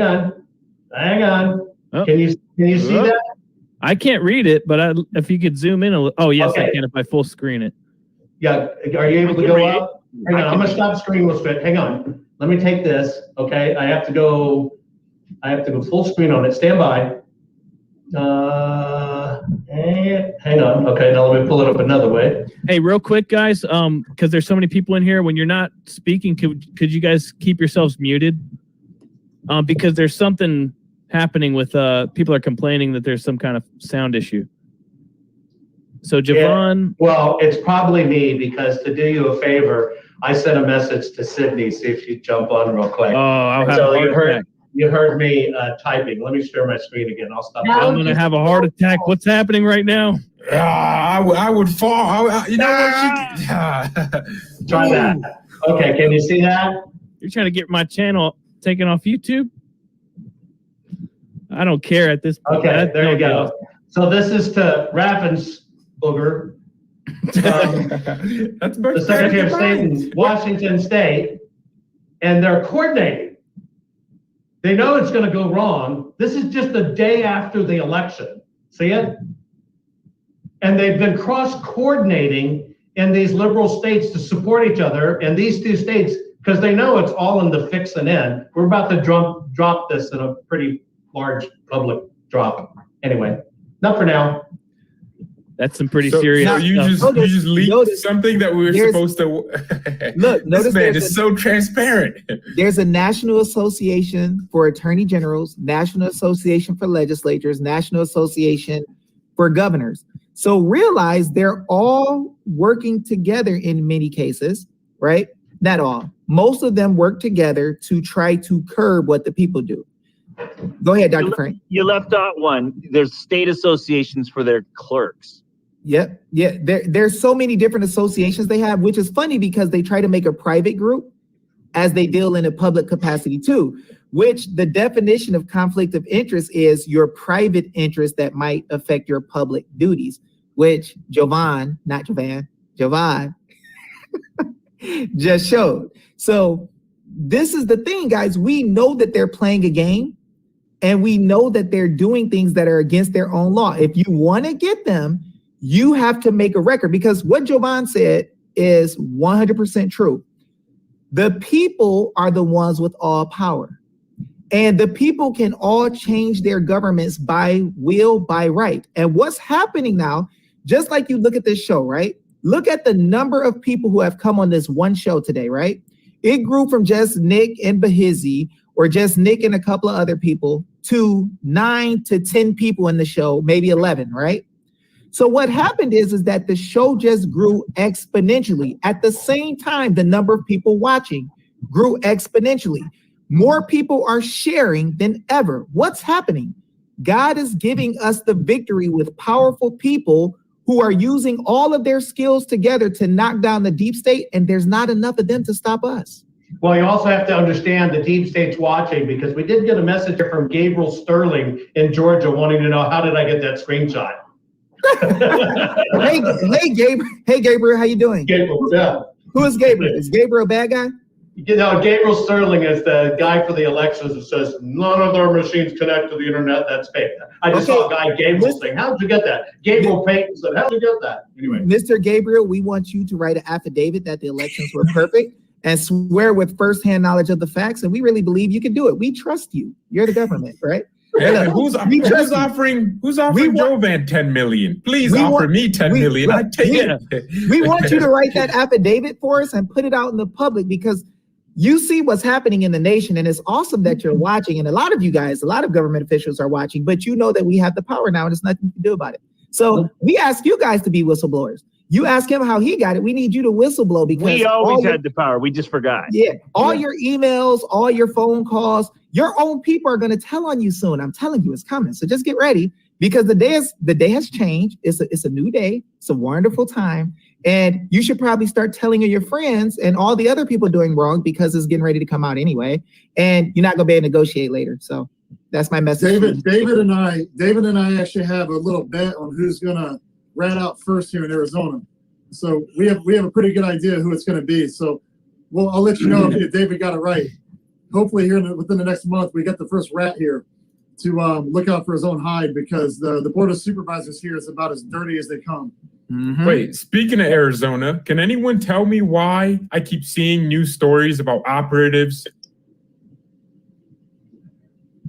on. Oh. Can you see that? I can't read it, but if you could zoom in a little. Oh, yes, Okay. I can if I full screen it. Yeah, are you able to go up? Hang on, I'm gonna stop screen real quick. Hang on. Let me take this. Okay, I have to go full screen on it. Stand by. Hang on. Okay, now let me pull it up another way. Hey, real quick, guys, because there's so many people in here. When you're not speaking, could you guys keep yourselves muted? Because there's something happening with people are complaining that there's some kind of sound issue. So Jovan. Yeah, well, it's probably me because to do you a favor, I sent a message to Sydney. See if she'd jump on real quick. Oh, I'll have so a heart attack. You heard me typing. Let me share my screen again. I'll stop. I'm gonna have a heart attack. What's happening right now? I would fall. You know what? Try that. Okay, can you see that? You're trying to get my channel taken off YouTube? I don't care at this point. Okay, there you go. So this is to Raffensperger, the Secretary of State in Washington State, and they're coordinating. They know it's going to go wrong. This is just the day after the election. See it? And they've been cross-coordinating in these liberal states to support each other. And these two states, because they know it's all in the fix and end. We're about to drop this in a pretty large public drop. Anyway, not for now. That's some pretty serious stuff. You just leaked something that we were supposed to. Look, this man is so transparent. There's a National Association for Attorney Generals, National Association for Legislatures, National Association for Governors. So realize they're all working together in many cases, right? Not all. Most of them work together to try to curb what the people do. Go ahead, Dr. Frank. You left out one. There's state associations for their clerks. Yep. There's so many different associations they have, which is funny because they try to make a private group as they deal in a public capacity too, which the definition of conflict of interest is your private interest that might affect your public duties, which Jovan just showed. So this is the thing, guys. We know that they're playing a game, and we know that they're doing things that are against their own law. If you want to get them, you have to make a record, because what Jovan said is 100% true. The people are the ones with all power, and the people can all change their governments by will, by right. And what's happening now, just like you look at this show, right? Look at the number of people who have come on this one show today, right? It grew from just Nick and Behizy, or just Nick and a couple of other people, to 9 to 10 people in the show, maybe 11, right? So what happened is that the show just grew exponentially. At the same time, the number of people watching grew exponentially. More people are sharing than ever. What's happening? God is giving us the victory with powerful people who are using all of their skills together to knock down the deep state, and there's not enough of them to stop us. Well, you also have to understand the deep state's watching, because we did get a message from Gabriel Sterling in Georgia wanting to know, how did I get that screenshot? Hey, Gabriel, how you doing? Gabriel, yeah. Who is Gabriel? Is Gabriel a bad guy? You know, Gabriel Sterling is the guy for the elections who says none of their machines connect to the internet. That's fake. I just saw a guy, Gabriel, saying, how did you get that? Gabriel Payton said, how did you get that? Anyway. Mr. Gabriel, we want you to write an affidavit that the elections were perfect and swear with firsthand knowledge of the facts. And we really believe you can do it. We trust you. You're the government, right? Hey, who's offering Jovan 10 million? Please offer me 10 million. I take it. We want you to write that affidavit for us and put it out in the public, because you see what's happening in the nation, and it's awesome that you're watching. And a lot of you guys, a lot of government officials are watching, but you know that we have the power now and there's nothing to do about it. So we ask you guys to be whistleblowers. You ask him how he got it. We need you to whistleblow, because we always had the power. We just forgot. Yeah. All your emails, all your phone calls, your own people are going to tell on you soon. I'm telling you, it's coming. So just get ready, because the day has changed. It's a new day. It's a wonderful time. And you should probably start telling your friends and all the other people doing wrong, because it's getting ready to come out anyway. And you're not going to be able to negotiate later. So that's my message. David and I actually have a little bet on who's going to rat out first here in Arizona. So we have a pretty good idea who it's going to be. So I'll let you know if David got it right. Hopefully here within the next month, we get the first rat here to look out for his own hide, because the Board of Supervisors here is about as dirty as they come. Mm-hmm. Wait, speaking of Arizona, can anyone tell me why I keep seeing news stories about operatives?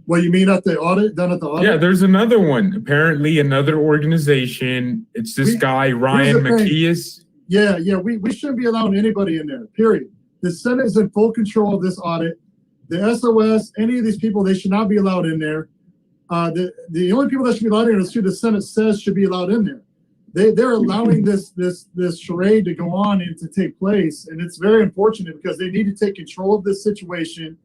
Well, you mean at the audit, done at the audit? Yeah, there's another one. Apparently another organization. It's this guy, Ryan McKeas. Yeah, we shouldn't be allowing anybody in there, period. The Senate is in full control of this audit. The SOS, any of these people, they should not be allowed in there. The only people that should be allowed in there is who the Senate says should be allowed in there. They're allowing this charade to go on and to take place, and it's very unfortunate, because they need to take control of this situation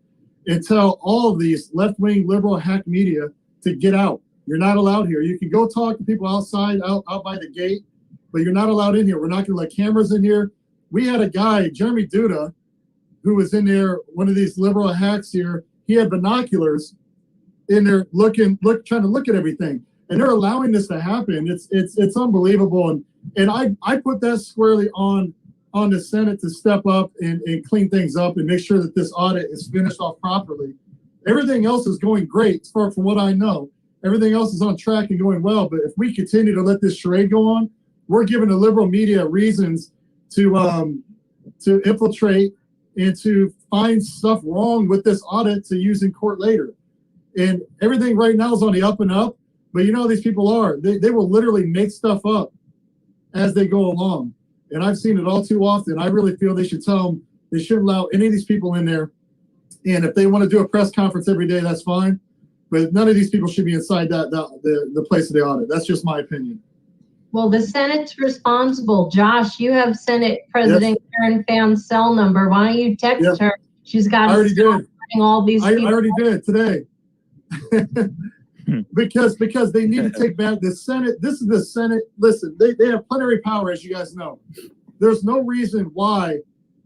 and tell all of these left-wing liberal hack media to get out. You're not allowed here. You can go talk to people outside, out by the gate, but you're not allowed in here. We're not going to let cameras in here. We had a guy, Jeremy Duda, who was in there, one of these liberal hacks here. He had binoculars in there trying to look at everything. And they're allowing this to happen. It's unbelievable. And I put that squarely on the Senate to step up and clean things up and make sure that this audit is finished off properly. Everything else is going great, as far from what I know. Everything else is on track and going well. But if we continue to let this charade go on, we're giving the liberal media reasons to infiltrate and to find stuff wrong with this audit to use in court later. And everything right now is on the up and up. But you know how these people are. They will literally make stuff up as they go along. And I've seen it all too often. I really feel they should tell them they shouldn't allow any of these people in there. And if they want to do a press conference every day, that's fine. But none of these people should be inside the place of the audit. That's just my opinion. Well, the Senate's responsible. Josh, you have Senate President Karen Pham's cell number. Why don't you text her? She's got to stop all these people. I already did today. because they need to take back the Senate. This is the Senate. Listen, they have plenary power, as you guys know. There's no reason why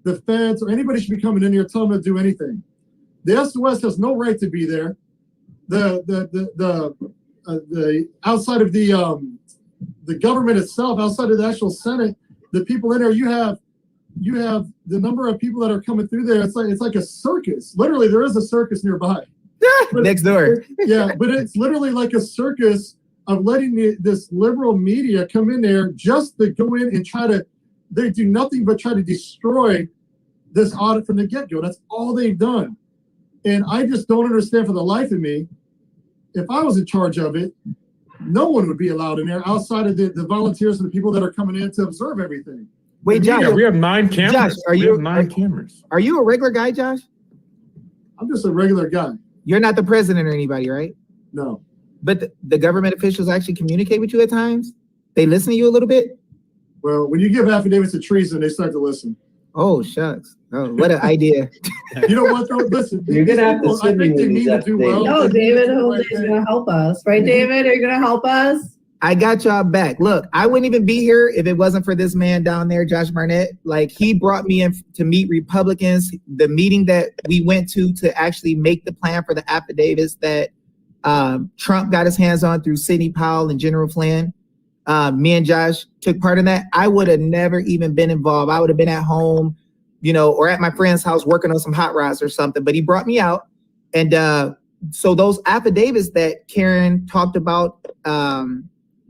the feds or anybody should be coming in here telling them to do anything. The SOS has no right to be there. The outside of the government itself, outside of the actual Senate, the people in there, you have the number of people that are coming through there. It's like a circus. Literally, there is a circus nearby. Next door. Yeah, but it's literally like a circus of letting this liberal media come in there just to go in and they do nothing but try to destroy this audit from the get-go. That's all they've done. And I just don't understand for the life of me, if I was in charge of it, no one would be allowed in there outside of the volunteers and the people that are coming in to observe everything. Wait, Josh. Yeah, we have 9 cameras. Josh, we have 9 cameras. Are you a regular guy, Josh? I'm just a regular guy. You're not the president or anybody, right? No. But the government officials actually communicate with you at times? They listen to you a little bit? Well, when you give affidavits of treason, they start to listen. Oh, shucks. Oh, what an idea. You know what, though? Listen, You're going to have to I send think me they these need to do well. No, David Jose is going to help us. Right, David? Are you going to help us? I got y'all back. Look, I wouldn't even be here if it wasn't for this man down there, Josh Barnett. Like, he brought me in to meet Republicans. The meeting that we went to actually make the plan for the affidavits that Trump got his hands on through Sidney Powell and General Flynn. Me and Josh took part in that. I would have never even been involved. I would have been at home, or at my friend's house working on some hot rods or something. But he brought me out. And so those affidavits that Karen talked about,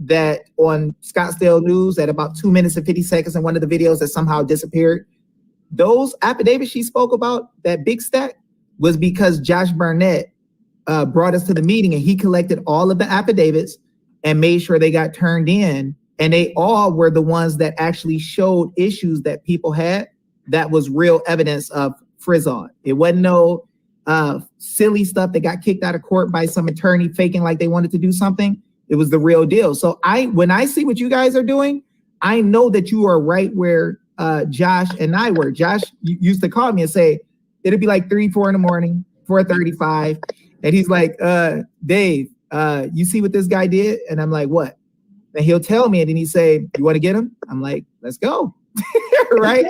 that on Scottsdale News at about 2 minutes and 50 seconds in one of the videos that somehow disappeared. Those affidavits she spoke about, that big stack, was because Josh Barnett brought us to the meeting and he collected all of the affidavits and made sure they got turned in. And they all were the ones that actually showed issues that people had that was real evidence of frizz-on. It wasn't no silly stuff that got kicked out of court by some attorney faking like they wanted to do something. It was the real deal. So when I see what you guys are doing, I know that you are right where Josh and I were. Josh used to call me and say, it'd be like 3-4 in the morning, 4:35. And he's like, Dave, you see what this guy did? And I'm like, what? And he'll tell me, and then he say, you want to get him? I'm like, let's go. Right?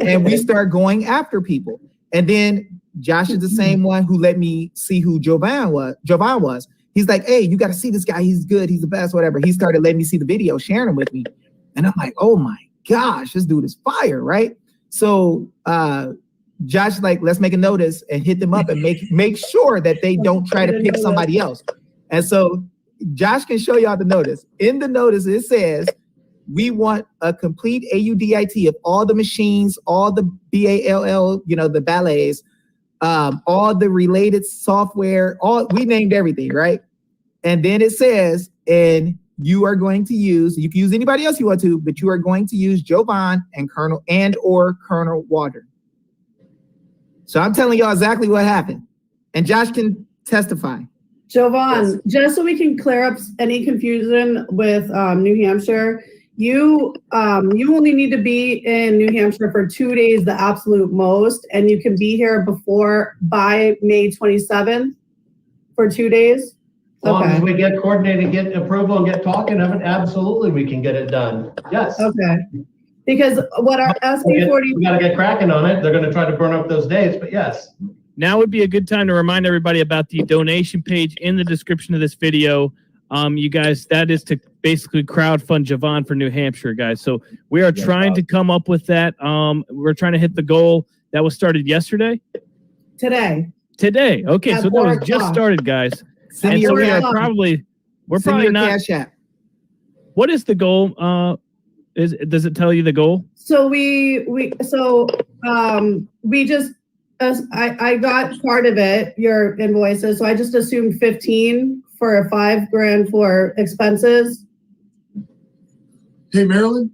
And we start going after people. And then Josh is the same one who let me see who Jovan was. He's like, hey, you got to see this guy. He's good. He's the best, whatever. He started letting me see the video, sharing them with me. And I'm like, oh my gosh, this dude is fire, right? So Josh like, let's make a notice and hit them up and make sure that they don't try to pick somebody else. And so Josh can show y'all the notice. In the notice, it says, we want a complete AUDIT of all the machines, all the BALL, the ballets, all the related software, we named everything, right? And then it says, and you are going to use, you can use anybody else you want to, but you are going to use Jovan and Colonel Waldron. So I'm telling y'all exactly what happened. And Josh can testify. Jovan, just so we can clear up any confusion with New Hampshire, you only need to be in New Hampshire for 2 days, the absolute most, and you can be here by May 27th for 2 days. As long as we get coordinated, get approval, and get talking of it, absolutely we can get it done. Yes. Okay. Because what our SB 40, we got to get cracking on it. They're going to try to burn up those days, but yes. Now would be a good time to remind everybody about the donation page in the description of this video. You guys, that is to basically crowdfund Jovan for New Hampshire, guys. So we are trying to come up with that. We're trying to hit the goal that was started yesterday. Today. Okay, so that was just started, guys. And so we're probably not. Cash App. What is the goal? Does it tell you the goal? So we just. I got part of it, your invoices, so I just assumed 15 for $5,000 for expenses. Hey, Marilyn,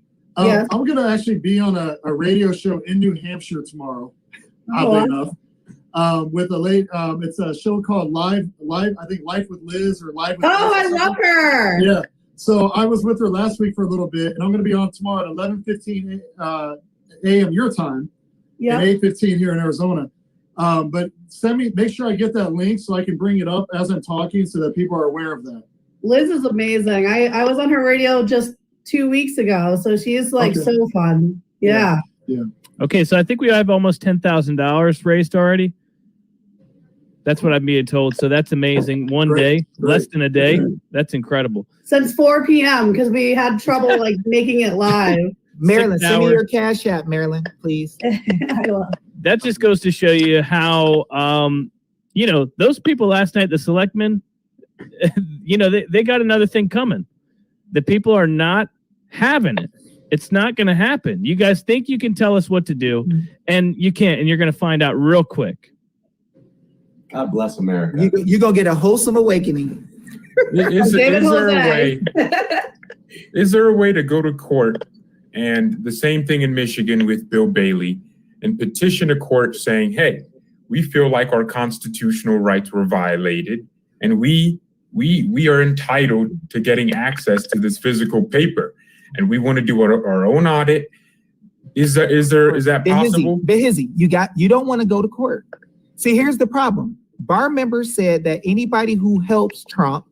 Yes. I'm going to actually be on a radio show in New Hampshire tomorrow, oddly enough, with a late, it's a show called Live, I think Life with Liz or Live with Liz. Oh, I love her. Yeah. So I was with her last week for a little bit, and I'm going to be on tomorrow at 11:15 a.m. your time, and 8:15 here in Arizona. But make sure I get that link so I can bring it up as I'm talking so that people are aware of that. Liz is amazing. I was on her radio just 2 weeks ago, so she is like so fun. Yeah. Okay, so I think we have almost $10,000 raised already. That's what I'm being told. So that's amazing. One day, less than a day. That's incredible. Since 4 p.m. because we had trouble like making it live. Marilyn, 6 send me hours. your Cash App, Marilyn, please. I love That just goes to show you how, those people last night, the selectmen, they got another thing coming. The people are not having it. It's not going to happen. You guys think you can tell us what to do, and you can't, and you're going to find out real quick. God bless America. You're going to get a wholesome awakening. Is there a way to go to court and the same thing in Michigan with Bill Bailey and petition a court saying, hey, we feel like our constitutional rights were violated and we are entitled to getting access to this physical paper and we want to do our own audit. Is that possible? Behizy, you don't want to go to court. See, here's the problem. Bar members said that anybody who helps Trump,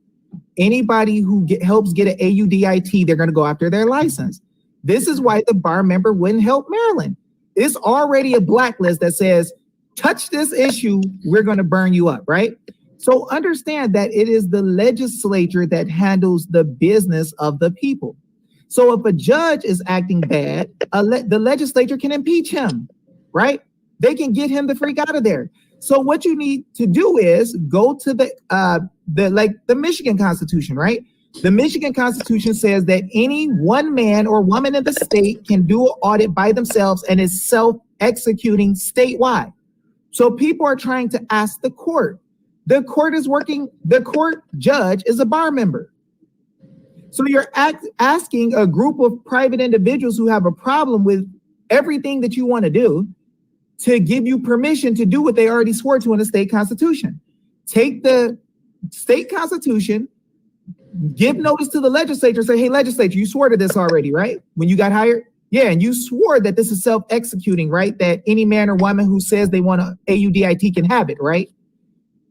anybody who helps get an AUDIT, they're going to go after their license. This is why the bar member wouldn't help Maryland. It's already a blacklist that says, touch this issue, we're going to burn you up, right? So understand that it is the legislature that handles the business of the people. So if a judge is acting bad, the legislature can impeach him, right? They can get him the freak out of there. So what you need to do is go to the Michigan Constitution, right? The Michigan Constitution says that any one man or woman in the state can do an audit by themselves and is self-executing statewide. So people are trying to ask the court. The court judge is a bar member. So you're asking a group of private individuals who have a problem with everything that you want to do to give you permission to do what they already swore to in the state constitution. Take the state constitution, give notice to the legislature, say, hey, legislature, you swore to this already, right? When you got hired? Yeah, and you swore that this is self-executing, right? That any man or woman who says they want an AUDIT can have it, right?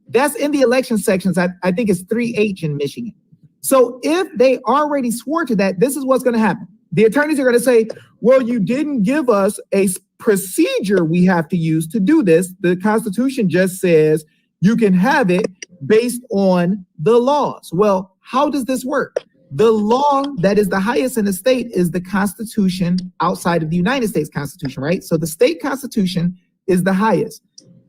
That's in the election sections. I think it's 3H in Michigan. So if they already swore to that, this is what's going to happen. The attorneys are going to say, well, you didn't give us a procedure we have to use to do this. The Constitution just says you can have it based on the laws. Well, how does this work? The law that is the highest in the state is the Constitution outside of the United States Constitution, right? So the state Constitution is the highest.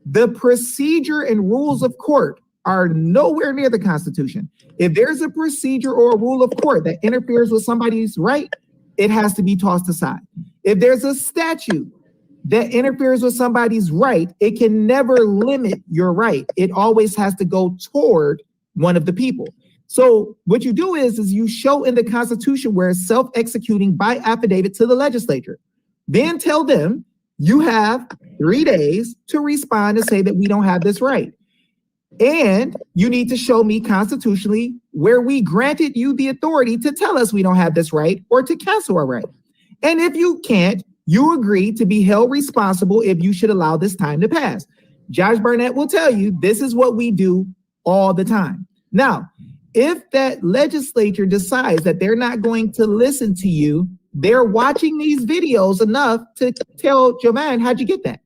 The procedure and rules of court are nowhere near the Constitution. If there's a procedure or a rule of court that interferes with somebody's right, it has to be tossed aside. If there's a statute that interferes with somebody's right, it can never limit your right. It always has to go toward one of the people. So what you do is you show in the Constitution where it's self-executing by affidavit to the legislature. Then tell them you have 3 days to respond and say that we don't have this right. And you need to show me constitutionally where we granted you the authority to tell us we don't have this right or to cancel our right. And if you can't, you agree to be held responsible if you should allow this time to pass. Josh Barnett will tell you this is what we do all the time. Now, if that legislature decides that they're not going to listen to you, they're watching these videos enough to tell Jovan, how'd you get that?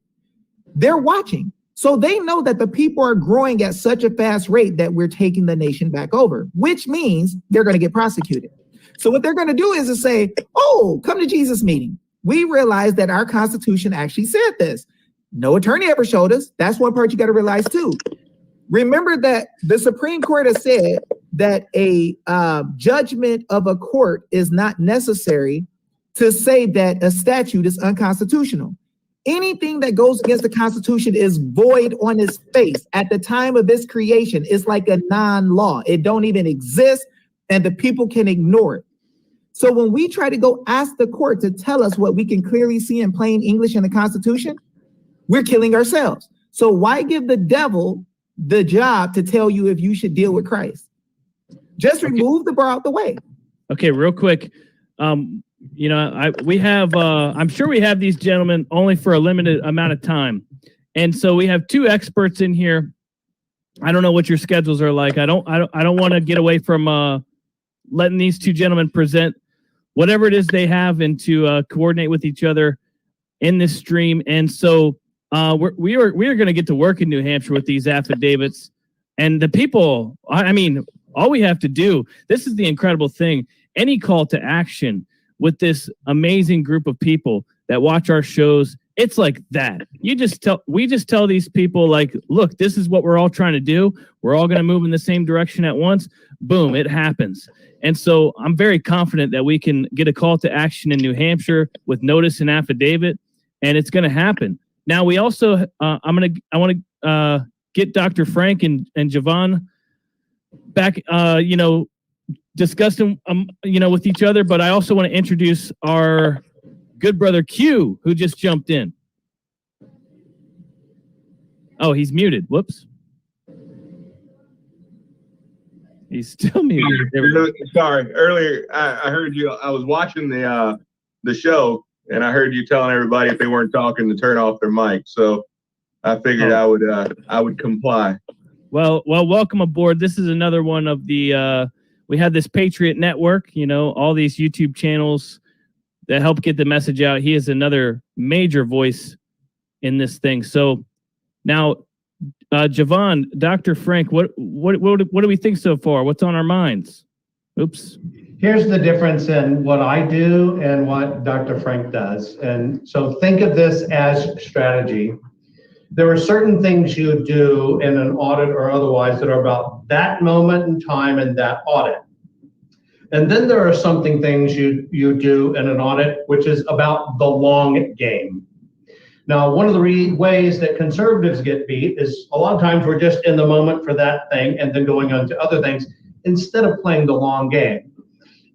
They're watching. So they know that the people are growing at such a fast rate that we're taking the nation back over, which means they're going to get prosecuted. So what they're going to do is to say, oh, come to Jesus meeting. We realize that our Constitution actually said this. No attorney ever showed us. That's one part you got to realize too. Remember that the Supreme Court has said that a judgment of a court is not necessary to say that a statute is unconstitutional. Anything that goes against the Constitution is void on its face. At the time of its creation, it's like a non-law. It don't even exist, and the people can ignore it. So when we try to go ask the court to tell us what we can clearly see in plain English in the Constitution, we're killing ourselves. So why give the devil the job to tell you if you should deal with Christ? Just remove the bar out the way. Okay, real quick. We have, I'm sure we have these gentlemen only for a limited amount of time. And so we have 2 experts in here. I don't know what your schedules are like. I don't want to get away from letting these 2 gentlemen present whatever it is they have and to coordinate with each other. in this stream. And so we are going to get to work in New Hampshire with these affidavits. And the people, I mean, all we have to do, this is the incredible thing, any call to action with this amazing group of people that watch our shows, it's like that. We just tell these people, like, look, this is what we're all trying to do. We're all going to move in the same direction at once. Boom, it happens. And so I'm very confident that we can get a call to action in New Hampshire with notice and affidavit, and it's going to happen. Now, we also, I want to get Dr. Frank and Jovan back, discussing, with each other, but I also want to introduce our good brother Q, who just jumped in. Oh, he's muted. Whoops. He's still muted. Sorry. Earlier, I heard you. I was watching the show, and I heard you telling everybody if they weren't talking to turn off their mic. So I figured I would comply. Well, welcome aboard. This is another one of the. We have this Patriot Network. All these YouTube channels that help get the message out. He is another major voice in this thing. So now, Jovan, Dr. Frank, what do we think so far? What's on our minds? Oops. Here's the difference in what I do and what Dr. Frank does. And so think of this as strategy. There are certain things you do in an audit or otherwise that are about that moment in time and that audit. And then there are things you do in an audit, which is about the long game. Now, one of the ways that conservatives get beat is a lot of times we're just in the moment for that thing and then going on to other things instead of playing the long game.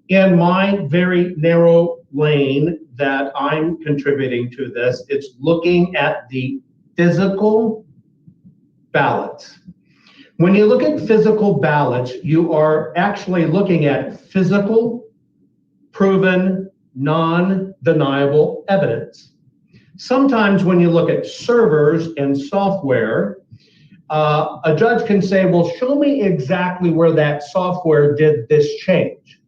In my very narrow lane that I'm contributing to this, it's looking at the physical ballots. When you look at physical ballots, you are actually looking at physical, proven, non-deniable evidence. Sometimes when you look at servers and software, a judge can say, well, show me exactly where that software did this change.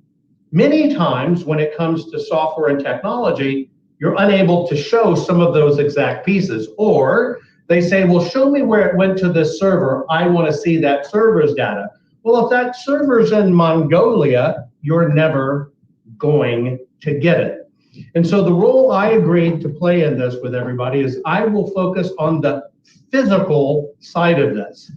Many times when it comes to software and technology, you're unable to show some of those exact pieces. Or they say, well, show me where it went to this server. I want to see that server's data. Well, if that server's in Mongolia, you're never going to get it. And so the role I agreed to play in this with everybody is I will focus on the physical side of this.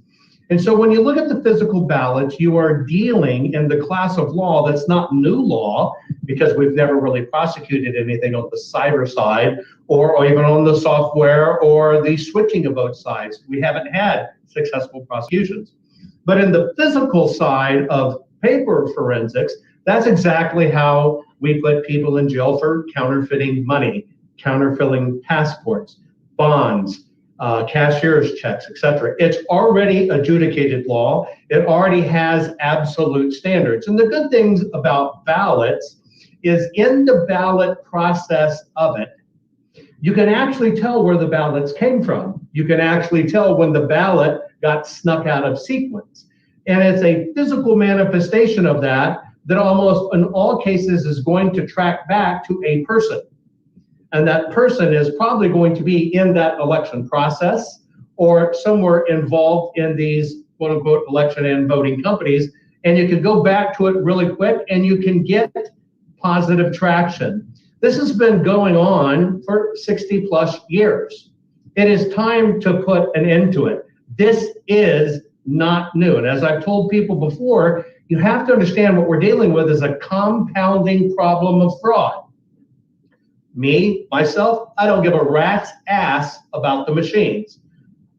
And so when you look at the physical ballots, you are dealing in the class of law that's not new law, because we've never really prosecuted anything on the cyber side or even on the software or the switching of both sides. We haven't had successful prosecutions. But in the physical side of paper forensics, that's exactly how we put people in jail for counterfeiting money, counterfeiting passports, bonds, cashier's checks, etc. It's already adjudicated law. It already has absolute standards. And the good things about ballots is in the ballot process of it, you can actually tell where the ballots came from. You can actually tell when the ballot got snuck out of sequence. And it's a physical manifestation of that almost in all cases is going to track back to a person. And that person is probably going to be in that election process or somewhere involved in these quote unquote election and voting companies. And you can go back to it really quick and you can get positive traction. This has been going on for 60 plus years. It is time to put an end to it. This is not new. And as I've told people before, you have to understand what we're dealing with is a compounding problem of fraud. Me, myself, I don't give a rat's ass about the machines.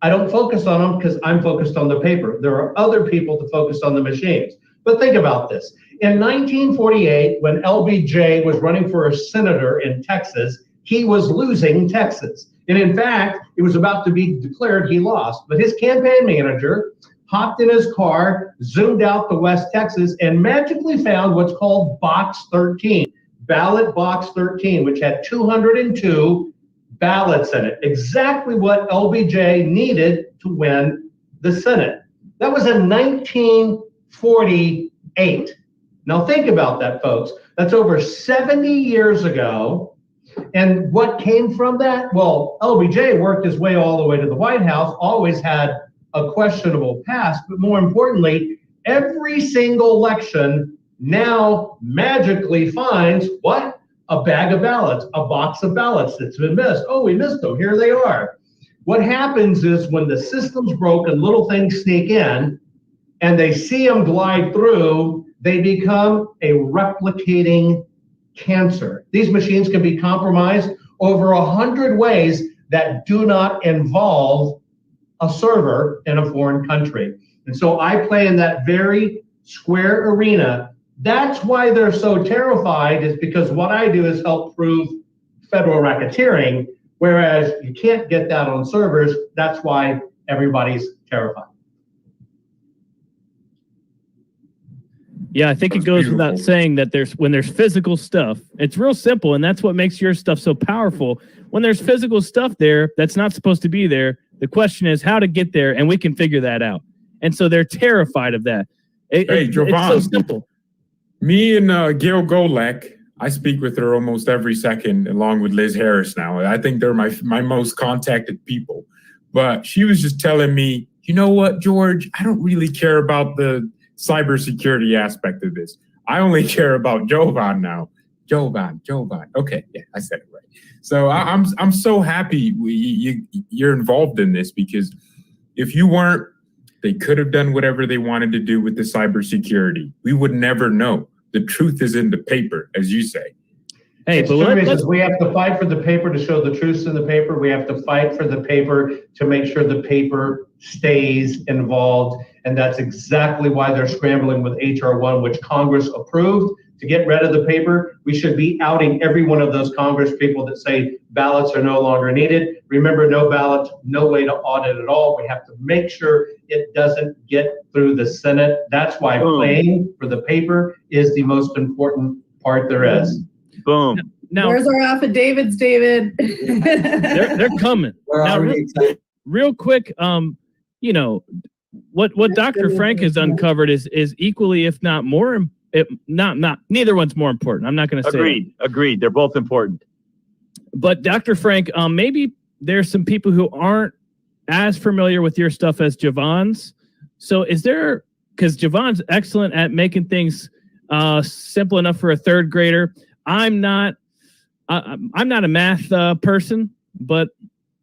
I don't focus on them because I'm focused on the paper. There are other people to focus on the machines. But think about this. In 1948, when LBJ was running for a senator in Texas, he was losing Texas. And in fact, it was about to be declared he lost. But his campaign manager hopped in his car, zoomed out to West Texas, and magically found what's called Box 13, ballot Box 13, which had 202 ballots in it, exactly what LBJ needed to win the Senate. That was in 1948. Now think about that, folks. That's over 70 years ago. And what came from that? Well, LBJ worked his way all the way to the White House, always had a questionable past, but more importantly, every single election now magically finds what? A bag of ballots, a box of ballots that's been missed. Oh, we missed them. Here they are. What happens is when the system's broken, little things sneak in and they see them glide through, they become a replicating cancer. These machines can be compromised over 100 ways that do not involve a server in a foreign country. And so I play in that very square arena. That's why they're so terrified, is because what I do is help prove federal racketeering, whereas you can't get that on servers. That's why everybody's terrified. Yeah, I think it goes without saying that when there's physical stuff, it's real simple, and that's what makes your stuff so powerful. When there's physical stuff there that's not supposed to be there, the question is how to get there, and we can figure that out. And so they're terrified of that. Jovan, it's so simple. Me and Gail Golec, I speak with her almost every second, along with Liz Harris now. I think they're my most contacted people. But she was just telling me, you know what, George, I don't really care about the cybersecurity aspect of this. I only care about Jovan now. Jovan. Okay, yeah, I said it right. So I'm so happy you're involved in this, because if you weren't, they could have done whatever they wanted to do with the cybersecurity. We would never know. The truth is in the paper, as you say. Hey, it's but we have to fight for the paper to show the truths in the paper. We have to fight for the paper to make sure the paper stays involved. And that's exactly why they're scrambling with HR 1, which Congress approved to get rid of the paper. We should be outing every one of those Congress people that say ballots are no longer needed. Remember, no ballots, no way to audit at all. We have to make sure it doesn't get through the Senate. That's why playing for the paper is the most important part there is. Boom. Now, where's our affidavits, David? they're coming. Now, real quick, you know, what Dr. Frank has uncovered is equally, if not more, neither one's more important. I'm not going to say Agreed. They're both important. But Dr. Frank, maybe there's some people who aren't as familiar with your stuff as Jovan's. So is there, because Jovan's excellent at making things simple enough for a third grader. I'm not a math person, but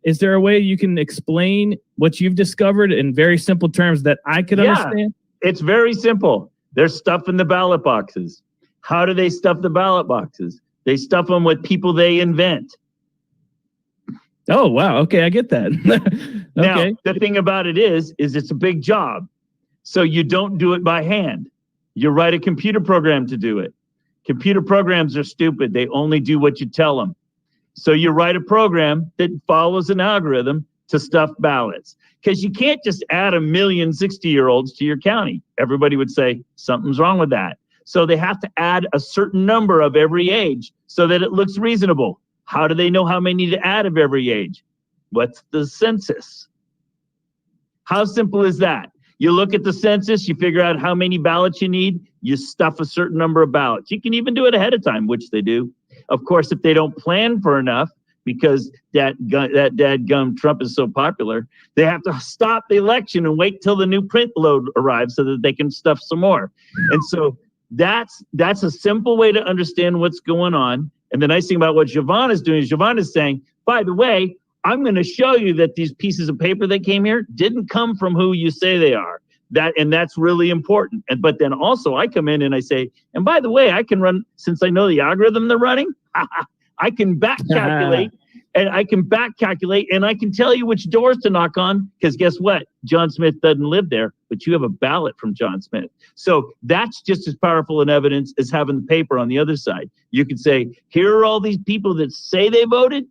is there a way you can explain what you've discovered in very simple terms that I could understand? It's very simple. There's stuff in the ballot boxes. How do they stuff the ballot boxes? They stuff them with people they invent. Oh, wow. Okay, I get that. Okay. Now, the thing about it is it's a big job. So you don't do it by hand. You write a computer program to do it. Computer programs are stupid. They only do what you tell them. So you write a program that follows an algorithm to stuff ballots. Because you can't just add 1 million 60-year-olds to your county. Everybody would say something's wrong with that. So they have to add a certain number of every age so that it looks reasonable. How do they know how many to add of every age? What's the census? How simple is that? You look at the census, you figure out how many ballots you need, you stuff a certain number of ballots. You can even do it ahead of time, which they do. Of course, if they don't plan for enough, because that dadgum Trump is so popular, they have to stop the election and wait till the new print load arrives so that they can stuff some more. And so that's a simple way to understand what's going on. And the nice thing about what Jovan is doing is Jovan is saying, by the way, I'm going to show you that these pieces of paper that came here didn't come from who you say they are. That's really important. But then also I come in and I say, and by the way, I can run, since I know the algorithm they're running, I can back calculate and I can tell you which doors to knock on, because guess what? John Smith doesn't live there, but you have a ballot from John Smith. So that's just as powerful an evidence as having the paper on the other side. You could say, here are all these people that say they voted,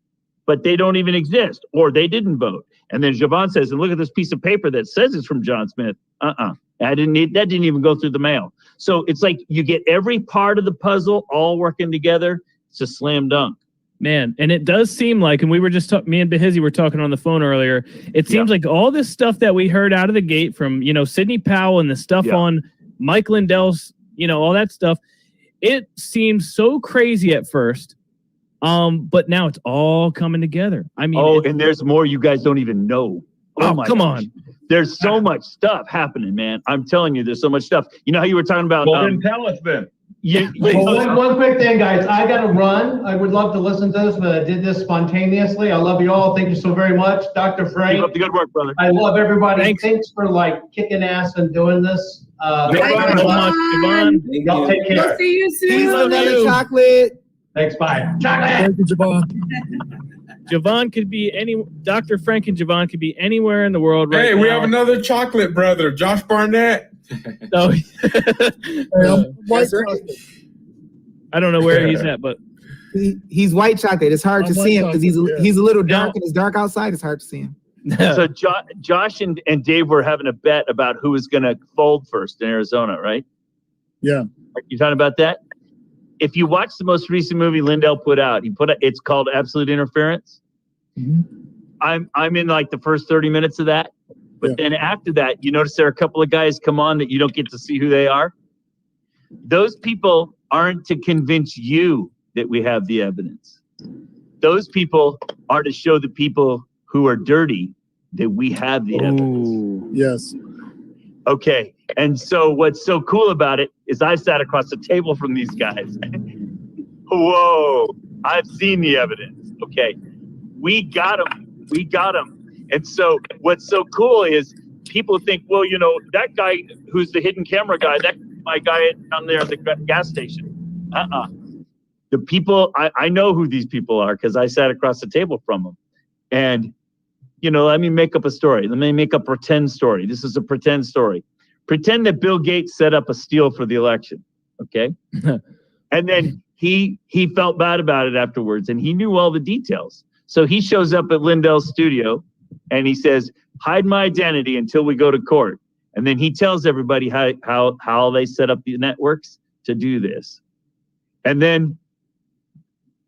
but they don't even exist, or they didn't vote. And then Jovan says, and look at this piece of paper that says it's from John Smith. That didn't even go through the mail. So it's like you get every part of the puzzle all working together. It's a slam dunk. Man, and it does seem like, and we were just me and Behizy were talking on the phone earlier, it seems like all this stuff that we heard out of the gate from, Sidney Powell and the stuff on Mike Lindell's, all that stuff, it seems so crazy at first. But now it's all coming together. I mean, and there's more you guys don't even know. Oh, my come gosh. on. There's so much stuff happening, man. I'm telling you, there's so much stuff. You know how you were talking about? Well, then tell us then. One quick thing, guys. I got to run. I would love to listen to this, but I did this spontaneously. I love you all. Thank you so very much, Dr. Frank. Keep up the good work, brother. I love everybody. Thanks for kicking ass and doing this. Jovan. Y'all take care. We'll see you soon. Please another chocolate. Thanks. Bye. Chocolate. Thank you, Jovan. Jovan could be Dr. Frank and Jovan could be anywhere in the world right Hey, now. we have another chocolate brother, Josh Barnett. So, That's right. I don't know where he's at, but He's white chocolate. It's hard to see him because he's a little dark and it's dark outside. It's hard to see him. So Josh and Dave were having a bet about who was going to fold first in Arizona, right? Yeah. You talking about that? If you watch the most recent movie Lindell put out, it's called Absolute Interference. Mm-hmm. I'm in like the first 30 minutes of that. But then after that, you notice there are a couple of guys come on that you don't get to see who they are. Those people aren't to convince you that we have the evidence. Those people are to show the people who are dirty that we have the evidence. Yes. Okay. And so what's so cool about it is I sat across the table from these guys. Whoa, I've seen the evidence. Okay. We got them. We got them. And so what's so cool is people think, well, you know, that guy who's the hidden camera guy, that's my guy down there at the gas station. The people, I know who these people are because I sat across the table from them. And, you know, let me make up a story. Let me make a pretend story. This is a pretend story. Pretend that Bill Gates set up a steal for the election. Okay. And then he felt bad about it afterwards and he knew all the details. So he shows up at Lindell's studio and he says, hide my identity until we go to court. And then he tells everybody how they set up the networks to do this. And then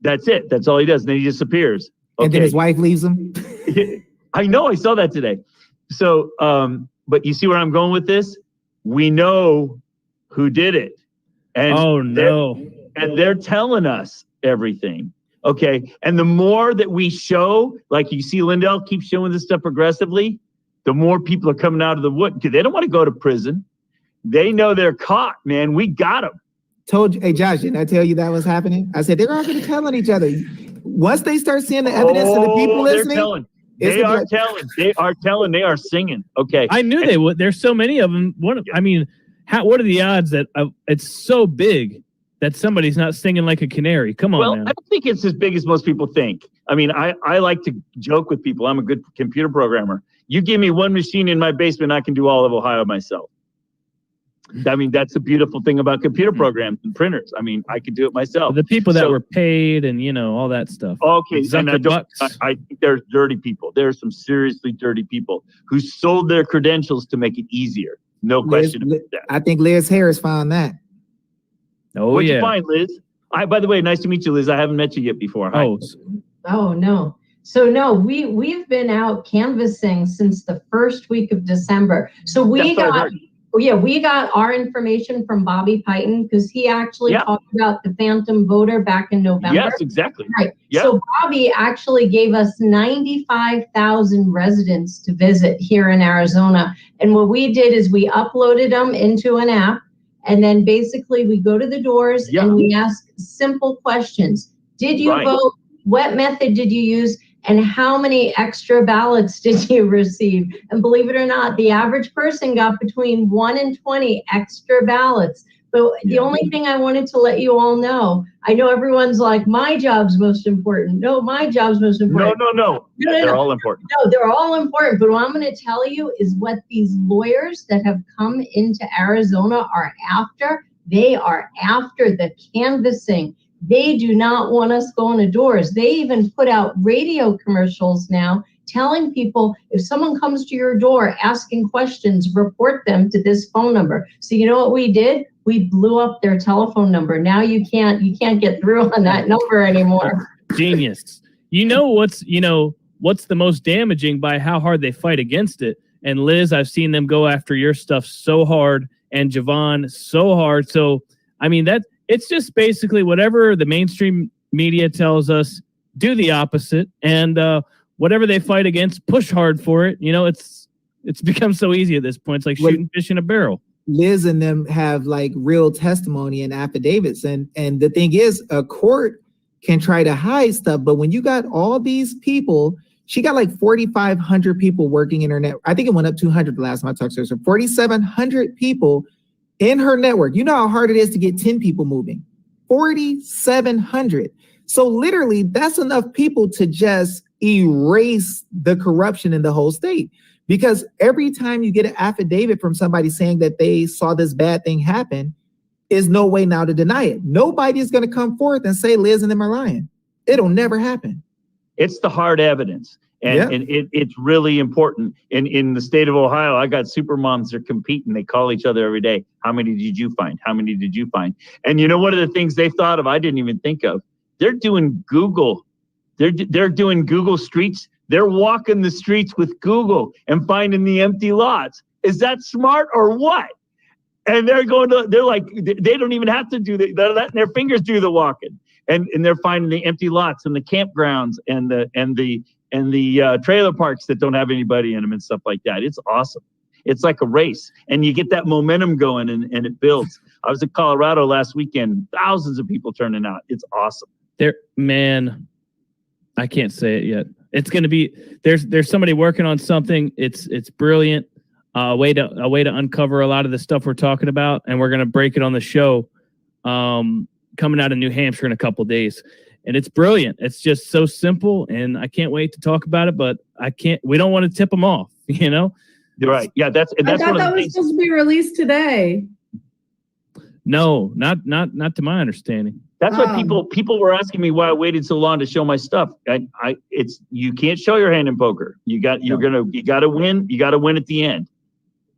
that's it. That's all he does. And then he disappears. Okay. And then his wife leaves him. I know. I saw that today. So, but you see where I'm going with this? We know who did it. And oh no. And they're telling us everything. Okay. And the more that we show, like you see Lindell keep showing this stuff progressively, the more people are coming out of the wood. They don't want to go to prison. They know they're caught, man. We got them. Told you, hey Josh, didn't I tell you that was happening? I said they're all going to tell on each other. Once they start seeing the evidence of the people listening, they are telling. They are singing. Okay. I knew they would. There's so many of them. What are the odds that it's so big that somebody's not singing like a canary? Come on, man. I don't think it's as big as most people think. I mean, I like to joke with people. I'm a good computer programmer. You give me one machine in my basement, I can do all of Ohio myself. I mean, that's the beautiful thing about computer programs and printers. I mean, I could do it myself. The people that were paid and, you know, all that stuff. Okay. And I think there's dirty people. There are some seriously dirty people who sold their credentials to make it easier. No question about that. I think Liz Harris found that. Oh, What'd you find, Liz? By the way, nice to meet you, Liz. I haven't met you yet before. Hi. Oh, no. So no, we've been out canvassing since the first week of December. So we got our information from Bobby Piton because he actually talked about the phantom voter back in November. Yes, exactly. Right. Yep. So Bobby actually gave us 95,000 residents to visit here in Arizona. And what we did is we uploaded them into an app. And then basically we go to the doors and we ask simple questions. Did you vote? What method did you use? And how many extra ballots did you receive? And believe it or not, the average person got between 1 and 20 extra ballots. But the only thing I wanted to let you all know, I know everyone's like, my job's most important. No, my job's most important. No. They're all important. No, they're all important. But what I'm going to tell you is what these lawyers that have come into Arizona are after. They are after the canvassing. They do not want us going to doors. They even put out radio commercials now telling people if someone comes to your door asking questions, report them to this phone number. So you know what we did? We blew up their telephone number. Now you can't get through on that number anymore. Genius. You know what's the most damaging by how hard they fight against it. And Liz, I've seen them go after your stuff so hard, and Jovan so hard. So I mean it's just basically whatever the mainstream media tells us, do the opposite, and whatever they fight against, push hard for it. You know, it's become so easy at this point. It's like shooting fish in a barrel. Liz and them have like real testimony and affidavits, and the thing is, a court can try to hide stuff, but when you got all these people, she got like 4,500 people working in her network. I think it went up 200 the last time I talked to her. So 4,700 people in her network. You know how hard it is to get 10 people moving. 4,700. So literally, that's enough people to just erase the corruption in the whole state. Because every time you get an affidavit from somebody saying that they saw this bad thing happen, is no way now to deny it. Nobody is going to come forth and say Liz and them are lying. It'll never happen. It's the hard evidence. And it's really important. In the state of Ohio, I got super moms that are competing. They call each other every day. How many did you find? How many did you find? And you know, one of the things they've thought of, I didn't even think of. They're doing Google. They're doing Google Streets. They're walking the streets with Google and finding the empty lots. Is that smart or what? And they're like, they don't even have to do that. They're letting their fingers do the walking. And they're finding the empty lots and the campgrounds and the trailer parks that don't have anybody in them and stuff like that. It's awesome. It's like a race, and you get that momentum going and it builds. I was in Colorado last weekend, thousands of people turning out. It's awesome. Man, I can't say it yet. It's going to be, there's somebody working on something. It's brilliant. A way to uncover a lot of the stuff we're talking about, and we're going to break it on the show coming out of New Hampshire in a couple days. And it's brilliant. It's just so simple, and I can't wait to talk about it, but we don't want to tip them off, you know? You're right. Yeah, that's I thought that was supposed to be released today. No, not to my understanding. That's why people were asking me why I waited so long to show my stuff. You can't show your hand in poker. You got to win. You got to win at the end.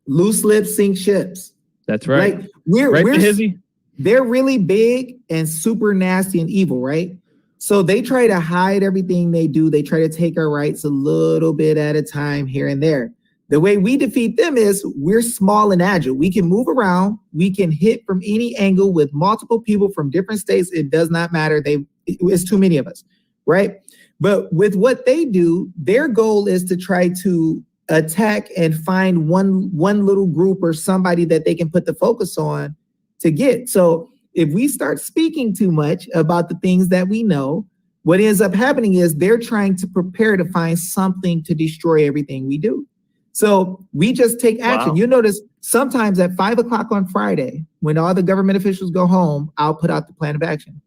Loose lips sink ships. That's right. Like we're Behizy? They're really big and super nasty and evil, right? So they try to hide everything they do. They try to take our rights a little bit at a time here and there. The way we defeat them is we're small and agile. We can move around. We can hit from any angle with multiple people from different states. It does not matter. It's too many of us, right? But with what they do, their goal is to try to attack and find one little group or somebody that they can put the focus on to get. So if we start speaking too much about the things that we know, what ends up happening is they're trying to prepare to find something to destroy everything we do. So we just take action. Wow. You notice sometimes at 5 o'clock on Friday, when all the government officials go home, I'll put out the plan of action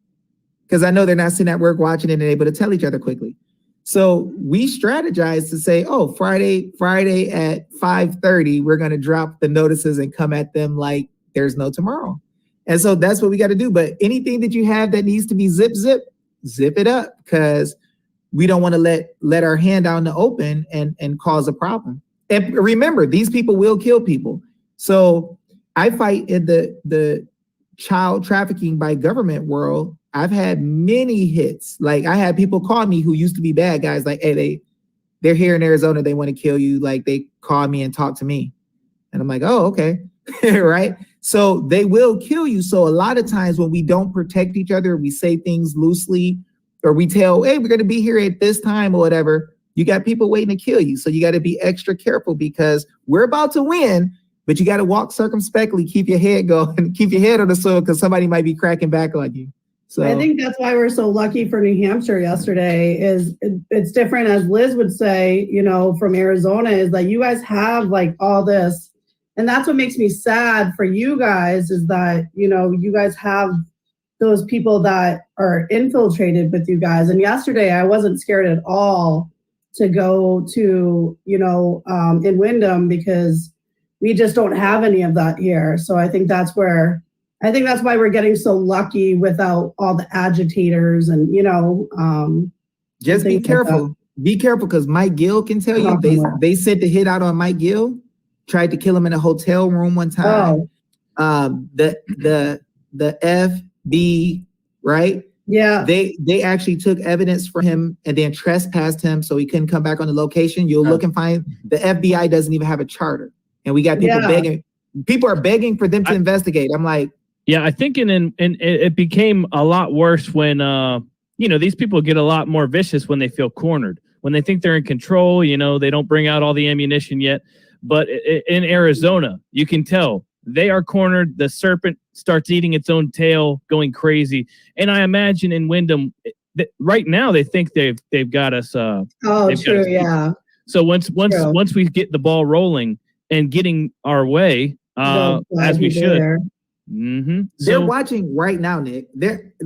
because I know they're not sitting at work watching it and able to tell each other quickly. So we strategize to say, oh, Friday at 5:30, we're going to drop the notices and come at them like there's no tomorrow. And so that's what we got to do. But anything that you have that needs to be zip it up, because we don't want to let our hand out in the open and cause a problem. And remember, these people will kill people. So I fight in the child trafficking by government world. I've had many hits. Like I had people call me who used to be bad guys, like, hey, they're here in Arizona, they want to kill you. Like they call me and talk to me. And I'm like, oh, okay. Right. So they will kill you. So a lot of times when we don't protect each other, we say things loosely, or we tell, hey, we're going to be here at this time or whatever. You got people waiting to kill you. So you got to be extra careful because we're about to win, but you got to walk circumspectly, keep your head going, keep your head on the soil because somebody might be cracking back on you. So I think that's why we're so lucky for New Hampshire yesterday is it's different, as Liz would say, you know, from Arizona, is that you guys have like all this. And that's what makes me sad for you guys is that, you know, you guys have those people that are infiltrated with you guys. And yesterday I wasn't scared at all to go to, you know, in Wyndham because we just don't have any of that here. So I think that's why we're getting so lucky without all the agitators and, you know, just be careful. Like be careful because Mike Gill can tell you they sent the hit out on Mike Gill, tried to kill him in a hotel room one time. The FB, right? Yeah. They actually took evidence for him and then trespassed him so he couldn't come back on the location. You'll look and find the FBI doesn't even have a charter. And we got people begging. People are begging for them to investigate. I'm like, yeah, I think it became a lot worse when these people get a lot more vicious when they feel cornered. When they think they're in control, they don't bring out all the ammunition yet. But in Arizona, you can tell they are cornered. The serpent starts eating its own tail, going crazy. And I imagine in Wyndham, right now they think they've got us. True, yeah. So once we get the ball rolling and getting our way, as we should. Mm-hmm. They're watching right now, Nick.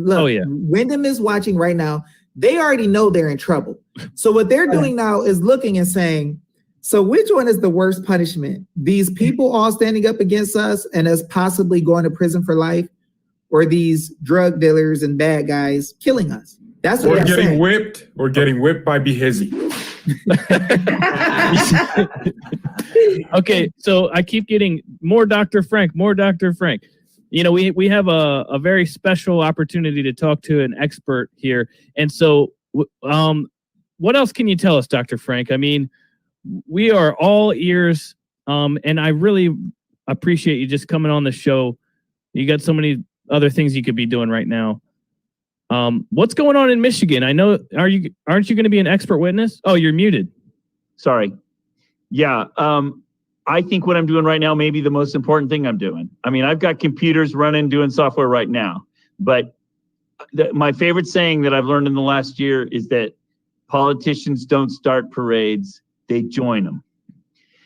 Oh yeah. Wyndham is watching right now. They already know they're in trouble. So what they're doing now is looking and saying, so which one is the worst punishment? These people all standing up against us and us possibly going to prison for life, or these drug dealers and bad guys killing us? That's what we're they're getting saying. whipped. We're getting whipped by Behizy. Okay, so I keep getting more Dr. Frank. We have a very special opportunity to talk to an expert here. And so what else can you tell us, Dr. Frank? I mean, we are all ears, and I really appreciate you just coming on the show. You got so many other things you could be doing right now. What's going on in Michigan? I know, aren't you going to be an expert witness? Oh, you're muted. Sorry. Yeah. I think what I'm doing right now may be the most important thing I'm doing. I mean, I've got computers running, doing software right now. But my favorite saying that I've learned in the last year is that politicians don't start parades, they join them.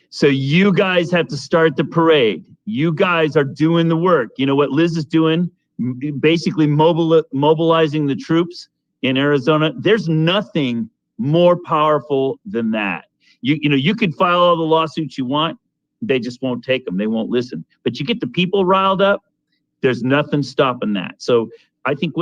So you guys have to start the parade. You guys are doing the work. You know what Liz is doing? Basically mobilizing the troops in Arizona. There's nothing more powerful than that. You could file all the lawsuits you want. They just won't take them. They won't listen. But you get the people riled up, there's nothing stopping that. So I think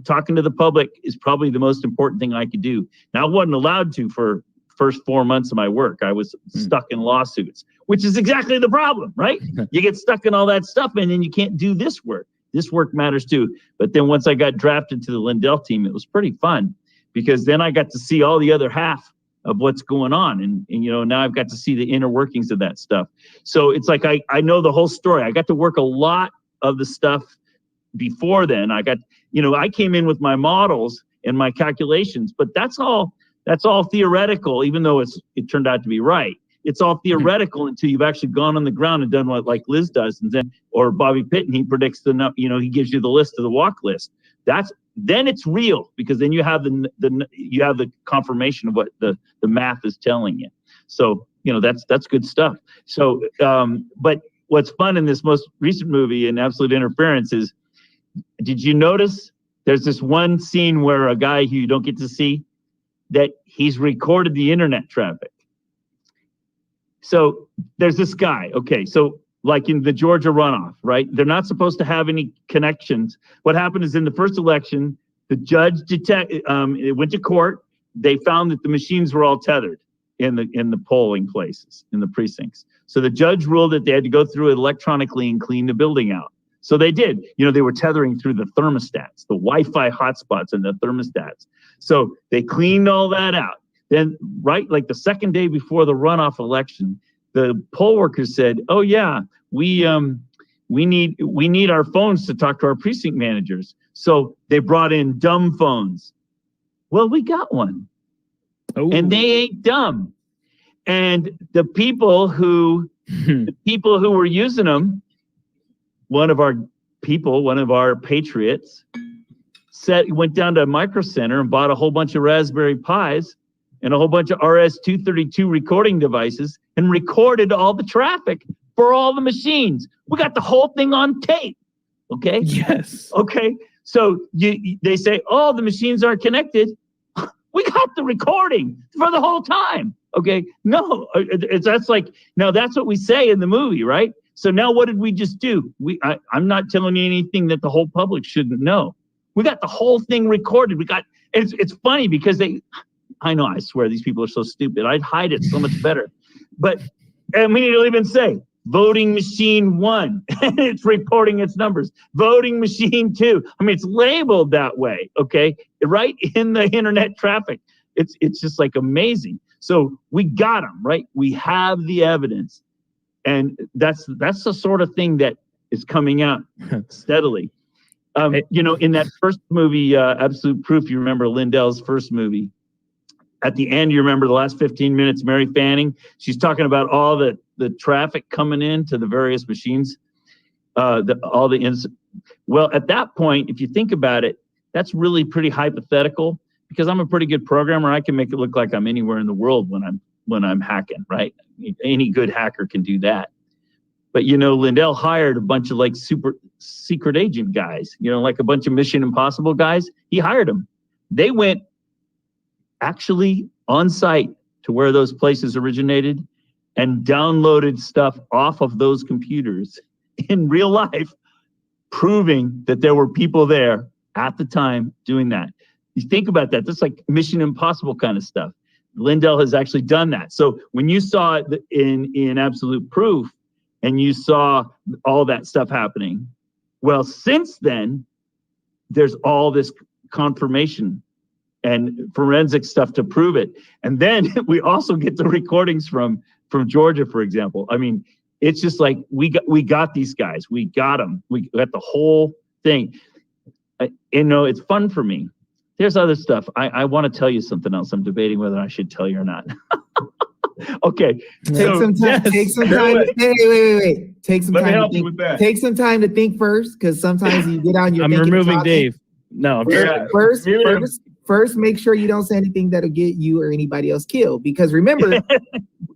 talking to the public is probably the most important thing I could do. Now, I wasn't allowed to for first 4 months of my work. I was stuck in lawsuits, which is exactly the problem, right? You get stuck in all that stuff and then you can't do this work. This work matters too. But then once I got drafted to the Lindell team, it was pretty fun because then I got to see all the other half of what's going on. And now I've got to see the inner workings of that stuff. So it's like, I know the whole story. I got to work a lot of the stuff before then. I came in with my models and my calculations, but that's all theoretical, even though it turned out to be right. It's all theoretical until you've actually gone on the ground and done what like Liz does, and then or Bobby Pitton, he predicts he gives you the list of the walk list. Then it's real because then you have the confirmation of what the math is telling you. So that's good stuff. So but what's fun in this most recent movie in Absolute Interference is, did you notice there's this one scene where a guy who you don't get to see, that he's recorded the internet traffic. So there's this guy. Okay, so like in the Georgia runoff, right? They're not supposed to have any connections. What happened is in the first election, the judge it went to court. They found that the machines were all tethered in the polling places, in the precincts. So the judge ruled that they had to go through it electronically and clean the building out. So they did. They were tethering through the thermostats, the Wi-Fi hotspots and the thermostats. So they cleaned all that out. Then, right, like the second day before the runoff election, the poll workers said, "Oh yeah, we need our phones to talk to our precinct managers." So they brought in dumb phones. Well, we got one, and they ain't dumb. And the people who were using them, one of our patriots, went down to Micro Center and bought a whole bunch of Raspberry Pis and a whole bunch of RS-232 recording devices and recorded all the traffic for all the machines. We got the whole thing on tape. Okay. Yes. Okay. So they say, "Oh, the machines aren't connected." We got the recording for the whole time. Okay. No, that's what we say in the movie, right? So now what did we just do? I'm not telling you anything that the whole public shouldn't know. We got the whole thing recorded. It's funny because I know, I swear these people are so stupid. I'd hide it so much better. But, and we need to even say, voting machine 1, and it's reporting its numbers. Voting machine 2. I mean, it's labeled that way, okay? Right in the internet traffic. It's just like amazing. So we got them, right? We have the evidence. And that's the sort of thing that is coming out steadily. You know, in that first movie, Absolute Proof, you remember Lindell's first movie. At the end, you remember the last 15 minutes, Mary Fanning, she's talking about all the traffic coming in to the various machines, well, at that point, if you think about it, that's really pretty hypothetical because I'm a pretty good programmer. I can make it look like I'm anywhere in the world when I'm hacking, right? Any good hacker can do that. But, you know, Lindell hired a bunch of like super secret agent guys, you know, like a bunch of Mission Impossible guys. He hired them. They went actually on site to where those places originated and downloaded stuff off of those computers in real life, proving that there were people there at the time doing that. You think about that, that's like Mission Impossible kind of stuff. Lindell has actually done that. So when you saw it in Absolute Proof and you saw all that stuff happening, well, since then, there's all this confirmation and forensic stuff to prove it. And then we also get the recordings from Georgia, for example. I mean, it's just like, we got these guys, we got them, we got the whole thing. You know, it's fun for me. There's other stuff. I want to tell you something else. I'm debating whether I should tell you or not. Okay. Take some time. Take some time. Wait. Take some Let me time. help you with that. Take some time to think first, because sometimes you get on your. I'm removing Dave. No, I'm First, make sure you don't say anything that'll get you or anybody else killed. Because remember,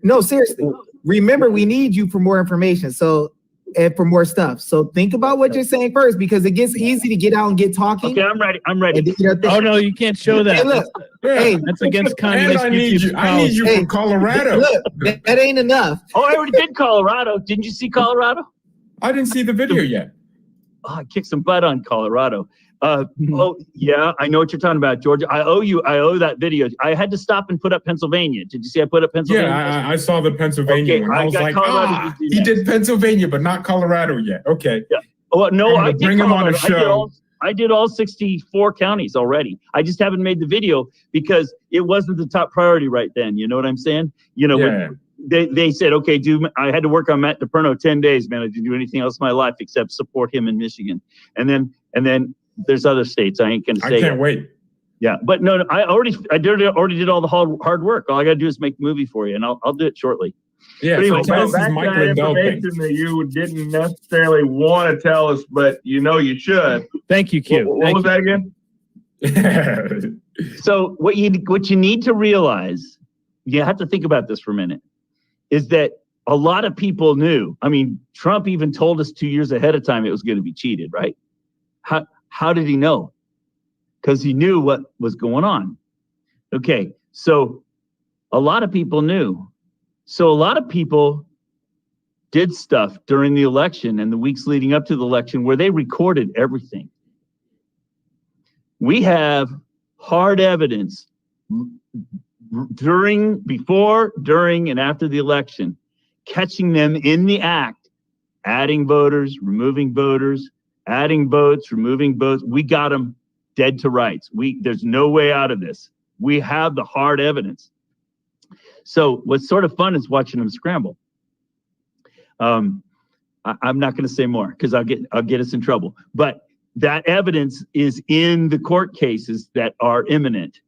no, seriously, remember we need you for more information. So. And for more stuff. So think about what you're saying first, because it gets easy to get out and get talking. Okay, I'm ready. Oh no, you can't show that. Hey, look, hey, that's against communist. I need you from Colorado. Look, that ain't enough. Oh, I already did Colorado. Didn't you see Colorado? I didn't see the video yet. Oh, I kicked some butt on Colorado. Oh yeah, I know what you're talking about, Georgia. I owe that video. I had to stop and put up Pennsylvania. Did you see I put up Pennsylvania? Yeah, I saw the Pennsylvania. Okay, one. I was like, he did Pennsylvania, but not Colorado yet. Okay. Yeah. Well, no, I did bring him on the show. I did all 64 counties already. I just haven't made the video because it wasn't the top priority right then. You know what I'm saying? You know, when they said, okay, I had to work on Matt DePerno 10 days, man. I didn't do anything else in my life except support him in Michigan. And then there's other states. I ain't gonna say. I can't wait. Yeah, but no, I already did all the hard work. All I gotta do is make the movie for you, and I'll do it shortly. Yeah, anyway, so tell us this Mike Lindell thing that you didn't necessarily want to tell us, but you know you should. Thank you, Q. What was that again? So what you need to realize, you have to think about this for a minute, is that a lot of people knew. I mean, Trump even told us 2 years ahead of time it was going to be cheated, right? How did he know? Because he knew what was going on. Okay, so a lot of people knew. So a lot of people did stuff during the election and the weeks leading up to the election where they recorded everything. We have hard evidence before, during, and after the election, catching them in the act, adding voters, removing voters, adding votes, removing votes. We got them dead to rights. There's no way out of this. We have the hard evidence. So what's sort of fun is watching them scramble. I'm not going to say more because I'll get us in trouble. But that evidence is in the court cases that are imminent.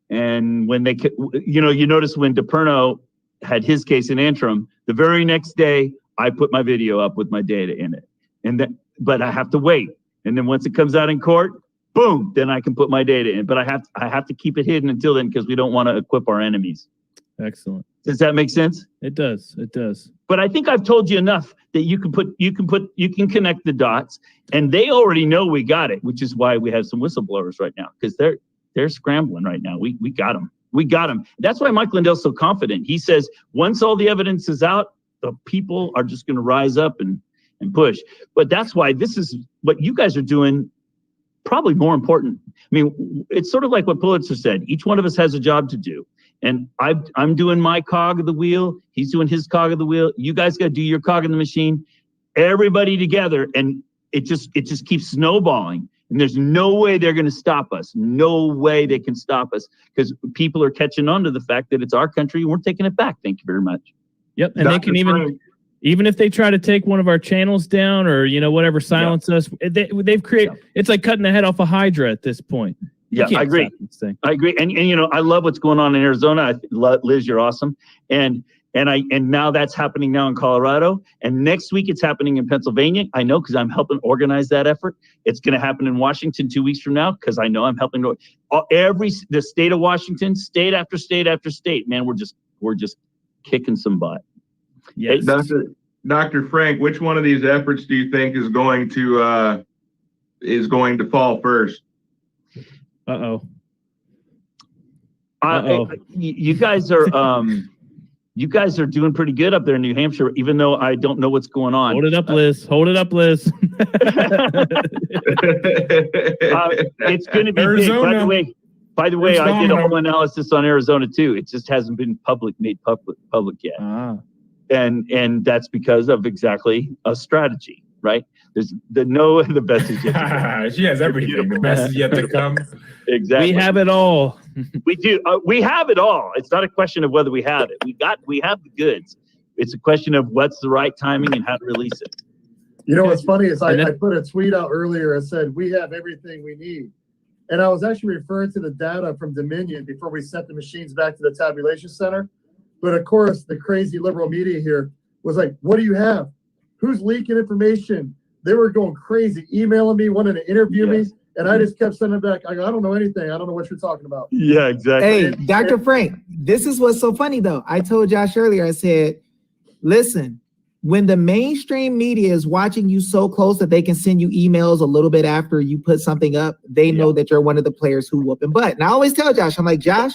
And when you notice when DePerno had his case in Antrim, the very next day I put my video up with my data in it. But I have to wait. And then once it comes out in court, boom, then I can put my data in. But I have to keep it hidden until then because we don't want to equip our enemies. Excellent. Does that make sense? It does. It does. But I think I've told you enough that you can connect the dots, and they already know we got it, which is why we have some whistleblowers right now because they're scrambling right now. We got them. We got them. That's why Mike Lindell's so confident. He says once all the evidence is out, the people are just going to rise up and push. But that's why this is what you guys are doing. Probably more important. I mean, it's sort of like what Pulitzer said. Each one of us has a job to do. And I'm doing my cog of the wheel. He's doing his cog of the wheel. You guys got to do your cog in the machine. Everybody together, and it just keeps snowballing. And there's no way they're going to stop us. No way they can stop us because people are catching on to the fact that it's our country and we're taking it back. Thank you very much. Yep, and they can even Even if they try to take one of our channels down or, whatever, silence us, they've created, it's like cutting the head off a Hydra at this point. Yeah, I agree. I agree. And I love what's going on in Arizona. Liz, you're awesome. And now that's happening now in Colorado. And next week it's happening in Pennsylvania. I know because I'm helping organize that effort. It's going to happen in Washington 2 weeks from now because I know I'm helping the state of Washington, state after state after state. Man, we're just kicking some butt. Yes. Dr. Frank, which one of these efforts do you think is going to fall first? Uh-oh. You guys are you guys are doing pretty good up there in New Hampshire, even though I don't know what's going on. Hold it up, Liz. Hold it up, Liz. It's going to be Arizona. big. By the way, I did a whole analysis on Arizona too. It just hasn't been made public yet. And that's because of exactly a strategy, right? There's the best is yet to come. She has everything. The best is yet to come. Exactly. We have it all. We do. We have it all. It's not a question of whether we have it. We have the goods. It's a question of what's the right timing and how to release it. You know what's funny is I put a tweet out earlier that said we have everything we need. And I was actually referring to the data from Dominion before we sent the machines back to the tabulation center. But of course, the crazy liberal media here was like, what do you have? Who's leaking information? They were going crazy, emailing me, wanting to interview me. And I just kept sending back, I don't know anything. I don't know what you're talking about. Yeah, exactly. Hey, Dr. Frank, this is what's so funny though. I told Josh earlier, I said, listen, when the mainstream media is watching you so close that they can send you emails a little bit after you put something up, they know that you're one of the players who whooping butt. And I always tell Josh, I'm like, Josh,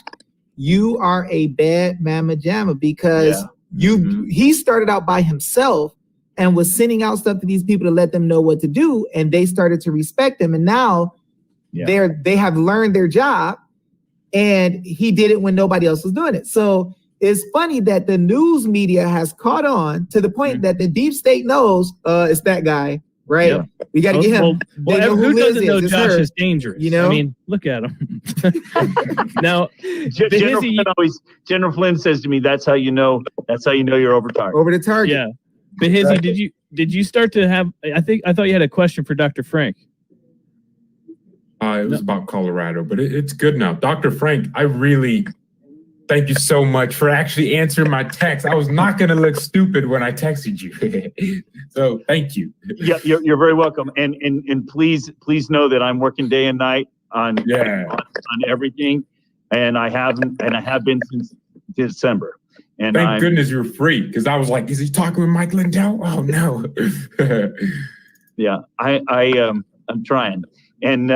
you are a bad mamma jamma because he started out by himself and was sending out stuff to these people to let them know what to do. And they started to respect him. And now they have learned their job, and he did it when nobody else was doing it. So it's funny that the news media has caught on to the point that the deep state knows it's that guy, right? Yep. We got to get him. Well, who doesn't know Josh is dangerous? I mean, look at him. Now, General Flynn says to me, "That's how you know you're over target." Over the target. Yeah. Behizy, did you start to have? I thought you had a question for Dr. Frank. It was about Colorado, but it's good now. Dr. Frank, I really thank you so much for actually answering my text. I was not going to look stupid when I texted you. So thank you. Yeah, you're very welcome. And please know that I'm working day and night on everything. And I have been since December. And thank goodness you're free, because I was like, is he talking with Mike Lindell? Oh no. Yeah, I'm trying. And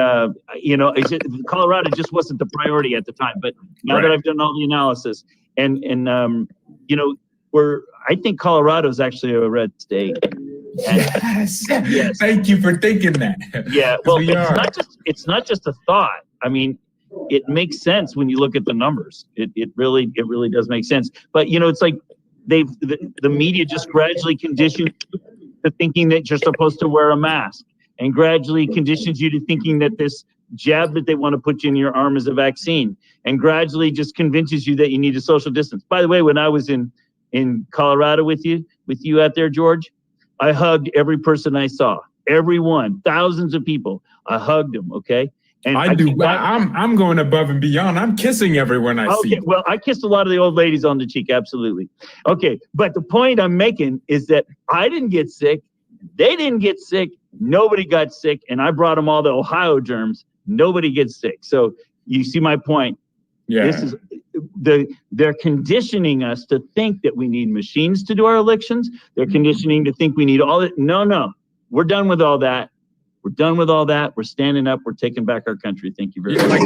Colorado just wasn't the priority at the time. But now that I've done all the analysis, and I think Colorado is actually a red state. Yes. Thank you for thinking that. Yeah. Well, it's not just a thought. I mean, it makes sense when you look at the numbers. It really does make sense. But it's like the media just gradually conditioned you to thinking that you're supposed to wear a mask, and gradually conditions you to thinking that this jab that they want to put in your arm is a vaccine, and gradually just convinces you that you need a social distance. By the way, when I was in Colorado with you out there, George, I hugged every person I saw, everyone, thousands of people. I hugged them. Okay. And I'm going above and beyond. I'm kissing everyone I see. Okay, well, I kissed a lot of the old ladies on the cheek, absolutely. Okay, but the point I'm making is that I didn't get sick. They didn't get sick. Nobody got sick. And I brought them all the Ohio germs. Nobody gets sick. So you see my point. Yeah. This is they're conditioning us to think that we need machines to do our elections. They're conditioning to think we need all that. No. We're done with all that. We're done with all that. We're standing up. We're taking back our country. Thank you very much. Like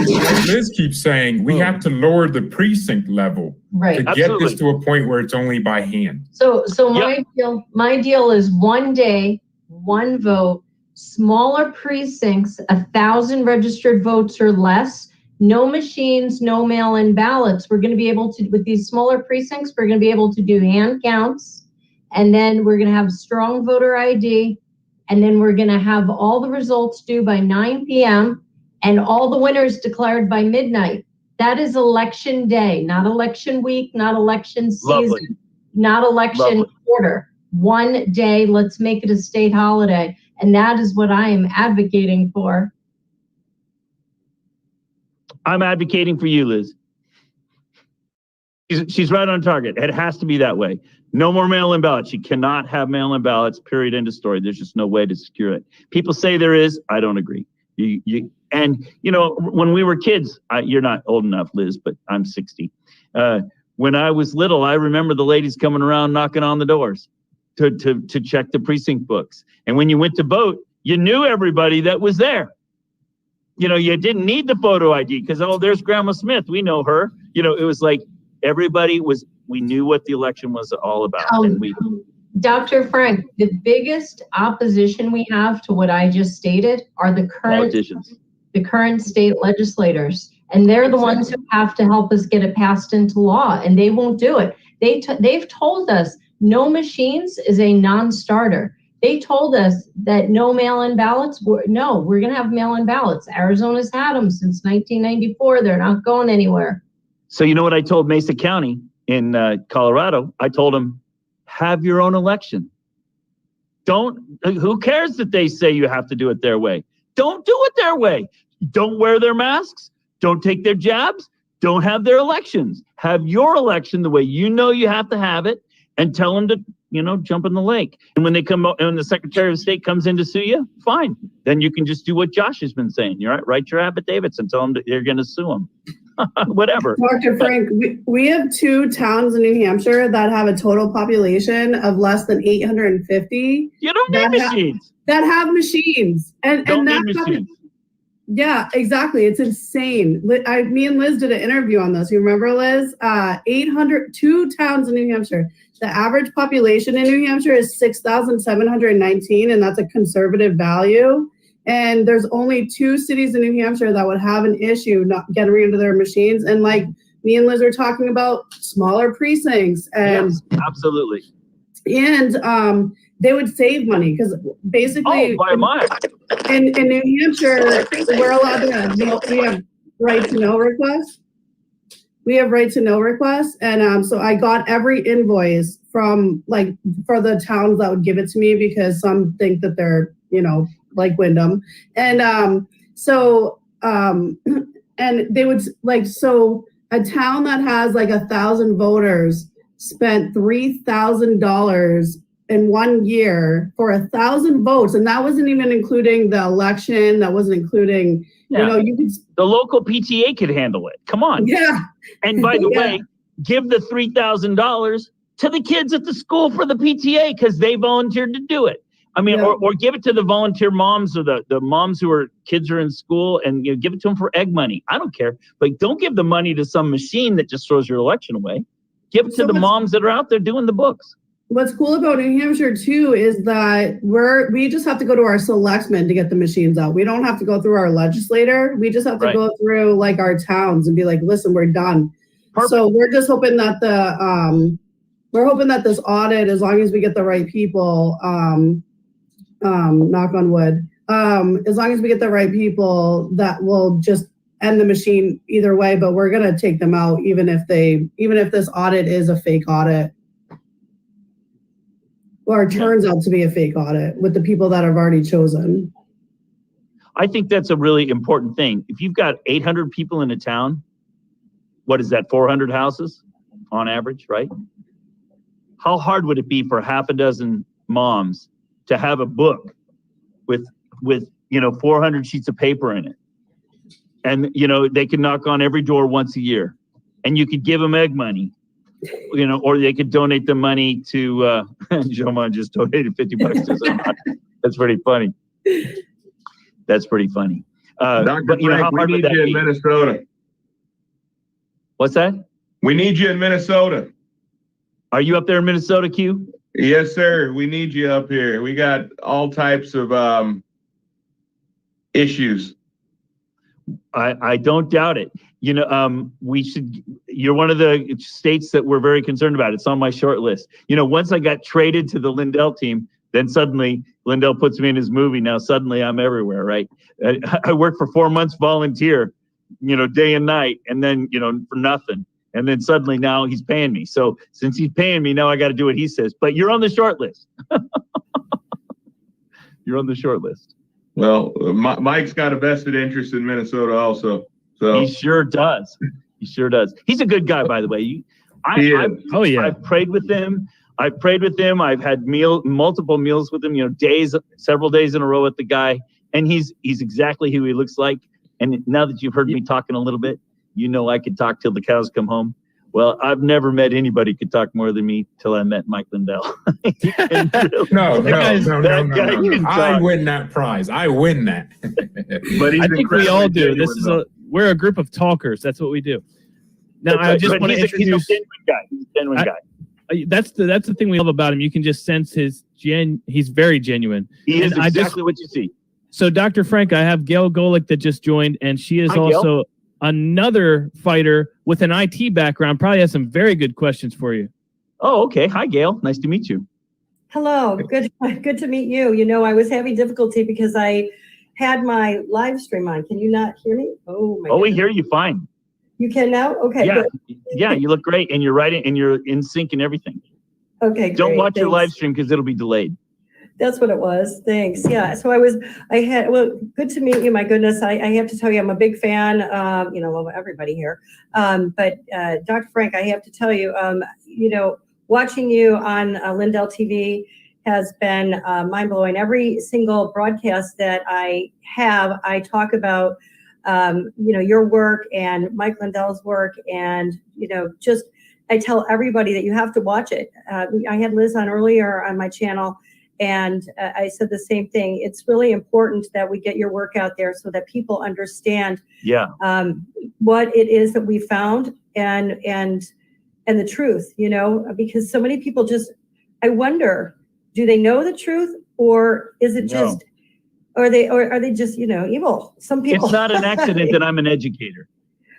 Liz keeps saying, we have to lower the precinct level to get this to a point where it's only by hand. So my deal is 1 day, 1 vote, smaller precincts, 1,000 registered votes or less, no machines, no mail-in ballots. We're going to be able to, with these smaller precincts, we're going to be able to do hand counts, and then we're going to have strong voter ID. And then we're going to have all the results due by 9 p.m. and all the winners declared by midnight. That is election day, not election week, not election season, not election quarter. one day. Let's make it a state holiday. And that is what I am advocating for. I'm advocating for you, Liz. She's right on target. It has to be that way. No more mail-in ballots. You cannot have mail-in ballots, period, end of story. There's just no way to secure it. People say there is. I don't agree. And when we were kids, you're not old enough, Liz, but I'm 60. When I was little, I remember the ladies coming around knocking on the doors to check the precinct books. And when you went to vote, you knew everybody that was there. You didn't need the photo ID because, oh, there's Grandma Smith. We know her. It was like we knew what the election was all about. Dr. Frank, the biggest opposition we have to what I just stated are the current state legislators. And they're the ones who have to help us get it passed into law, and they won't do it. They've told us no machines is a non-starter. They told us that no mail-in ballots. No, we're going to have mail-in ballots. Arizona's had them since 1994. They're not going anywhere. So you know what I told Mesa County in Colorado? I told them, have your own election. Who cares that they say you have to do it their way? Don't do it their way. Don't wear their masks. Don't take their jabs. Don't have their elections. Have your election the way you have to have it, and tell them to, jump in the lake. And when the Secretary of State comes in to sue you, fine. Then you can just do what Josh has been saying. You're right. Write your affidavits and tell them that you're going to sue them. Whatever. Dr. Frank, we have 2 towns in New Hampshire that have a total population of less than 850. You don't need machines. That have machines. And that's machines. Yeah, exactly. It's insane. Me and Liz did an interview on this. You remember, Liz? 2 towns in New Hampshire. The average population in New Hampshire is 6,719, and that's a conservative value. And there's only 2 cities in New Hampshire that would have an issue not getting rid of their machines. And like me and Liz are talking about smaller precincts. And yes, absolutely. And they would save money because basically by a mile. In New Hampshire, we're allowed to we have right to know requests. We have right to know requests. And so I got every invoice from for the towns that would give it to me, because some think that they're, like Wyndham. And and they would so a town that has 1,000 voters spent $3,000 in 1 year for 1,000 votes, and that wasn't even including the election. That wasn't including, the local PTA could handle it. Come on. Yeah. And by the way, give the $3,000 to the kids at the school for the PTA because they volunteered to do it. I mean, or give it to the volunteer moms or the moms kids are in school, and give it to them for egg money. I don't care, but don't give the money to some machine that just throws your election away. Give it to the moms that are out there doing the books. What's cool about New Hampshire too is that we just have to go to our selectmen to get the machines out. We don't have to go through our legislator. We just have to go through our towns and be like, listen, we're done. Perfect. So we're just hoping that this audit, as long as we get the right people, knock on wood, as long as we get the right people, that will just end the machine either way. But we're gonna take them out even if this audit is a fake audit. Or it turns out to be a fake audit with the people that have already chosen. I think that's a really important thing. If you've got 800 people in a town, what is that, 400 houses on average, right? How hard would it be for half a dozen moms to have a book with 400 sheets of paper in it? And, they could knock on every door once a year, and you could give them egg money. Or they could donate the money to Jovan just donated $50 to someone. That's pretty funny. That's pretty funny. Dr. Frank, we need you in Minnesota. What's that? We need you in Minnesota. Are you up there in Minnesota, Q? Yes, sir. We need you up here. We got all types of issues. I don't doubt it. You're one of the states that we're very concerned about. It's on my short list. Once I got traded to the Lindell team, then suddenly Lindell puts me in his movie. Now suddenly I'm everywhere, right? I worked for 4 months volunteer, day and night, and then, for nothing. And then suddenly now he's paying me. So since he's paying me, now I got to do what he says. But you're on the short list. You're on the short list. Well, Mike's got a vested interest in Minnesota also. So He sure does. He sure does. He's a good guy, by the way. He is. I've prayed with him. I've had multiple meals with him, several days in a row with the guy. And he's exactly who he looks like. And now that you've heard me talking a little bit, I could talk till the cows come home. Well, I've never met anybody who could talk more than me till I met Mike Lindell. No. I talk. win that prize. I win that. But I think we all do. genuine, We're a group of talkers. That's what we do. Now, I just want to introduce. He's a genuine guy. He's a genuine guy. That's the thing we love about him. You can just sense he's very genuine. He is exactly what you see. So, Dr. Frank, I have Gail Golec that just joined, and she is also another fighter with an IT background. Probably has some very good questions for you. Oh, okay. Hi, Gail. Nice to meet you. Hello. Good to meet you. I was having difficulty because I had my live stream on. Can you not hear me? Oh, my God. We hear you fine. You can now? Okay. Yeah. Good. Yeah, you look great, and you're right, and you're in sync and everything. Okay, Don't great. watch your Thanks. live stream because it'll be delayed. That's what it was. Thanks. Yeah. So good to meet you. My goodness. I have to tell you, I'm a big fan, of everybody here. But Dr. Frank, I have to tell you, watching you on Lindell TV has been mind blowing. Every single broadcast that I have, I talk about, your work and Mike Lindell's work. And, I tell everybody that you have to watch it. I had Liz on earlier on my channel. And I said the same thing. It's really important that we get your work out there so that people understand what it is that we found and the truth, because so many people I wonder, do they know the truth, or is it just, or are they just, evil? Some people. It's not an accident that I'm an educator.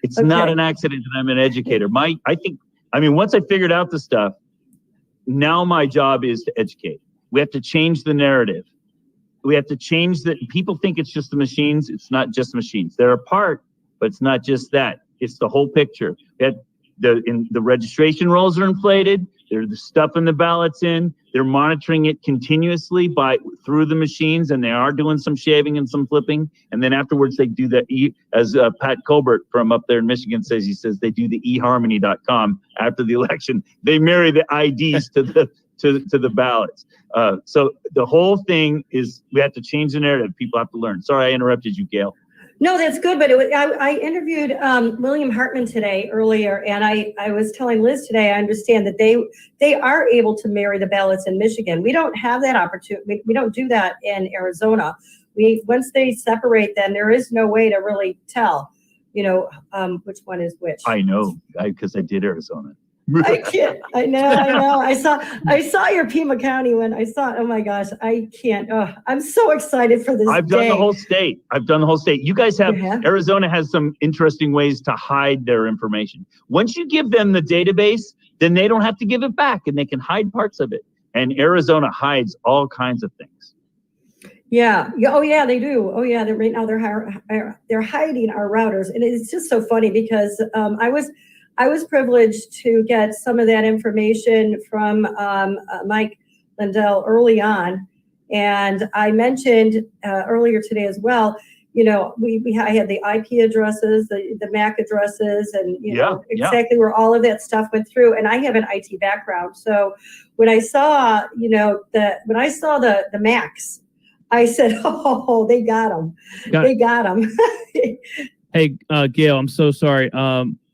It's not an accident that I'm an educator. Once I figured out the stuff, now my job is to educate. We have to change the narrative. We have to change that. People think it's just the machines. It's not just machines. They're a part, but it's not just that. It's the whole picture. The registration rolls are inflated. There's the stuff in the ballots in. They're monitoring it continuously through the machines, and they are doing some shaving and some flipping. And then afterwards, they do that. As Pat Colbert from up there in Michigan says, they do the eharmony.com after the election. They marry the IDs to the ballots. So the whole thing is we have to change the narrative. People have to learn. Sorry, I interrupted you, Gail. No, that's good. But I interviewed William Hartman today earlier, and I was telling Liz today, I understand that they are able to marry the ballots in Michigan. We don't have that opportunity. We don't do that in Arizona. Once they separate them, there is no way to really tell, which one is which. I know, because I did Arizona. I can't. I know. I saw your Pima County one. Oh my gosh, I can't. Oh, I'm so excited for this. I've done the whole state. You guys have Arizona has some interesting ways to hide their information. Once you give them the database, then they don't have to give it back, and they can hide parts of it. And Arizona hides all kinds of things. Yeah. Oh yeah, they do. Oh yeah. Right now they're hiding our routers, and it's just so funny because I was privileged to get some of that information from Mike Lindell early on. And I mentioned earlier today as well, I had the IP addresses, the MAC addresses, and exactly where all of that stuff went through. And I have an IT background. So when I saw, the MACs, I said, oh, they got them. They got them. Hey, Gail, I'm so sorry.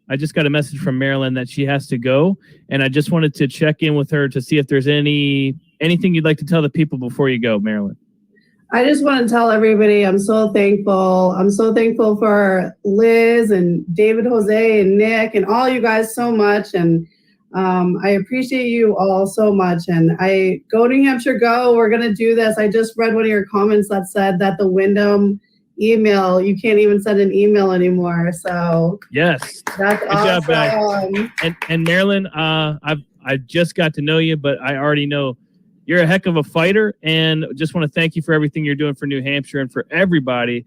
I just got a message from Marilyn that she has to go, and I just wanted to check in with her to see if there's anything you'd like to tell the people before you go, Marilyn. I just want to tell everybody I'm so thankful. I'm so thankful for Liz and David, Jose, and Nick, and all you guys so much. And I appreciate you all so much. And go New Hampshire, go. We're going to do this. I just read one of your comments that said that the Wyndham email, you can't even send an email anymore. So yes, that's good awesome. Job, and Marilyn, I just got to know you, but I already know you're a heck of a fighter, and just want to thank you for everything you're doing for New Hampshire and for everybody.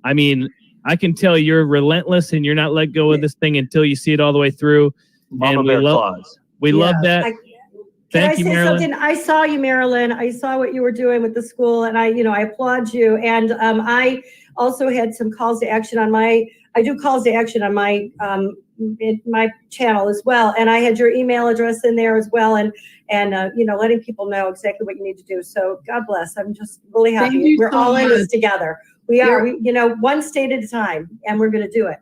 I mean, I can tell you're relentless and you're not let go of this thing until you see it all the way through. Mama And Bear Claus. we love that. Can Thank I you, say Marilyn. something? I saw you, Marilyn. I saw what you were doing with the school, and I applaud you. And I also had some calls to action on I do calls to action on my in my channel as well. And I had your email address in there as well, and letting people know exactly what you need to do. So God bless. I'm just really Thank happy. you We're so all in this much. together. We are. One state at a time, and we're going to do it.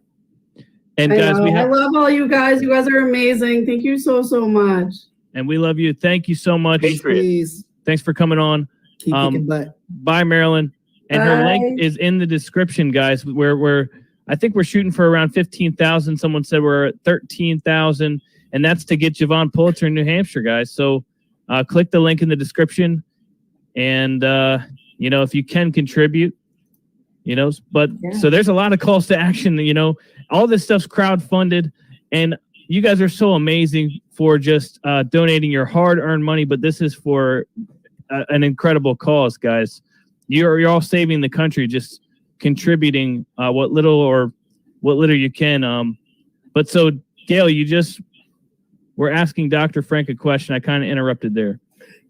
And guys, I love all you guys. You guys are amazing. Thank you so much. And we love you. Thank you so much. Please. Thanks for coming on. Keep kicking butt. Bye, Marilyn. And her link is in the description, guys. I think we're shooting for around 15,000. Someone said we're at 13,000, and that's to get Jovan Pulitzer in New Hampshire, guys. So click the link in the description, and if you can contribute, So there's a lot of calls to action. All this stuff's crowdfunded, and you guys are so amazing for just donating your hard-earned money. But this is for an incredible cause, guys. You're all saving the country, just contributing what little you can. But so, Gail, we're asking Dr. Frank a question. I kind of interrupted there.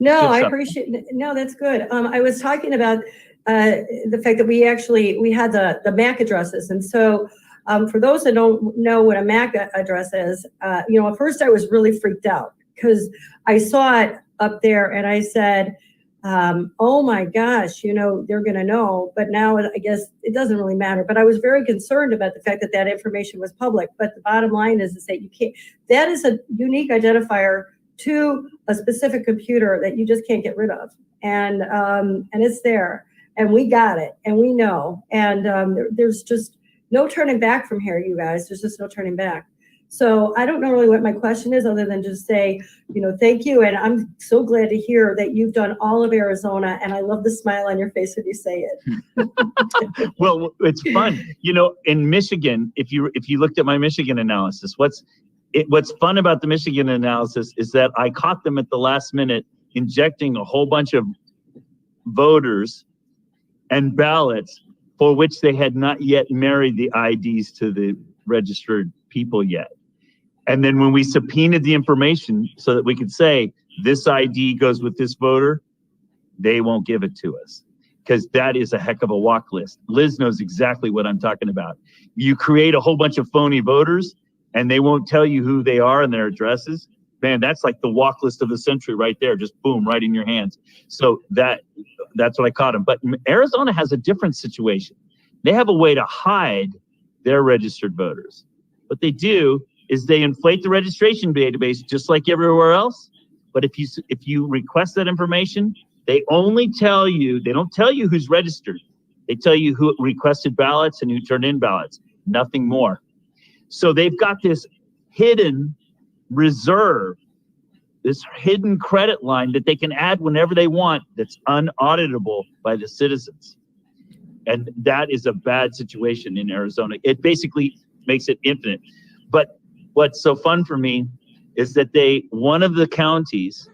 No, I appreciate it. No, that's good. I was talking about the fact that we had the MAC addresses. And so for those that don't know what a MAC address is, at first I was really freaked out because I saw it up there and I said, oh my gosh, they're going to know. But now I guess it doesn't really matter. But I was very concerned about the fact that information was public. But the bottom line is that you can't, that is a unique identifier to a specific computer that you just can't get rid of. And it's there, and we got it, and we know. And there's just no turning back from here, you guys. There's just no turning back. So I don't know really what my question is other than just say, thank you. And I'm so glad to hear that you've done all of Arizona. And I love the smile on your face when you say it. Well, it's fun. In Michigan, if you looked at my Michigan analysis, what's fun about the Michigan analysis is that I caught them at the last minute injecting a whole bunch of voters and ballots for which they had not yet married the IDs to the registered people yet. And then when we subpoenaed the information so that we could say this ID goes with this voter, they won't give it to us because that is a heck of a walk list. Liz knows exactly what I'm talking about. You create a whole bunch of phony voters and they won't tell you who they are and their addresses. Man, that's like the walk list of the century right there. Just boom, right in your hands. So that's what I caught them. But Arizona has a different situation. They have a way to hide their registered voters. What they do is they inflate the registration database just like everywhere else. But if you request that information, they only tell you, they don't tell you who's registered. They tell you who requested ballots and who turned in ballots, nothing more. So they've got this hidden reserve, this hidden credit line that they can add whenever they want that's unauditable by the citizens. And that is a bad situation in Arizona. It basically makes it infinite. But what's so fun for me is that one of the counties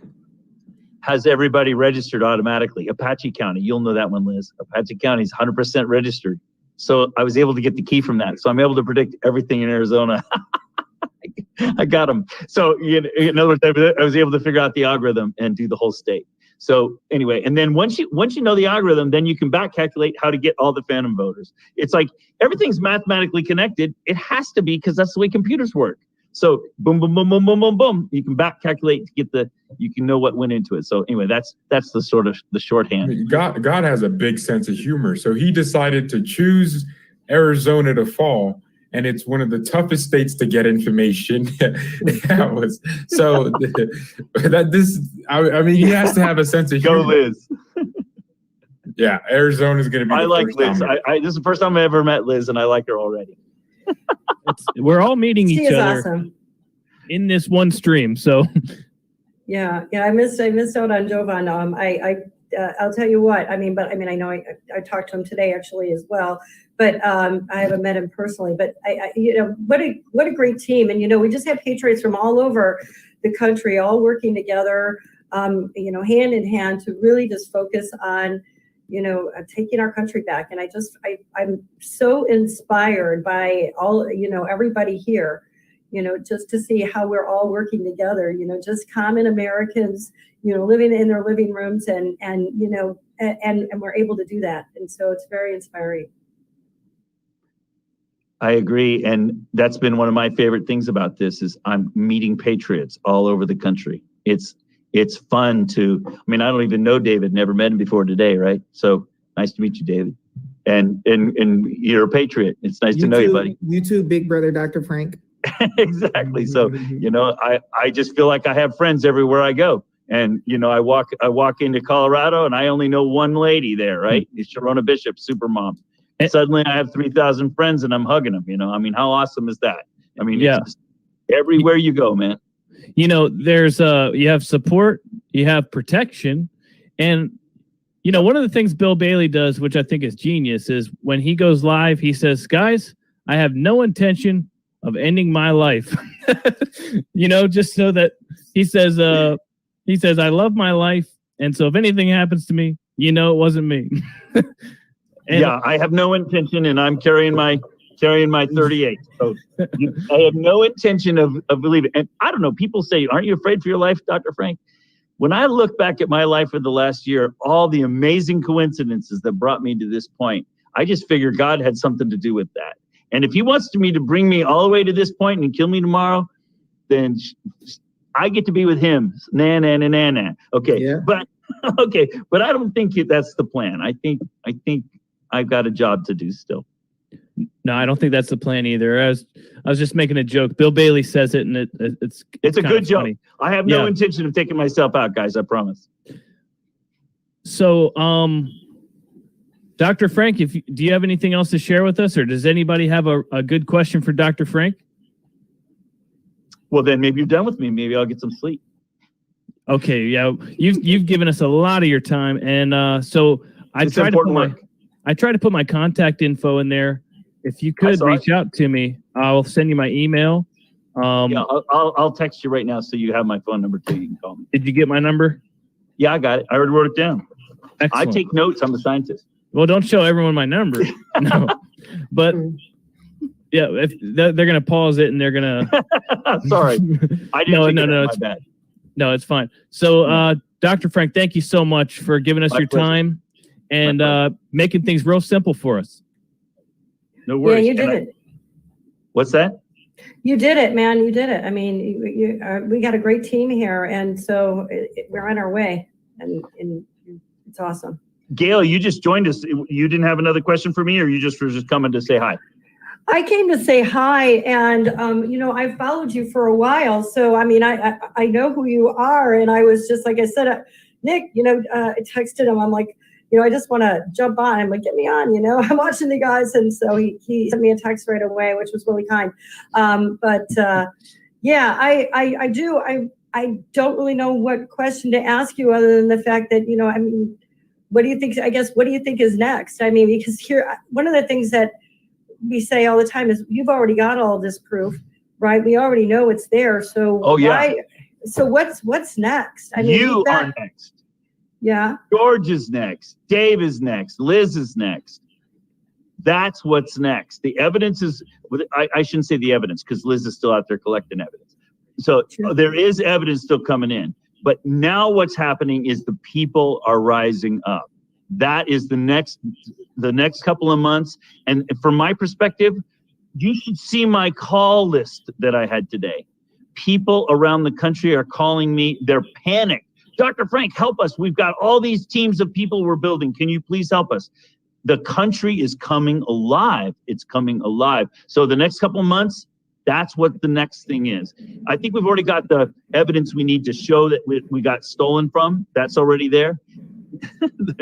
has everybody registered automatically. Apache County, you'll know that one, Liz. Apache County is 100% registered. So I was able to get the key from that. So I'm able to predict everything in Arizona. I got them. So in other words, I was able to figure out the algorithm and do the whole state. So anyway, and then once you know the algorithm, then you can back calculate how to get all the phantom voters. It's like everything's mathematically connected. It has to be because that's the way computers work. So boom, boom, boom, boom, boom, boom, boom. You can back calculate to get you can know what went into it. So anyway, that's the sort of the shorthand. God has a big sense of humor. So he decided to choose Arizona to fall. And it's one of the toughest states to get information. He has to have a sense of humor. Go Liz. Yeah, Arizona's going to be. I like Liz. This is the first time I ever met Liz, and I like her already. We're all meeting each other awesome. In this one stream. So yeah, I missed out on Jovan. I'll tell you what. I know I talked to him today actually as well. But I haven't met him personally. But what a great team, and we just have patriots from all over the country, all working together, hand in hand to really just focus on, taking our country back. And I'm so inspired by all, everybody here. just to see how we're all working together, just common Americans, living in their living rooms and we're able to do that. And so it's very inspiring. I agree. And that's been one of my favorite things about this is I'm meeting patriots all over the country. It's fun I don't even know David, never met him before today, right? So nice to meet you, David. And you're a patriot. It's nice to know you, buddy. You too, big brother, Dr. Frank. Exactly. So, I just feel like I have friends everywhere I go. And, I walk into Colorado and I only know one lady there, right? It's Sharona Bishop, super mom. And suddenly I have 3,000 friends and I'm hugging them, how awesome is that? It's just everywhere you go, man. There's you have support, you have protection. And, one of the things Bill Bailey does, which I think is genius, is when he goes live, he says, guys, I have no intention of ending my life. Just so that he says, I love my life. And so if anything happens to me, it wasn't me. I have no intention and I'm carrying my 38. So I have no intention of leaving. And I don't know, people say, aren't you afraid for your life, Dr. Frank? When I look back at my life for the last year, all the amazing coincidences that brought me to this point, I just figure God had something to do with that. And if he wants me to bring me all the way to this point and kill me tomorrow, then I get to be with him. Na. Okay. Yeah. But I don't think that's the plan. I think I've got a job to do still. No, I don't think that's the plan either. I was just making a joke. Bill Bailey says it, and it's a good joke. I have no intention of taking myself out, guys. I promise. So, Dr. Frank, do you have anything else to share with us, or does anybody have a good question for Dr. Frank? Well, then maybe you're done with me. Maybe I'll get some sleep. Okay, yeah, you've given us a lot of your time, and so I try to put my contact info in there. If you could reach out to me, I'll send you my email. I'll text you right now so you have my phone number too. You can call me. Did you get my number? Yeah, I got it. I already wrote it down. Excellent. I take notes. I'm a scientist. Well, don't show everyone my number. No, but yeah, if they're gonna pause it and they're gonna. Sorry, I didn't. No, it's bad. No, it's fine. So, Dr. Frank, thank you so much for giving us your time and making things real simple for us. No worries. Yeah, you did it. What's that? You did it, man. You did it. I mean, we got a great team here, and so we're on our way, and it's awesome. Gail, you just joined us. You didn't have another question for me, or you just were just coming to say hi? I came to say hi, and I've followed you for a while, so I mean, I know who you are, and I was just like I said, Nick, I texted him. I'm like, I just want to jump on. I'm like, get me on, I'm watching the guys. And so he sent me a text right away, which was really kind. Yeah, I do. I don't really know what question to ask you other than the fact that, I mean, what do you think, what do you think is next? I mean, because here, one of the things that we say all the time is you've already got all this proof, right? We already know it's there. So so what's next? I mean, you are next. Yeah. George is next. Dave is next. Liz is next. That's what's next. The evidence is, I shouldn't say the evidence because Liz is still out there collecting evidence. So there is evidence still coming in. But now what's happening is the people are rising up. That is the next couple of months. And from my perspective, you should see my call list that I had today. People around the country are calling me. They're panicked. Dr. Frank, help us. We've got all these teams of people we're building. Can you please help us? The country is coming alive. It's coming alive. So the next couple of months, that's what the next thing is. I think we've already got the evidence we need to show that we got stolen from. That's already there.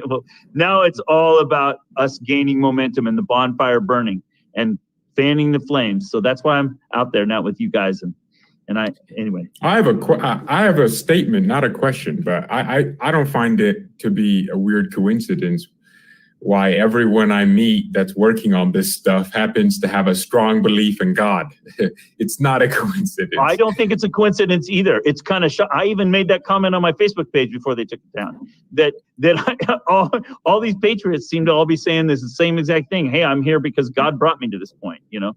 Well, now it's all about us gaining momentum and the bonfire burning and fanning the flames. So that's why I'm out there now with you guys. Anyway. I have a statement, not a question, but I don't find it to be a weird coincidence why everyone I meet that's working on this stuff happens to have a strong belief in God. It's not a coincidence. I don't think it's a coincidence either. It's kind of I even made that comment on my Facebook page before they took it down. That all these patriots seem to all be saying this the same exact thing. Hey, I'm here because God brought me to this point. Yeah.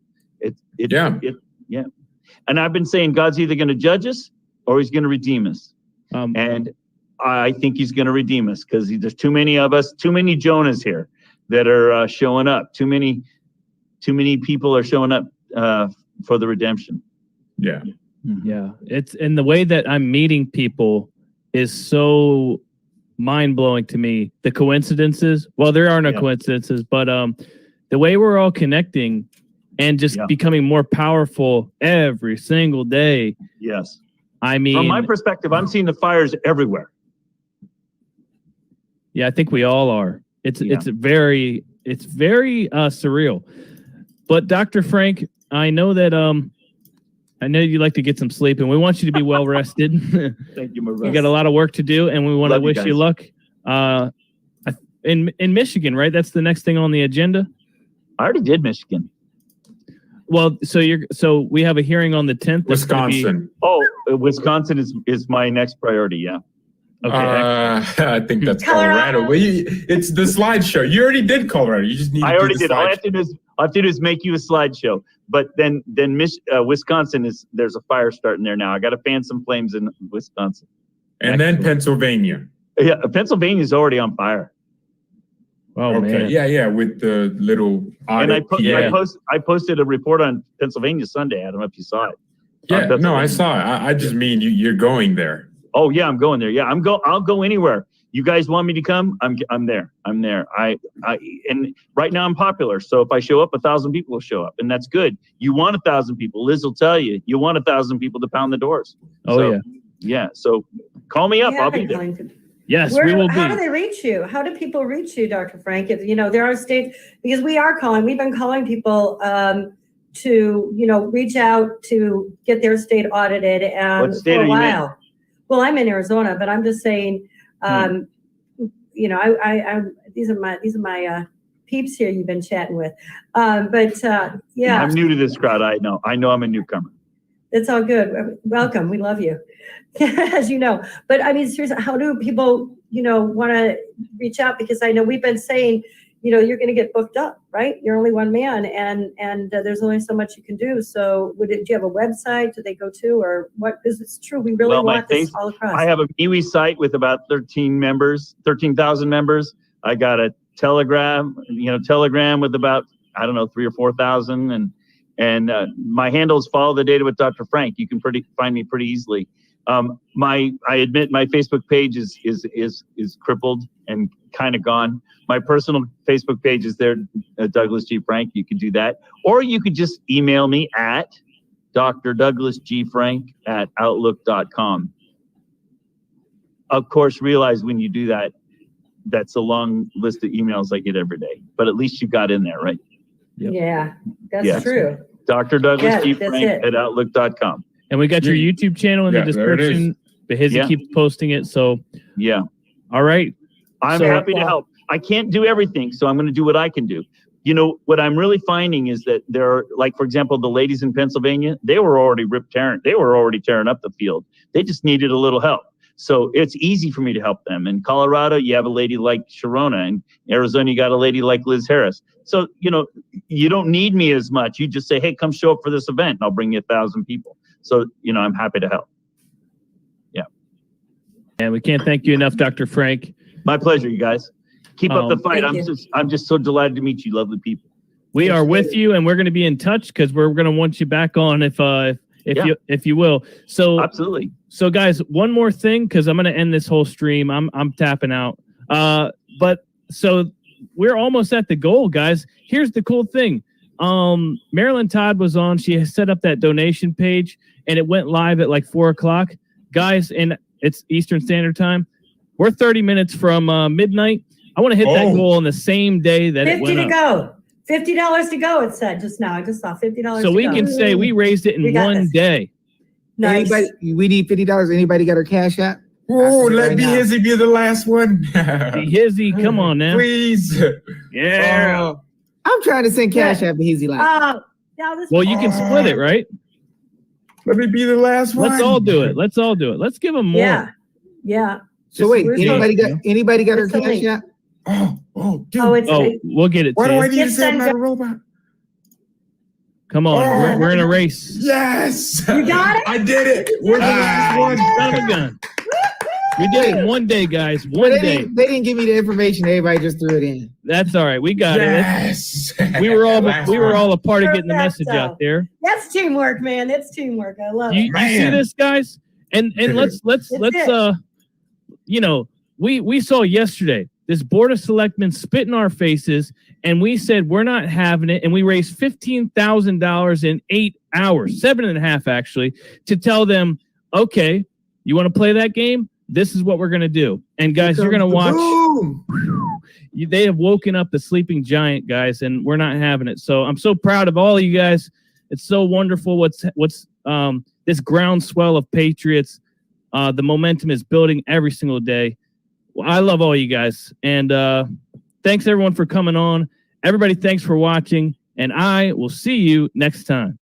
And I've been saying God's either going to judge us or he's going to redeem us. And I think he's going to redeem us because there's too many of us, too many Jonahs here that are showing up. Too many people are showing up for the redemption. Yeah. Yeah. It's and the way that I'm meeting people is so mind blowing to me. The coincidences, well, there are no coincidences, but the way we're all connecting and just becoming more powerful every single day. Yes. I mean, from my perspective, I'm seeing the fires everywhere. Yeah, I think we all are. It's very surreal. But Dr. Frank, I know that I know you like to get some sleep, and we want you to be well rested. Thank you, my brother. You got a lot of work to do, and we want to wish you luck. In Michigan, right? That's the next thing on the agenda. I already did Michigan. Well, so we have a hearing on the 10th. Wisconsin. Wisconsin is my next priority. Yeah. Okay. I think that's Colorado. But it's the slideshow. You already did Colorado. You just need. I already did. All I have to do is make you a slideshow. But then Wisconsin there's a fire starting there now. I got to fan some flames in Wisconsin. And then Pennsylvania. Yeah, Pennsylvania's already on fire. Oh okay. Man. Yeah, with the little audit. And I posted a report on Pennsylvania Sunday. I don't know if you saw it. Yeah, no, I saw it. I just mean you're going there. Oh yeah, I'm going there. Yeah, I'll go anywhere. You guys want me to come? I'm there. I'm there. And right now I'm popular. So if I show up, 1,000 people will show up, and that's good. You want 1,000 people. Liz will tell you. You want 1,000 people to pound the doors. Yeah. So call me up. I'll be there. Yes, we will be. How do they reach you? How do people reach you, Dr. Frank? If, there are states, because we've been calling people to, reach out to get their state audited What state for a are you while. in? Well, I'm in Arizona, but I'm just saying, I these are my peeps here you've been chatting with. Yeah. I'm new to this crowd. I know I'm a newcomer. It's all good. Welcome. We love you, as you know. But I mean, seriously, how do people, want to reach out? Because I know we've been saying, you're going to get booked up, right? You're only one man, and there's only so much you can do. So, do you have a website? Do they go to, or what? Because it's true, we really want this all across. I have a MeWe site with about 13,000 members. I got a Telegram with about 3,000 or 4,000, and my handle is Follow the Data with Dr. Frank. You can find me pretty easily. I admit my Facebook page is crippled and kind of gone. My personal Facebook page is there, Douglas G. Frank. You can do that. Or you could just email me at drdouglasgfrank@outlook.com. Of course, realize when you do that, that's a long list of emails I get every day. But at least you got in there, right? Yep. Yeah, that's true. Dr. Douglas G. Frank at outlook.com. And we got your YouTube channel in the description. Behizy keeps posting it. So, all right. I'm happy to help. I can't do everything, so I'm going to do what I can do. What I'm really finding is that there are, like, for example, the ladies in Pennsylvania, they were already tearing up the field. They just needed a little help. So it's easy for me to help them. In Colorado, you have a lady like Sharona. In Arizona, you got a lady like Liz Harris. So, you don't need me as much. You just say, hey, come show up for this event, and I'll bring you 1,000 people. So, I'm happy to help. Yeah. And we can't thank you enough, Dr. Frank. My pleasure, you guys. Keep up the fight. I'm just so delighted to meet you, lovely people. We are with you, and we're going to be in touch because we're going to want you back on if you will. So absolutely. So guys, one more thing, because I'm going to end this whole stream. I'm tapping out. But so we're almost at the goal, guys. Here's the cool thing. Marilyn Todd was on. She has set up that donation page, and it went live at like 4:00, guys. And it's Eastern Standard Time. We're 30 minutes from midnight. I want to hit that goal on the same day that it went up. $50 to go, it said just now. I just saw $50 so we can say we raised it in one day. Nice. We need $50. Anybody got our cash app? Oh, let Behizy be the last one. Behizy, come on now. Please. Yeah. I'm trying to send cash app Behizy like. Well, you can split it, right? Let me be the last one. Let's all do it. Let's give them more. Yeah. So wait, anybody got her cash app? Oh, dude. We'll get it. Why do I need to send my robot? Come on, we're in a race. Yes. You got it? I did it. We're the last one. Son of a gun. We did it in one day, guys. One They day. didn't give me the information. Everybody just threw it in. That's all right. We got Yes. it. We were all a part of getting the message Perfecto. out there. That's teamwork, man. That's teamwork. I love You it. see this, guys? And let's it. you know, we saw yesterday this board of selectmen spit in our faces, and we said we're not having it, and we raised $15,000 in 8 hours, 7.5 actually, to tell them, okay, you want to play that game? This is what we're gonna do. And guys, you're gonna watch. They have woken up the sleeping giant, guys, and we're not having it. So I'm so proud of all of you guys. It's so wonderful. What's this groundswell of patriots. The momentum is building every single day. Well, I love all you guys, and thanks everyone for coming on. Everybody, thanks for watching, and I will see you next time.